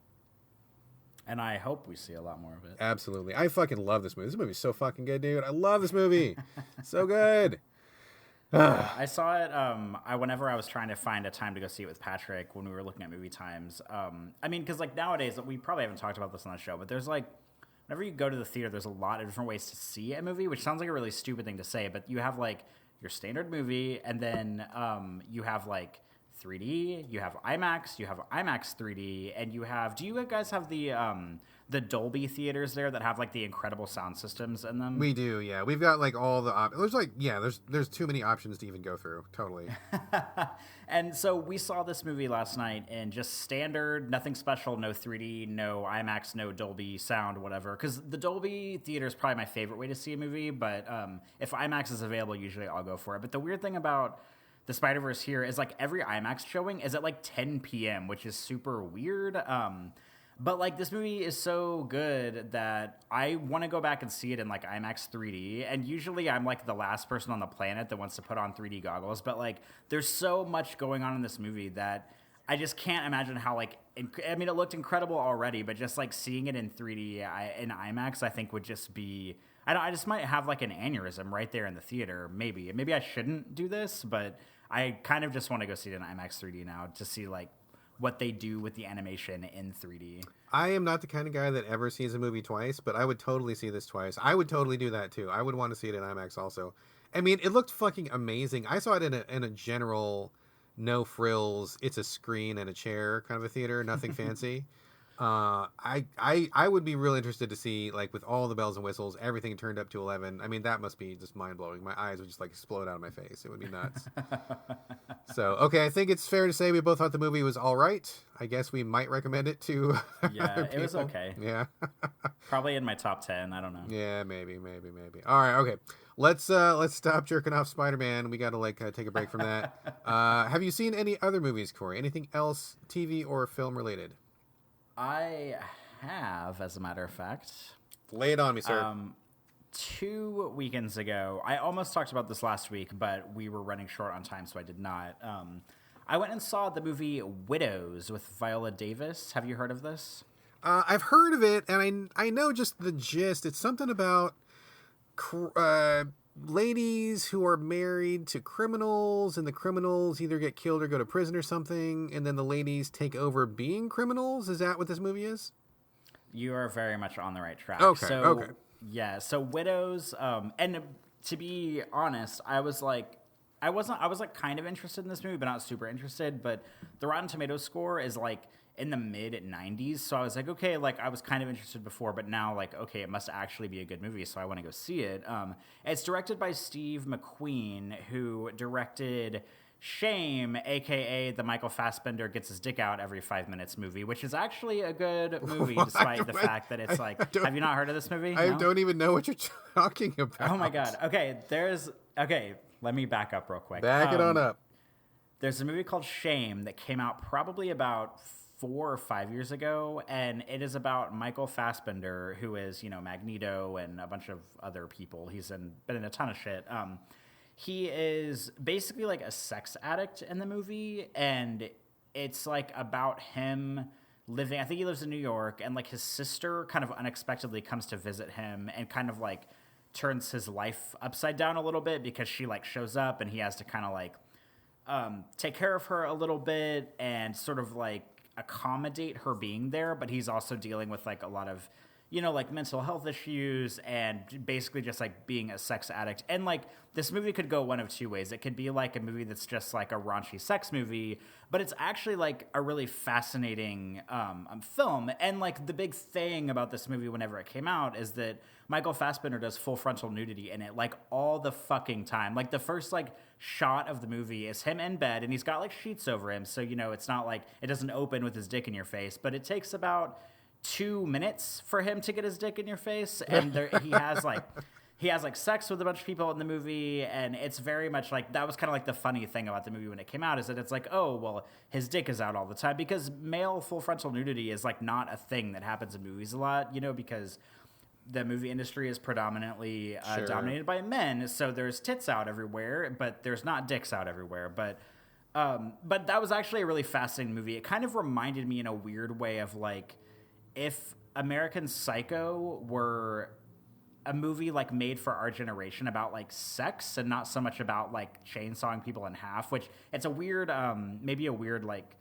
And I hope we see a lot more of it. Absolutely. I fucking love this movie. This movie's so fucking good, dude. I love this movie. So good. I saw it whenever I was trying to find a time to go see it with Patrick when we were looking at movie times. I mean, because like nowadays, we probably haven't talked about this on the show, but there's like, whenever you go to the theater, there's a lot of different ways to see a movie, which sounds like a really stupid thing to say, but you have like your standard movie, and then you have like 3D, you have IMAX, you have IMAX 3D, and you have, do you guys have the Dolby theaters there that have like the incredible sound systems in them? We do, yeah. We've got like all the there's like, yeah, there's too many options to even go through. Totally. And so we saw this movie last night in just standard, nothing special, no 3D, no IMAX, no Dolby sound, whatever. Because the Dolby theater is probably my favorite way to see a movie, but if IMAX is available, usually I'll go for it. But the weird thing about the Spider-Verse here is like every IMAX showing is at like 10 p.m., which is super weird. But like this movie is so good that I want to go back and see it in like IMAX 3D. And usually I'm like the last person on the planet that wants to put on 3D goggles. But like there's so much going on in this movie that I just can't imagine how like, I mean, it looked incredible already, but just like seeing it in 3D in IMAX, I think would just be, I just might have like an aneurysm right there in the theater. Maybe I shouldn't do this, but I kind of just want to go see it in IMAX 3D now to see like what they do with the animation in 3D. I am not the kind of guy that ever sees a movie twice, but I would totally see this twice. I would totally do that too. I would want to see it in IMAX also. I mean, it looked fucking amazing. I saw it in a general, no frills, it's a screen and a chair kind of a theater, nothing fancy. I would be real interested to see, like, with all the bells and whistles, everything turned up to 11. I mean, that must be just mind-blowing. My eyes would just, like, explode out of my face. It would be nuts. So, okay, I think it's fair to say we both thought the movie was all right. I guess we might recommend it to Yeah, it was okay. Yeah. Probably in my top 10. I don't know. Yeah, maybe. All right, okay. Let's stop jerking off Spider-Man. We got to, like, take a break from that. Have you seen any other movies, Corey? Anything else TV or film related? I have, as a matter of fact. Lay it on me, sir. 2 weekends ago, I almost talked about this last week, but we were running short on time, so I did not. I went and saw the movie Widows with Viola Davis. Have you heard of this? I've heard of it, and I know just the gist. It's something about ladies who are married to criminals, and the criminals either get killed or go to prison or something, and then the ladies take over being criminals. Is that what this movie is? You are very much on the right track. Okay. Yeah, so Widows, and to be honest, I I was like kind of interested in this movie, but not super interested. But the Rotten Tomatoes score is like in the mid 90s. So I was like, okay, like I was kind of interested before, but now like, okay, it must actually be a good movie. So I want to go see it. It's directed by Steve McQueen, who directed Shame, aka the Michael Fassbender gets his dick out every 5 minutes movie, which is actually a good movie, despite the fact that it's like, have you not heard of this movie? I don't even know what you're talking about. Oh my God. Okay. Let me back up real quick. Back it on up. There's a movie called Shame that came out probably about 4 or 5 years ago, and it is about Michael Fassbender, who is, Magneto and a bunch of other people. He's been in a ton of shit. He is basically like a sex addict in the movie, and it's like about him living, I think he lives in New York, and like his sister kind of unexpectedly comes to visit him and kind of like turns his life upside down a little bit because she like shows up and he has to kind of like take care of her a little bit and sort of like accommodate her being there, but he's also dealing with like a lot of like mental health issues and basically just like being a sex addict. And like this movie could go one of two ways. It could be like a movie that's just like a raunchy sex movie, but it's actually like a really fascinating film. And like the big thing about this movie whenever it came out is that Michael Fassbender does full frontal nudity in it like all the fucking time. Like the first like shot of the movie is him in bed and he's got like sheets over him. So, it's not like it doesn't open with his dick in your face, but it takes about 2 minutes for him to get his dick in your face, and he has like sex with a bunch of people in the movie, and it's very much like that was kind of like the funny thing about the movie when it came out is that it's like, oh well, his dick is out all the time, because male full frontal nudity is like not a thing that happens in movies a lot, because the movie industry is predominantly dominated by men, so there's tits out everywhere, but there's not dicks out everywhere. But that was actually a really fascinating movie. It kind of reminded me in a weird way of like if American Psycho were a movie like made for our generation about like sex and not so much about like chainsawing people in half, which it's a weird, maybe a weird like,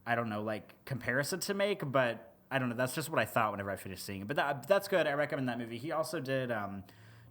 I don't know, like comparison to make, but I don't know. That's just what I thought whenever I finished seeing it. But that's good. I recommend that movie. He also did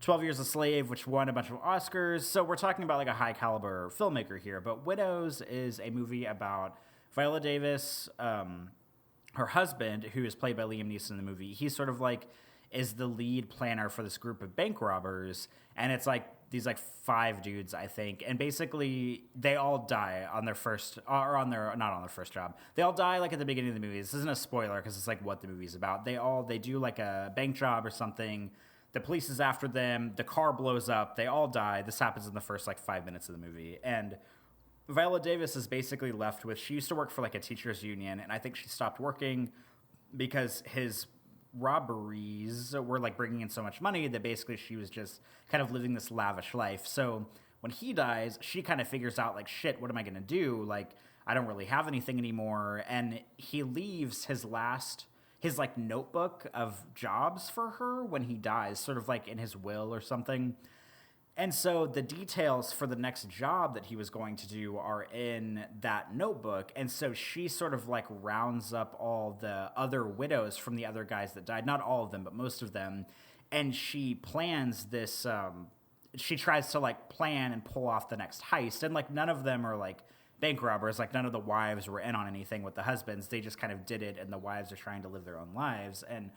12 Years a Slave, which won a bunch of Oscars. So we're talking about like a high caliber filmmaker here. But Widows is a movie about Viola Davis, her husband, who is played by Liam Neeson in the movie. He's sort of like is the lead planner for this group of bank robbers, and it's like these like 5 dudes, I think, and basically they all die on their first, or on their, not on their first job. They all die like at the beginning of the movie. This isn't a spoiler because it's like what the movie's about. They do like a bank job or something. The police is after them. The car blows up. They all die. This happens in the first like 5 minutes of the movie, and Viola Davis is basically left with, she used to work for like a teachers union, and I think she stopped working because his robberies were like bringing in so much money that basically she was just kind of living this lavish life. So when he dies, she kind of figures out like, shit, what am I going to do? Like, I don't really have anything anymore. And he leaves his like notebook of jobs for her when he dies, sort of like in his will or something. And so the details for the next job that he was going to do are in that notebook. And so she sort of like rounds up all the other widows from the other guys that died. Not all of them, but most of them. And she plans this, she tries to like plan and pull off the next heist. And like none of them are like bank robbers. Like none of the wives were in on anything with the husbands. They just kind of did it, and the wives are trying to live their own lives. And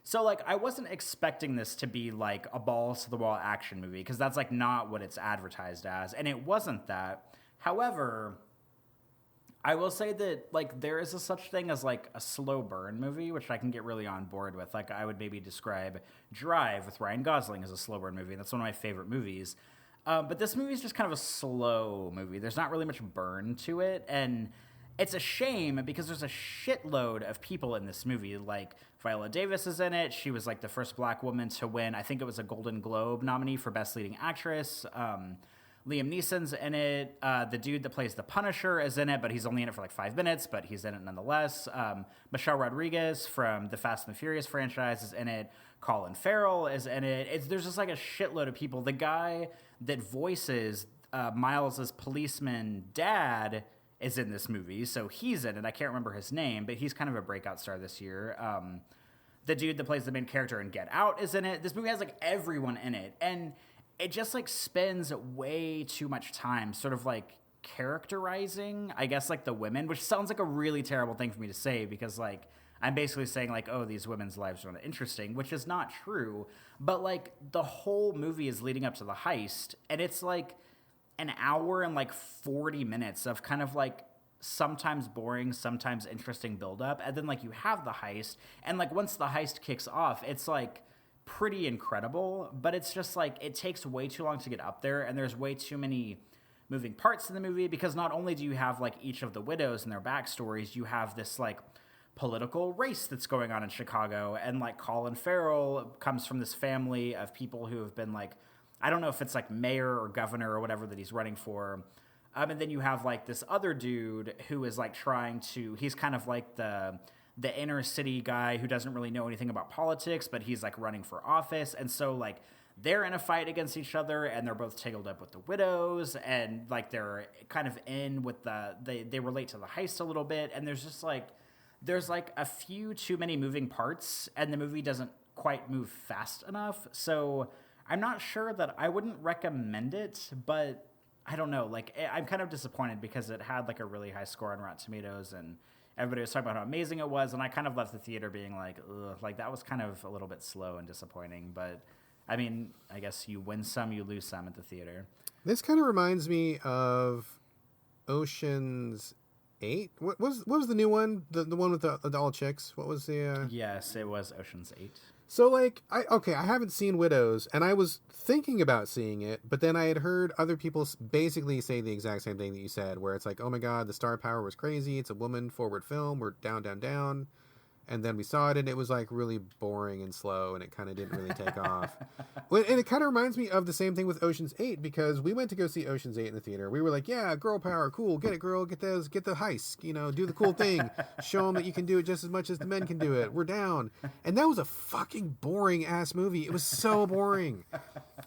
so, like, I wasn't expecting this to be, like, a balls-to-the-wall action movie, because that's, like, not what it's advertised as, and it wasn't that. However, I will say that, like, there is a such thing as, like, a slow burn movie, which I can get really on board with. Like, I would maybe describe Drive with Ryan Gosling as a slow burn movie, and that's one of my favorite movies. But this movie is just kind of a slow movie. There's not really much burn to it, and it's a shame because there's a shitload of people in this movie. Like, Viola Davis is in it. She was like the first black woman to win, I think it was a Golden Globe nominee for Best Leading Actress. Liam Neeson's in it. The dude that plays the Punisher is in it, but he's only in it for like 5 minutes, but he's in it nonetheless. Michelle Rodriguez from the Fast and the Furious franchise is in it. Colin Farrell is in it. There's just like a shitload of people. The guy that voices Miles' policeman dad is in this movie, so he's in it. I can't remember his name, but he's kind of a breakout star this year. The dude that plays the main character in Get Out is in it. This movie has like everyone in it, and it just like spends way too much time sort of like characterizing, I guess, like the women, which sounds like a really terrible thing for me to say because like I'm basically saying like, oh, these women's lives are not interesting, which is not true. But like the whole movie is leading up to the heist, and it's like an hour and like 40 minutes of kind of like sometimes boring, sometimes interesting buildup, and then like you have the heist, and like once the heist kicks off, it's like pretty incredible, but it's just like it takes way too long to get up there, and there's way too many moving parts in the movie because not only do you have like each of the widows and their backstories, you have this like political race that's going on in Chicago, and like Colin Farrell comes from this family of people who have been like, I don't know if it's like mayor or governor or whatever that he's running for. And then you have like this other dude who is like he's kind of like the inner city guy who doesn't really know anything about politics, but he's like running for office. And so like they're in a fight against each other, and they're both tangled up with the widows, and like they're kind of in with they relate to the heist a little bit. And there's like a few too many moving parts, and the movie doesn't quite move fast enough. So I'm not sure that I wouldn't recommend it, but I don't know. Like, I'm kind of disappointed because it had like a really high score on Rotten Tomatoes, and everybody was talking about how amazing it was, and I kind of left the theater being like, ugh, like that was kind of a little bit slow and disappointing. But I mean, I guess you win some, you lose some at the theater. This kind of reminds me of Ocean's 8. What was the new one? The one with the all chicks. What was the? Yes, it was Ocean's 8. So like I haven't seen Widows, and I was thinking about seeing it, but then I had heard other people basically say the exact same thing that you said, where it's like, oh my god, the star power was crazy. It's a woman forward film. We're down, down, down. And then we saw it, and it was like really boring and slow, and it kind of didn't really take off. And it kind of reminds me of the same thing with Ocean's 8, because we went to go see Ocean's 8 in the theater. We were like, yeah, girl power, cool, get it, girl, get the heist, do the cool thing, show them that you can do it just as much as the men can do it. We're down. And that was a fucking boring ass movie. It was so boring.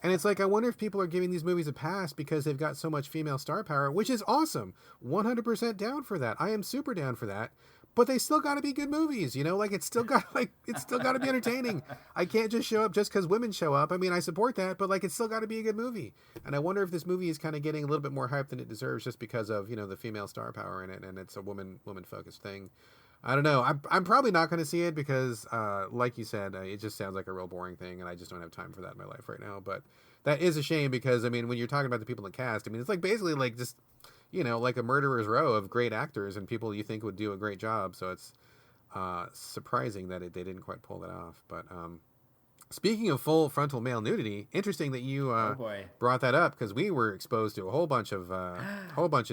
And it's like, I wonder if people are giving these movies a pass because they've got so much female star power, which is awesome. 100% down for that. I am super down for that. But they still got to be good movies, like it's still got to be entertaining. I can't just show up just because women show up. I mean, I support that, but like it's still got to be a good movie. And I wonder if this movie is kind of getting a little bit more hype than it deserves just because of the female star power in it, and it's a woman focused thing. I don't know. I'm probably not going to see it because, like you said, it just sounds like a real boring thing, and I just don't have time for that in my life right now. But that is a shame because I mean, when you're talking about the people in the cast, I mean, it's like basically like just. Like a murderer's row of great actors and people you think would do a great job. So it's surprising that they didn't quite pull that off. But speaking of full frontal male nudity, interesting that you brought that up because we were exposed to a whole bunch of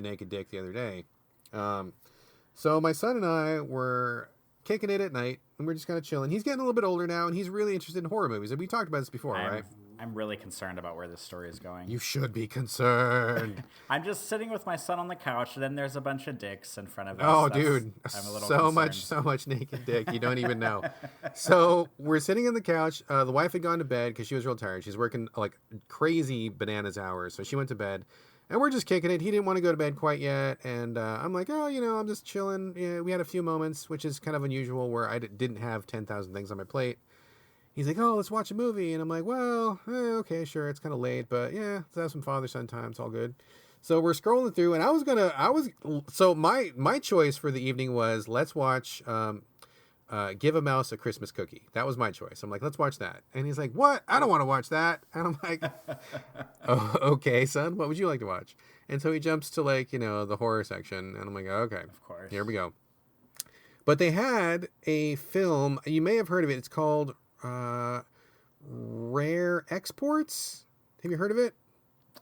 naked dick the other day. So my son and I were kicking it at night, and we're just kind of chilling. He's getting a little bit older now, and he's really interested in horror movies. And we talked about this before, right? I'm really concerned about where this story is going. You should be concerned. I'm just sitting with my son on the couch, and then there's a bunch of dicks in front of us. Oh, dude. I'm a little so much naked dick. You don't even know. So we're sitting on the couch. The wife had gone to bed because she was real tired. She's working like crazy bananas hours. So she went to bed, and we're just kicking it. He didn't want to go to bed quite yet. And I'm like, oh, I'm just chilling. Yeah, we had a few moments, which is kind of unusual, where I didn't have 10,000 things on my plate. He's like, oh, let's watch a movie. And I'm like, well, okay, sure. It's kind of late, but yeah, let's have some father-son time. It's all good. So we're scrolling through, and so my choice for the evening was, let's watch Give a Mouse a Christmas Cookie. That was my choice. I'm like, let's watch that. And he's like, what? I don't want to watch that. And I'm like, oh, okay, son, what would you like to watch? And so he jumps to like, the horror section. And I'm like, okay, of course, here we go. But they had a film, you may have heard of it. It's called Rare Exports. Have you heard of it?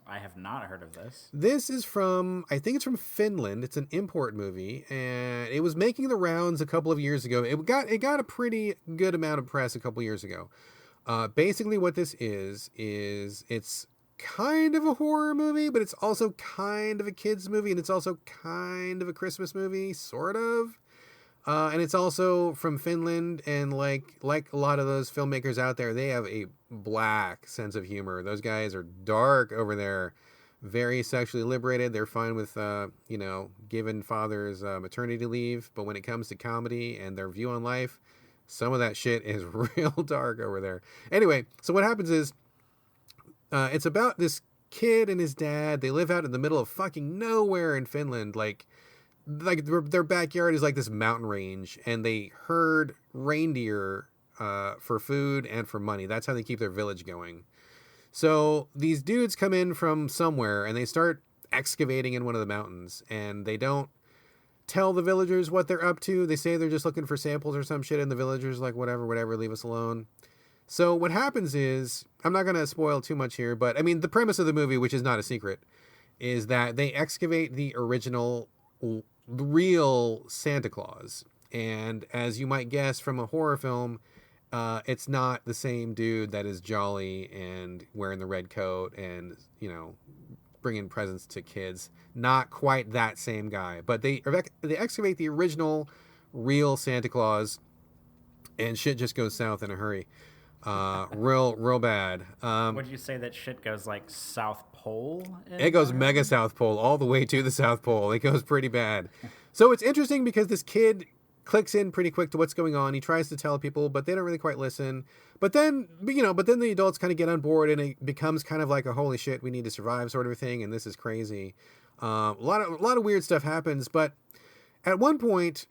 I have not heard of this. This is I think it's from Finland. It's an import movie, and it was making the rounds a couple of years ago. It got a pretty good amount of press a couple of years ago. Basically what this is it's kind of a horror movie, but it's also kind of a kids movie, and it's also kind of a Christmas movie, sort of. And it's also from Finland, and like a lot of those filmmakers out there, they have a black sense of humor. Those guys are dark over there, very sexually liberated. They're fine with, giving fathers maternity leave. But when it comes to comedy and their view on life, some of that shit is real dark over there. Anyway, so what happens is It's about this kid and his dad. They live out in the middle of fucking nowhere in Finland. Like their backyard is like this mountain range, and they herd reindeer for food and for money. That's how they keep their village going. So these dudes come in from somewhere and they start excavating in one of the mountains, and they don't tell the villagers what they're up to. They say they're just looking for samples or some shit, and the villagers like, whatever, leave us alone. So what happens is, I'm not going to spoil too much here, but I mean, the premise of the movie, which is not a secret, is that they excavate the original real Santa Claus. And as you might guess from a horror film, it's not the same dude that is jolly and wearing the red coat and, you know, bringing presents to kids. Not quite that same guy, but they excavate the original real Santa Claus, and shit just goes south in a hurry. Real bad. Would you say that shit goes like South Pole? It goes mega South Pole all the way to the South Pole. It goes pretty bad. So it's interesting because this kid clicks in pretty quick to what's going on. He tries to tell people, but they don't really quite listen. But then the adults kind of get on board, and it becomes kind of like a holy shit, we need to survive sort of a thing, and this is crazy. A lot of weird stuff happens, but at one point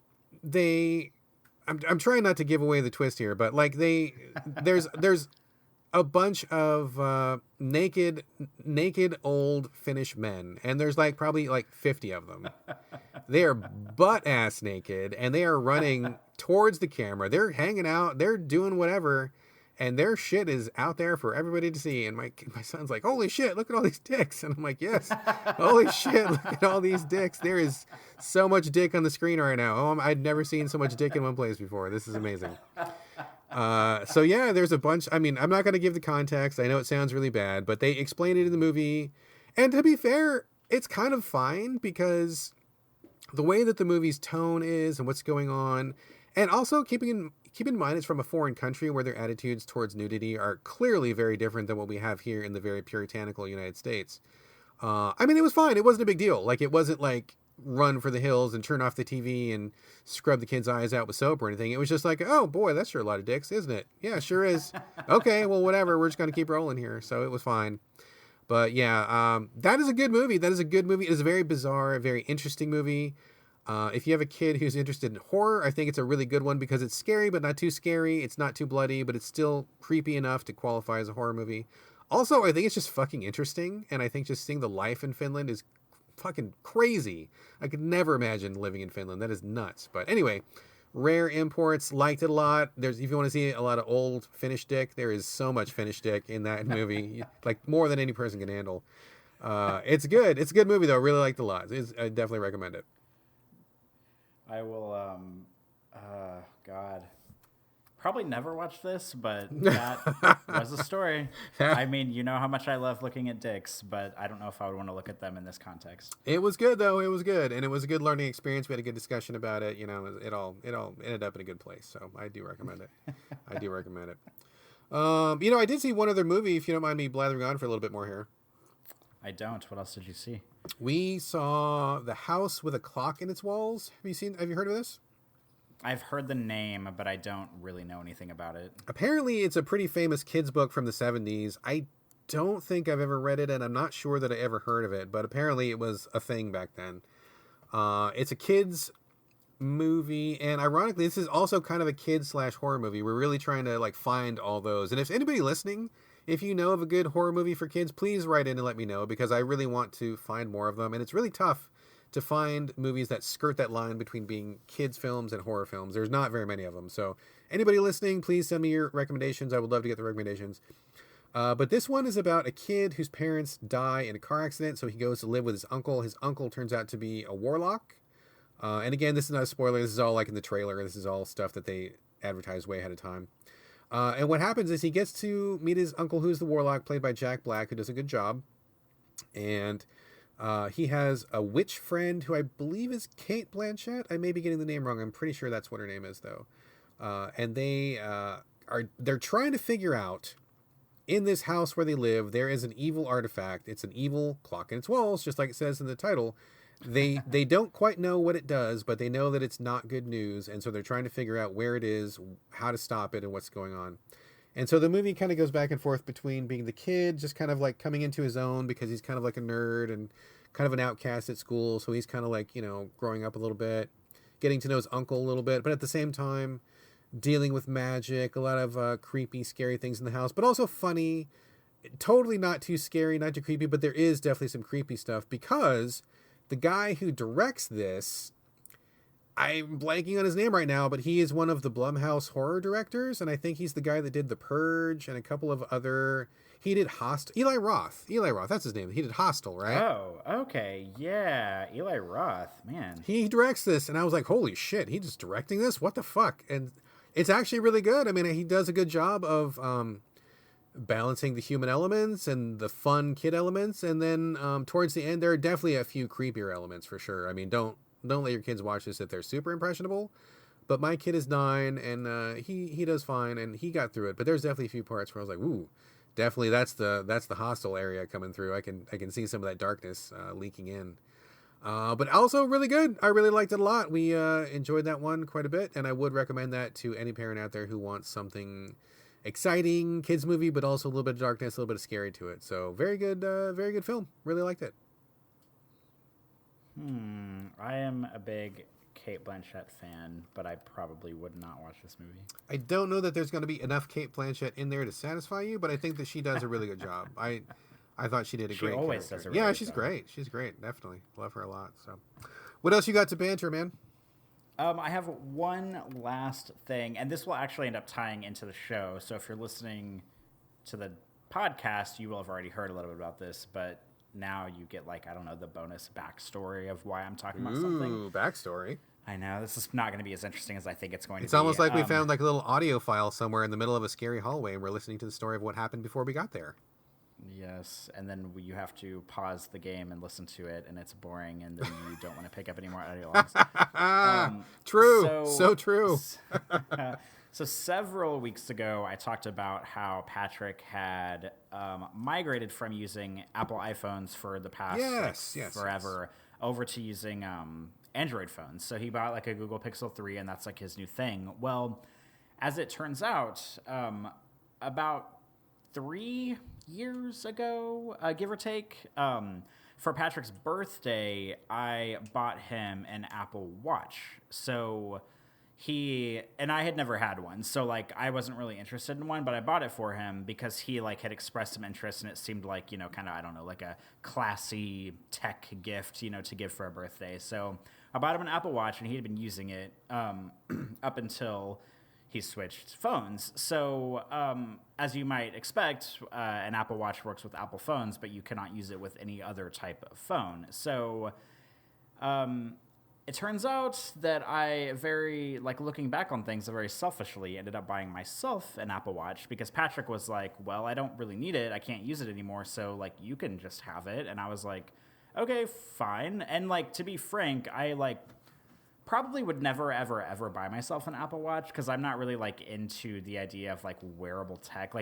I'm trying not to give away the twist here, but like there's a bunch of naked old Finnish men, and there's like probably like 50 of them. They are butt ass naked, and they are running towards the camera. They're hanging out, they're doing whatever, and their shit is out there for everybody to see. And my son's like, holy shit, look at all these dicks. And I'm like, yes, holy shit, look at all these dicks. There is so much dick on the screen right now. Oh, I'd never seen so much dick in one place before. This is amazing. So yeah, there's a bunch. I mean, I'm not going to give the context. I know it sounds really bad, but they explain it in the movie. And to be fair, it's kind of fine because the way that the movie's tone is and what's going on, and also keep in mind it's from a foreign country where their attitudes towards nudity are clearly very different than what we have here in the very puritanical United States. I mean, it was fine. It wasn't a big deal. Like, it wasn't like run for the hills and turn off the TV and scrub the kid's eyes out with soap or anything. It was just like, oh boy, that's sure a lot of dicks, isn't it? Yeah, sure is. Okay, well, whatever. We're just going to keep rolling here. So it was fine. But yeah, that is a good movie. It is a very bizarre, very interesting movie. If you have a kid who's interested in horror, I think it's a really good one because it's scary, but not too scary. It's not too bloody, but it's still creepy enough to qualify as a horror movie. Also, I think it's just fucking interesting. And I think just seeing the life in Finland is fucking crazy. I could never imagine living in Finland. That is nuts. But anyway, rare imports, liked it a lot. If you want to see a lot of old Finnish dick, there is so much Finnish dick in that movie, like more than any person can handle. It's good. It's a good movie though. I really liked it a lot. I definitely recommend it. I will, God, probably never watch this, but that was a story. I mean, you know how much I love looking at dicks, but I don't know if I would want to look at them in this context. It was good though. It was good. And it was a good learning experience. We had a good discussion about it. You know, it all ended up in a good place. So I do recommend it. I did see one other movie, if you don't mind me blathering on for a little bit more here. I don't. What else did you see? We saw The House with a Clock in Its Walls. Have you heard of this? I've heard the name, but I don't really know anything about it. Apparently, it's a pretty famous kids book from the 70s. I don't think I've ever read it, and I'm not sure that I ever heard of it, but apparently it was a thing back then. It's a kids movie, and ironically, this is also kind of a kid/horror movie. We're really trying to find all those. And if anybody listening, if you know of a good horror movie for kids, please write in and let me know, because I really want to find more of them. And it's really tough to find movies that skirt that line between being kids films and horror films. There's not very many of them. So anybody listening, please send me your recommendations. I would love to get the recommendations. But this one is about a kid whose parents die in a car accident. So he goes to live with his uncle. His uncle turns out to be a warlock. And again, this is not a spoiler. This is all in the trailer. This is all stuff that they advertised way ahead of time. And what happens is he gets to meet his uncle, who's the warlock, played by Jack Black, who does a good job. And he has a witch friend who I believe is Cate Blanchett. I may be getting the name wrong. I'm pretty sure that's what her name is, though. And they're trying to figure out, in this house where they live, there is an evil artifact. It's an evil clock in its walls, just like it says in the title. They don't quite know what it does, but they know that it's not good news, and so they're trying to figure out where it is, how to stop it, and what's going on. And so the movie kind of goes back and forth between being the kid, just kind of like coming into his own because he's kind of like a nerd and kind of an outcast at school. So he's kind of like, growing up a little bit, getting to know his uncle a little bit, but at the same time, dealing with magic, a lot of creepy, scary things in the house, but also funny, totally not too scary, not too creepy, but there is definitely some creepy stuff because the guy who directs this, I'm blanking on his name right now, but he is one of the Blumhouse horror directors, and I think he's the guy that did The Purge and a couple of other... He did Hostel. Eli Roth, that's his name. He did Hostel, right? Oh, okay. Yeah, Eli Roth, man. He directs this, and I was like, holy shit, he's just directing this? What the fuck? And it's actually really good. I mean, he does a good job of balancing the human elements and the fun kid elements, and then towards the end, there are definitely a few creepier elements for sure. I mean, don't let your kids watch this if they're super impressionable. But my kid is 9, and he does fine, and he got through it. But there's definitely a few parts where I was like, ooh, definitely that's the hostile area coming through. I can see some of that darkness leaking in. But also really good. I really liked it a lot. We enjoyed that one quite a bit, and I would recommend that to any parent out there who wants something exciting kids movie, but also a little bit of darkness, a little bit of scary to it. So very good film. Really liked it. I am a big Cate Blanchett fan, but I probably would not watch this movie. I don't know that there's going to be enough Cate Blanchett in there to satisfy you, but I think that she does a really good job. I thought she did a great always character. does a really good she's job. great. She's great. Definitely. Love her a lot. So what else you got to banter, man? I have one last thing, and this will actually end up tying into the show. So if you're listening to the podcast, you will have already heard a little bit about this, but now you get, the bonus backstory of why I'm talking about something. Ooh, backstory. I know, this is not going to be as interesting as I think it's going to be. It's almost like we found a little audio file somewhere in the middle of a scary hallway, and we're listening to the story of what happened before we got there. Yes, and then you have to pause the game and listen to it, and it's boring, and then you don't want to pick up any more audio logs. True, so true. So several weeks ago, I talked about how Patrick had migrated from using Apple iPhones for the past forever over to using Android phones. So he bought a Google Pixel 3, and that's his new thing. Well, as it turns out, about 3 years ago, give or take, for Patrick's birthday, I bought him an Apple Watch. So and I had never had one, so I wasn't really interested in one, but I bought it for him because he had expressed some interest, and it seemed like, kind of, I don't know, a classy tech gift, to give for a birthday. So I bought him an Apple Watch, and he had been using it up until he switched phones. So as you might expect, an Apple Watch works with Apple phones, but you cannot use it with any other type of phone. So it turns out that I looking back on things, I very selfishly ended up buying myself an Apple Watch because Patrick was like, well, I don't really need it. I can't use it anymore. So you can just have it. And I was like, okay, fine. And to be frank, I probably would never, ever, ever buy myself an Apple Watch because I'm not really into the idea of wearable tech. I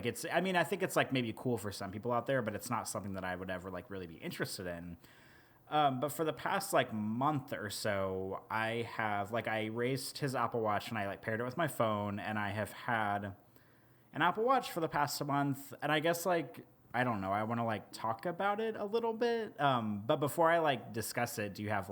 think it's maybe cool for some people out there, but it's not something that I would ever really be interested in. But for the past month or so, I have I raised his Apple Watch and I paired it with my phone, and I have had an Apple Watch for the past month. And I guess I don't know, I want to talk about it a little bit. But before I discuss it, do you have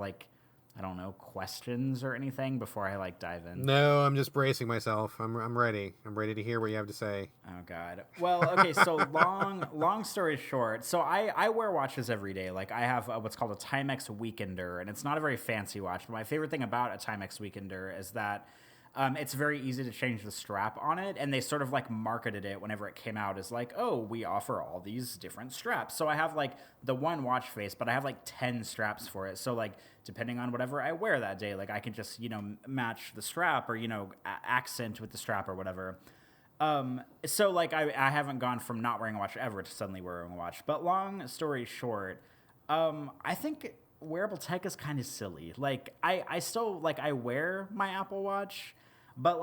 I don't know, questions or anything before I dive in? No, I'm just bracing myself. I'm ready. I'm ready to hear what you have to say. Oh God. Well, okay. So long story short. So I wear watches every day. I have what's called a Timex Weekender, and it's not a very fancy watch. But my favorite thing about a Timex Weekender is that it's very easy to change the strap on it, and they sort of marketed it whenever it came out as oh, we offer all these different straps. So I have the one watch face, but I have 10 straps for it. So depending on whatever I wear that day, I can just match the strap or accent with the strap or whatever. So I haven't gone from not wearing a watch ever to suddenly wearing a watch. But long story short, I think wearable tech is kind of silly. I still I wear my Apple Watch, but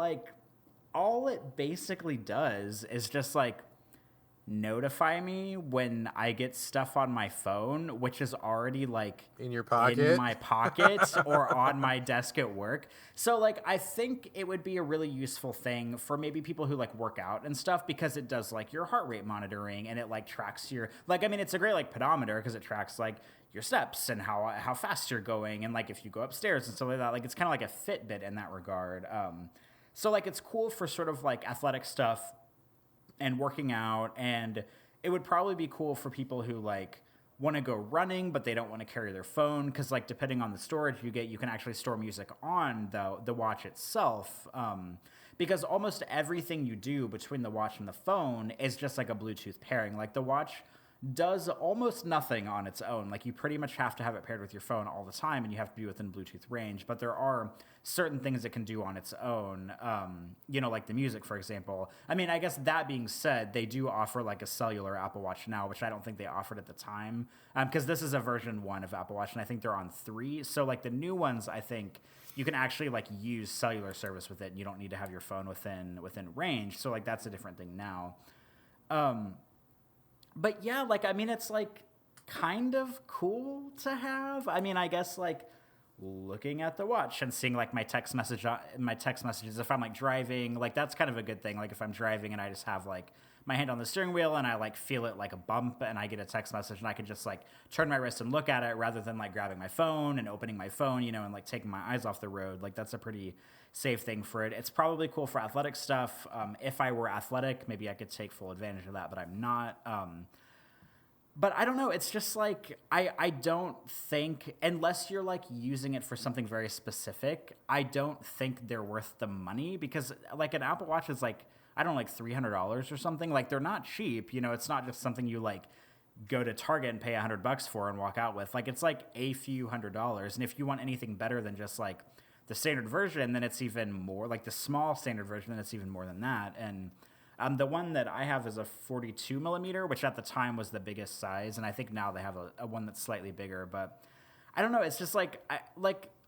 all it basically does is just notify me when I get stuff on my phone, which is already like in your pocket, in my pocket or on my desk at work. So like, I think it would be a really useful thing for maybe people who like work out and stuff, because it does like your heart rate monitoring, and it like tracks your, like, I mean, it's a great like pedometer because it tracks like your steps and how fast you're going, and like if you go upstairs and stuff like that. Like, it's kind of like a Fitbit in that regard. So like, it's cool for sort of like athletic stuff and working out, and it would probably be cool for people who like want to go running but they don't want to carry their phone, because like depending on the storage you get, you can actually store music on the watch itself, because almost everything you do between the watch and the phone is just like a Bluetooth pairing. Like, the watch does almost nothing on its own. Like, you pretty much have to have it paired with your phone all the time, and you have to be within Bluetooth range. But there are certain things it can do on its own, like the music, for example. I mean, I guess that being said, they do offer like a cellular Apple Watch now, which I don't think they offered at the time, because this is a version 1 of Apple Watch, and I think they're on 3. So like the new ones, I think you can actually like use cellular service with it, and you don't need to have your phone within range. So like, that's a different thing now. But yeah, like, I mean, it's like kind of cool to have. I mean, I guess like looking at the watch and seeing like my text messages, if I'm like driving, like that's kind of a good thing. Like, if I'm driving and I just have like my hand on the steering wheel and I like feel it like a bump, and I get a text message, and I can just like turn my wrist and look at it rather than like grabbing my phone and opening my phone, and like taking my eyes off the road. Like, that's a pretty safe thing for it. It's probably cool for athletic stuff. If I were athletic, maybe I could take full advantage of that, but I'm not. But I don't know. It's just like, I don't think, unless you're like using it for something very specific, I don't think they're worth the money, because like an Apple Watch is like, I don't know, like $300 or something. Like, they're not cheap. It's not just something you like go to Target and pay $100 for and walk out with. Like, it's like a few $100s. And if you want anything better than just like the standard version, then it's even more. Like the small standard version, then it's even more than that. And the one that I have is a 42 millimeter, which at the time was the biggest size, and I think now they have a one that's slightly bigger. But I don't know. It's just like,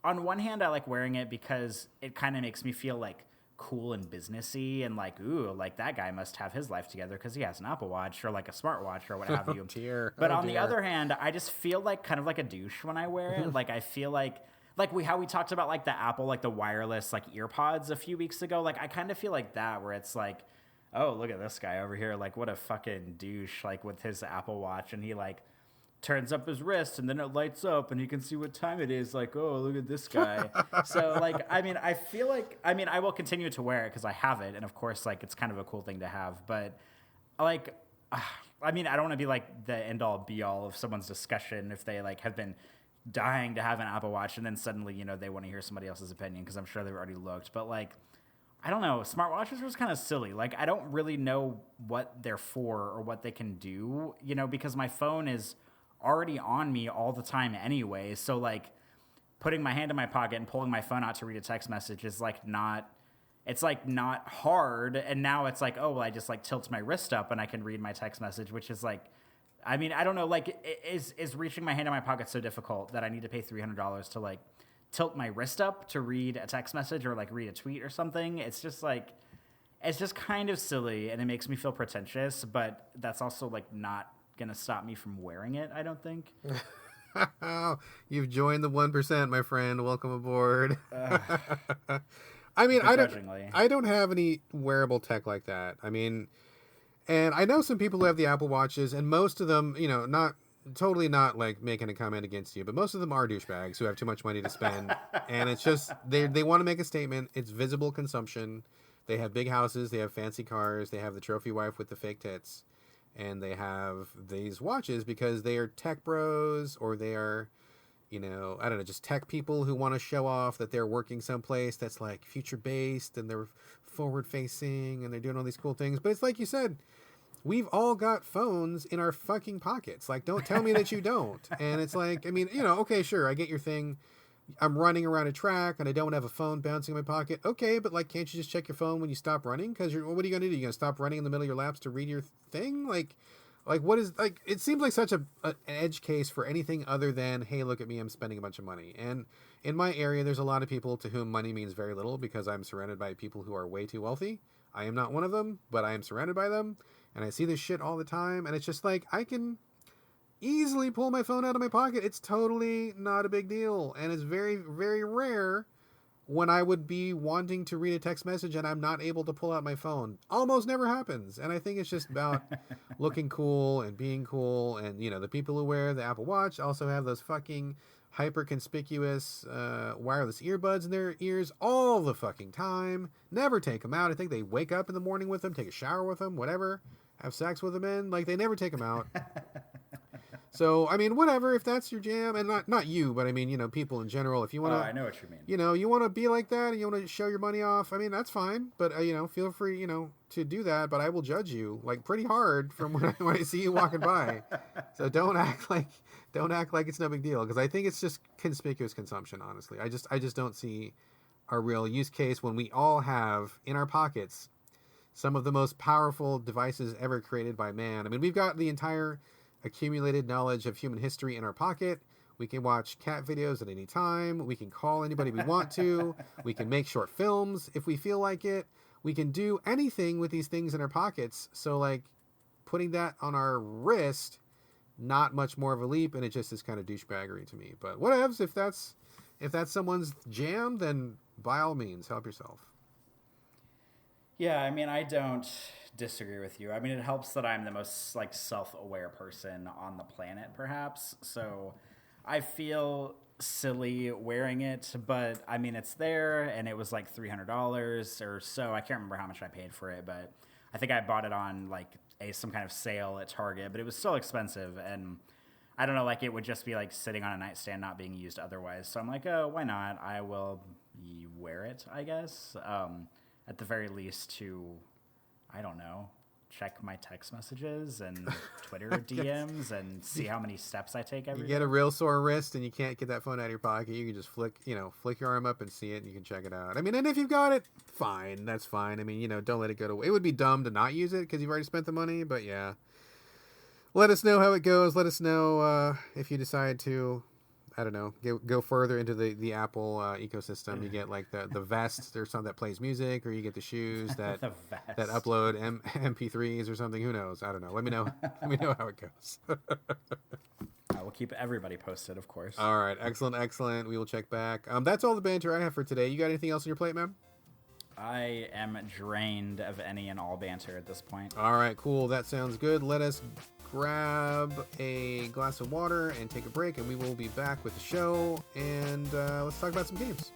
on one hand, I like wearing it because it kind of makes me feel like cool and businessy, and like, ooh, like that guy must have his life together because he has an Apple Watch or like a smartwatch or what have you. But on the other hand, I just feel like kind of like a douche when I wear it. Like, I feel like how we talked about like the Apple, like the wireless like ear pods a few weeks ago. Like, I kind of feel like that, where it's like, oh, look at this guy over here. Like, what a fucking douche, like with his Apple Watch. And he like turns up his wrist and then it lights up and you can see what time it is. Like, oh, look at this guy. So like, I mean, I feel like, I will continue to wear it because I have it. And of course, like, it's kind of a cool thing to have. But like, I don't want to be like the end all be all of someone's discussion if they like have been dying to have an Apple Watch and then suddenly, they want to hear somebody else's opinion, because I'm sure they've already looked. But like, I don't know. Smartwatches are just kind of silly. Like, I don't really know what they're for or what they can do, because my phone is already on me all the time anyway. So, like, putting my hand in my pocket and pulling my phone out to read a text message is, like, not hard. And now it's like, oh, well, I just, like, tilt my wrist up and I can read my text message, which is, like, I don't know. Like, is reaching my hand in my pocket so difficult that I need to pay $300 to, like, tilt my wrist up to read a text message or like read a tweet or something? It's just like, it's just kind of silly, and it makes me feel pretentious, but that's also like not gonna stop me from wearing it, I don't think. You've joined the 1%, my friend. Welcome aboard. I don't have any wearable tech like that. And I know some people who have the Apple Watches, and most of them, not like making a comment against you, but most of them are douchebags who have too much money to spend. And it's just, they want to make a statement. It's visible consumption. They have big houses. They have fancy cars. They have the trophy wife with the fake tits. And they have these watches because they are tech bros, or they are, just tech people who want to show off that they're working someplace that's like future based and they're forward facing and they're doing all these cool things. But it's like you said, we've all got phones in our fucking pockets. Like, don't tell me that you don't. And it's like, okay, sure, I get your thing. I'm running around a track and I don't have a phone bouncing in my pocket. Okay, but like, can't you just check your phone when you stop running? Because what are you going to do? You going to stop running in the middle of your laps to read your thing? Like what is, like, it seems like such an edge case for anything other than, hey, look at me, I'm spending a bunch of money. And in my area, there's a lot of people to whom money means very little because I'm surrounded by people who are way too wealthy. I am not one of them, but I am surrounded by them. and I see this shit all the time, and it's just like, I can easily pull my phone out of my pocket. It's totally not a big deal, and it's very, very rare when I would be wanting to read a text message and I'm not able to pull out my phone. Almost never happens. And I think it's just about looking cool and being cool. And, you know, the people who wear the Apple Watch also have those fucking hyper conspicuous wireless earbuds in their ears all the fucking time. Never take them out. I think they wake up in the morning with them, take a shower with them, whatever, have sex with them in. Like, they never take them out. So, I mean, whatever, if that's your jam, and not you, but I mean, you know, people in general, if you want to... I know what you mean. You know, you want to be like that, and you want to show your money off, I mean, that's fine, but, you know, feel free, you know, to do that, but I will judge you, like, pretty hard from when I see you walking by. So don't act like it's no big deal, because I think it's just conspicuous consumption, honestly. I just don't see a real use case when we all have, in our pockets, some of the most powerful devices ever created by man. I mean, we've got the entire accumulated knowledge of human history in our pocket. We can watch cat videos at any time. We can call anybody we want to. We can make short films if we feel like it. We can do anything with these things in our pockets. So, like, putting that on our wrist, not much more of a leap, and it just is kind of douchebaggery to me. But whatevs, if that's someone's jam, then by all means, help yourself. Yeah, I mean, I don't disagree with you. I mean, it helps that I'm the most, like, self-aware person on the planet, perhaps. So I feel silly wearing it, but I mean, it's there, and it was like $300 or so. I can't remember how much I paid for it, but I think I bought it on like some kind of sale at Target, but it was still expensive, and I don't know, like, it would just be like sitting on a nightstand, not being used otherwise. So I'm like, oh, why not? I will wear it, I guess. At the very least to, I don't know, check my text messages and Twitter DMs and see how many steps I take every day. You get a real sore wrist and you can't get that phone out of your pocket. You can just flick your arm up and see it, and you can check it out. I mean, and if you've got it, fine. That's fine. I mean, you know, don't let it go to waste. It would be dumb to not use it because you've already spent the money, but yeah. Let us know how it goes. Let us know if you decide to, I don't know, go further into the Apple ecosystem. You get like the vest or something that plays music, or you get the shoes that that upload MP3s or something. Who knows? I don't know. Let me know. Let me know how it goes. I will keep everybody posted, of course. All right. Excellent. We will check back. That's all the banter I have for today. You got anything else on your plate, man? I am drained of any and all banter at this point. All right, cool. That sounds good. Let us grab a glass of water and take a break, and we will be back with the show. And let's talk about some games.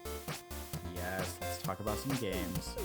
Yes, let's talk about some games.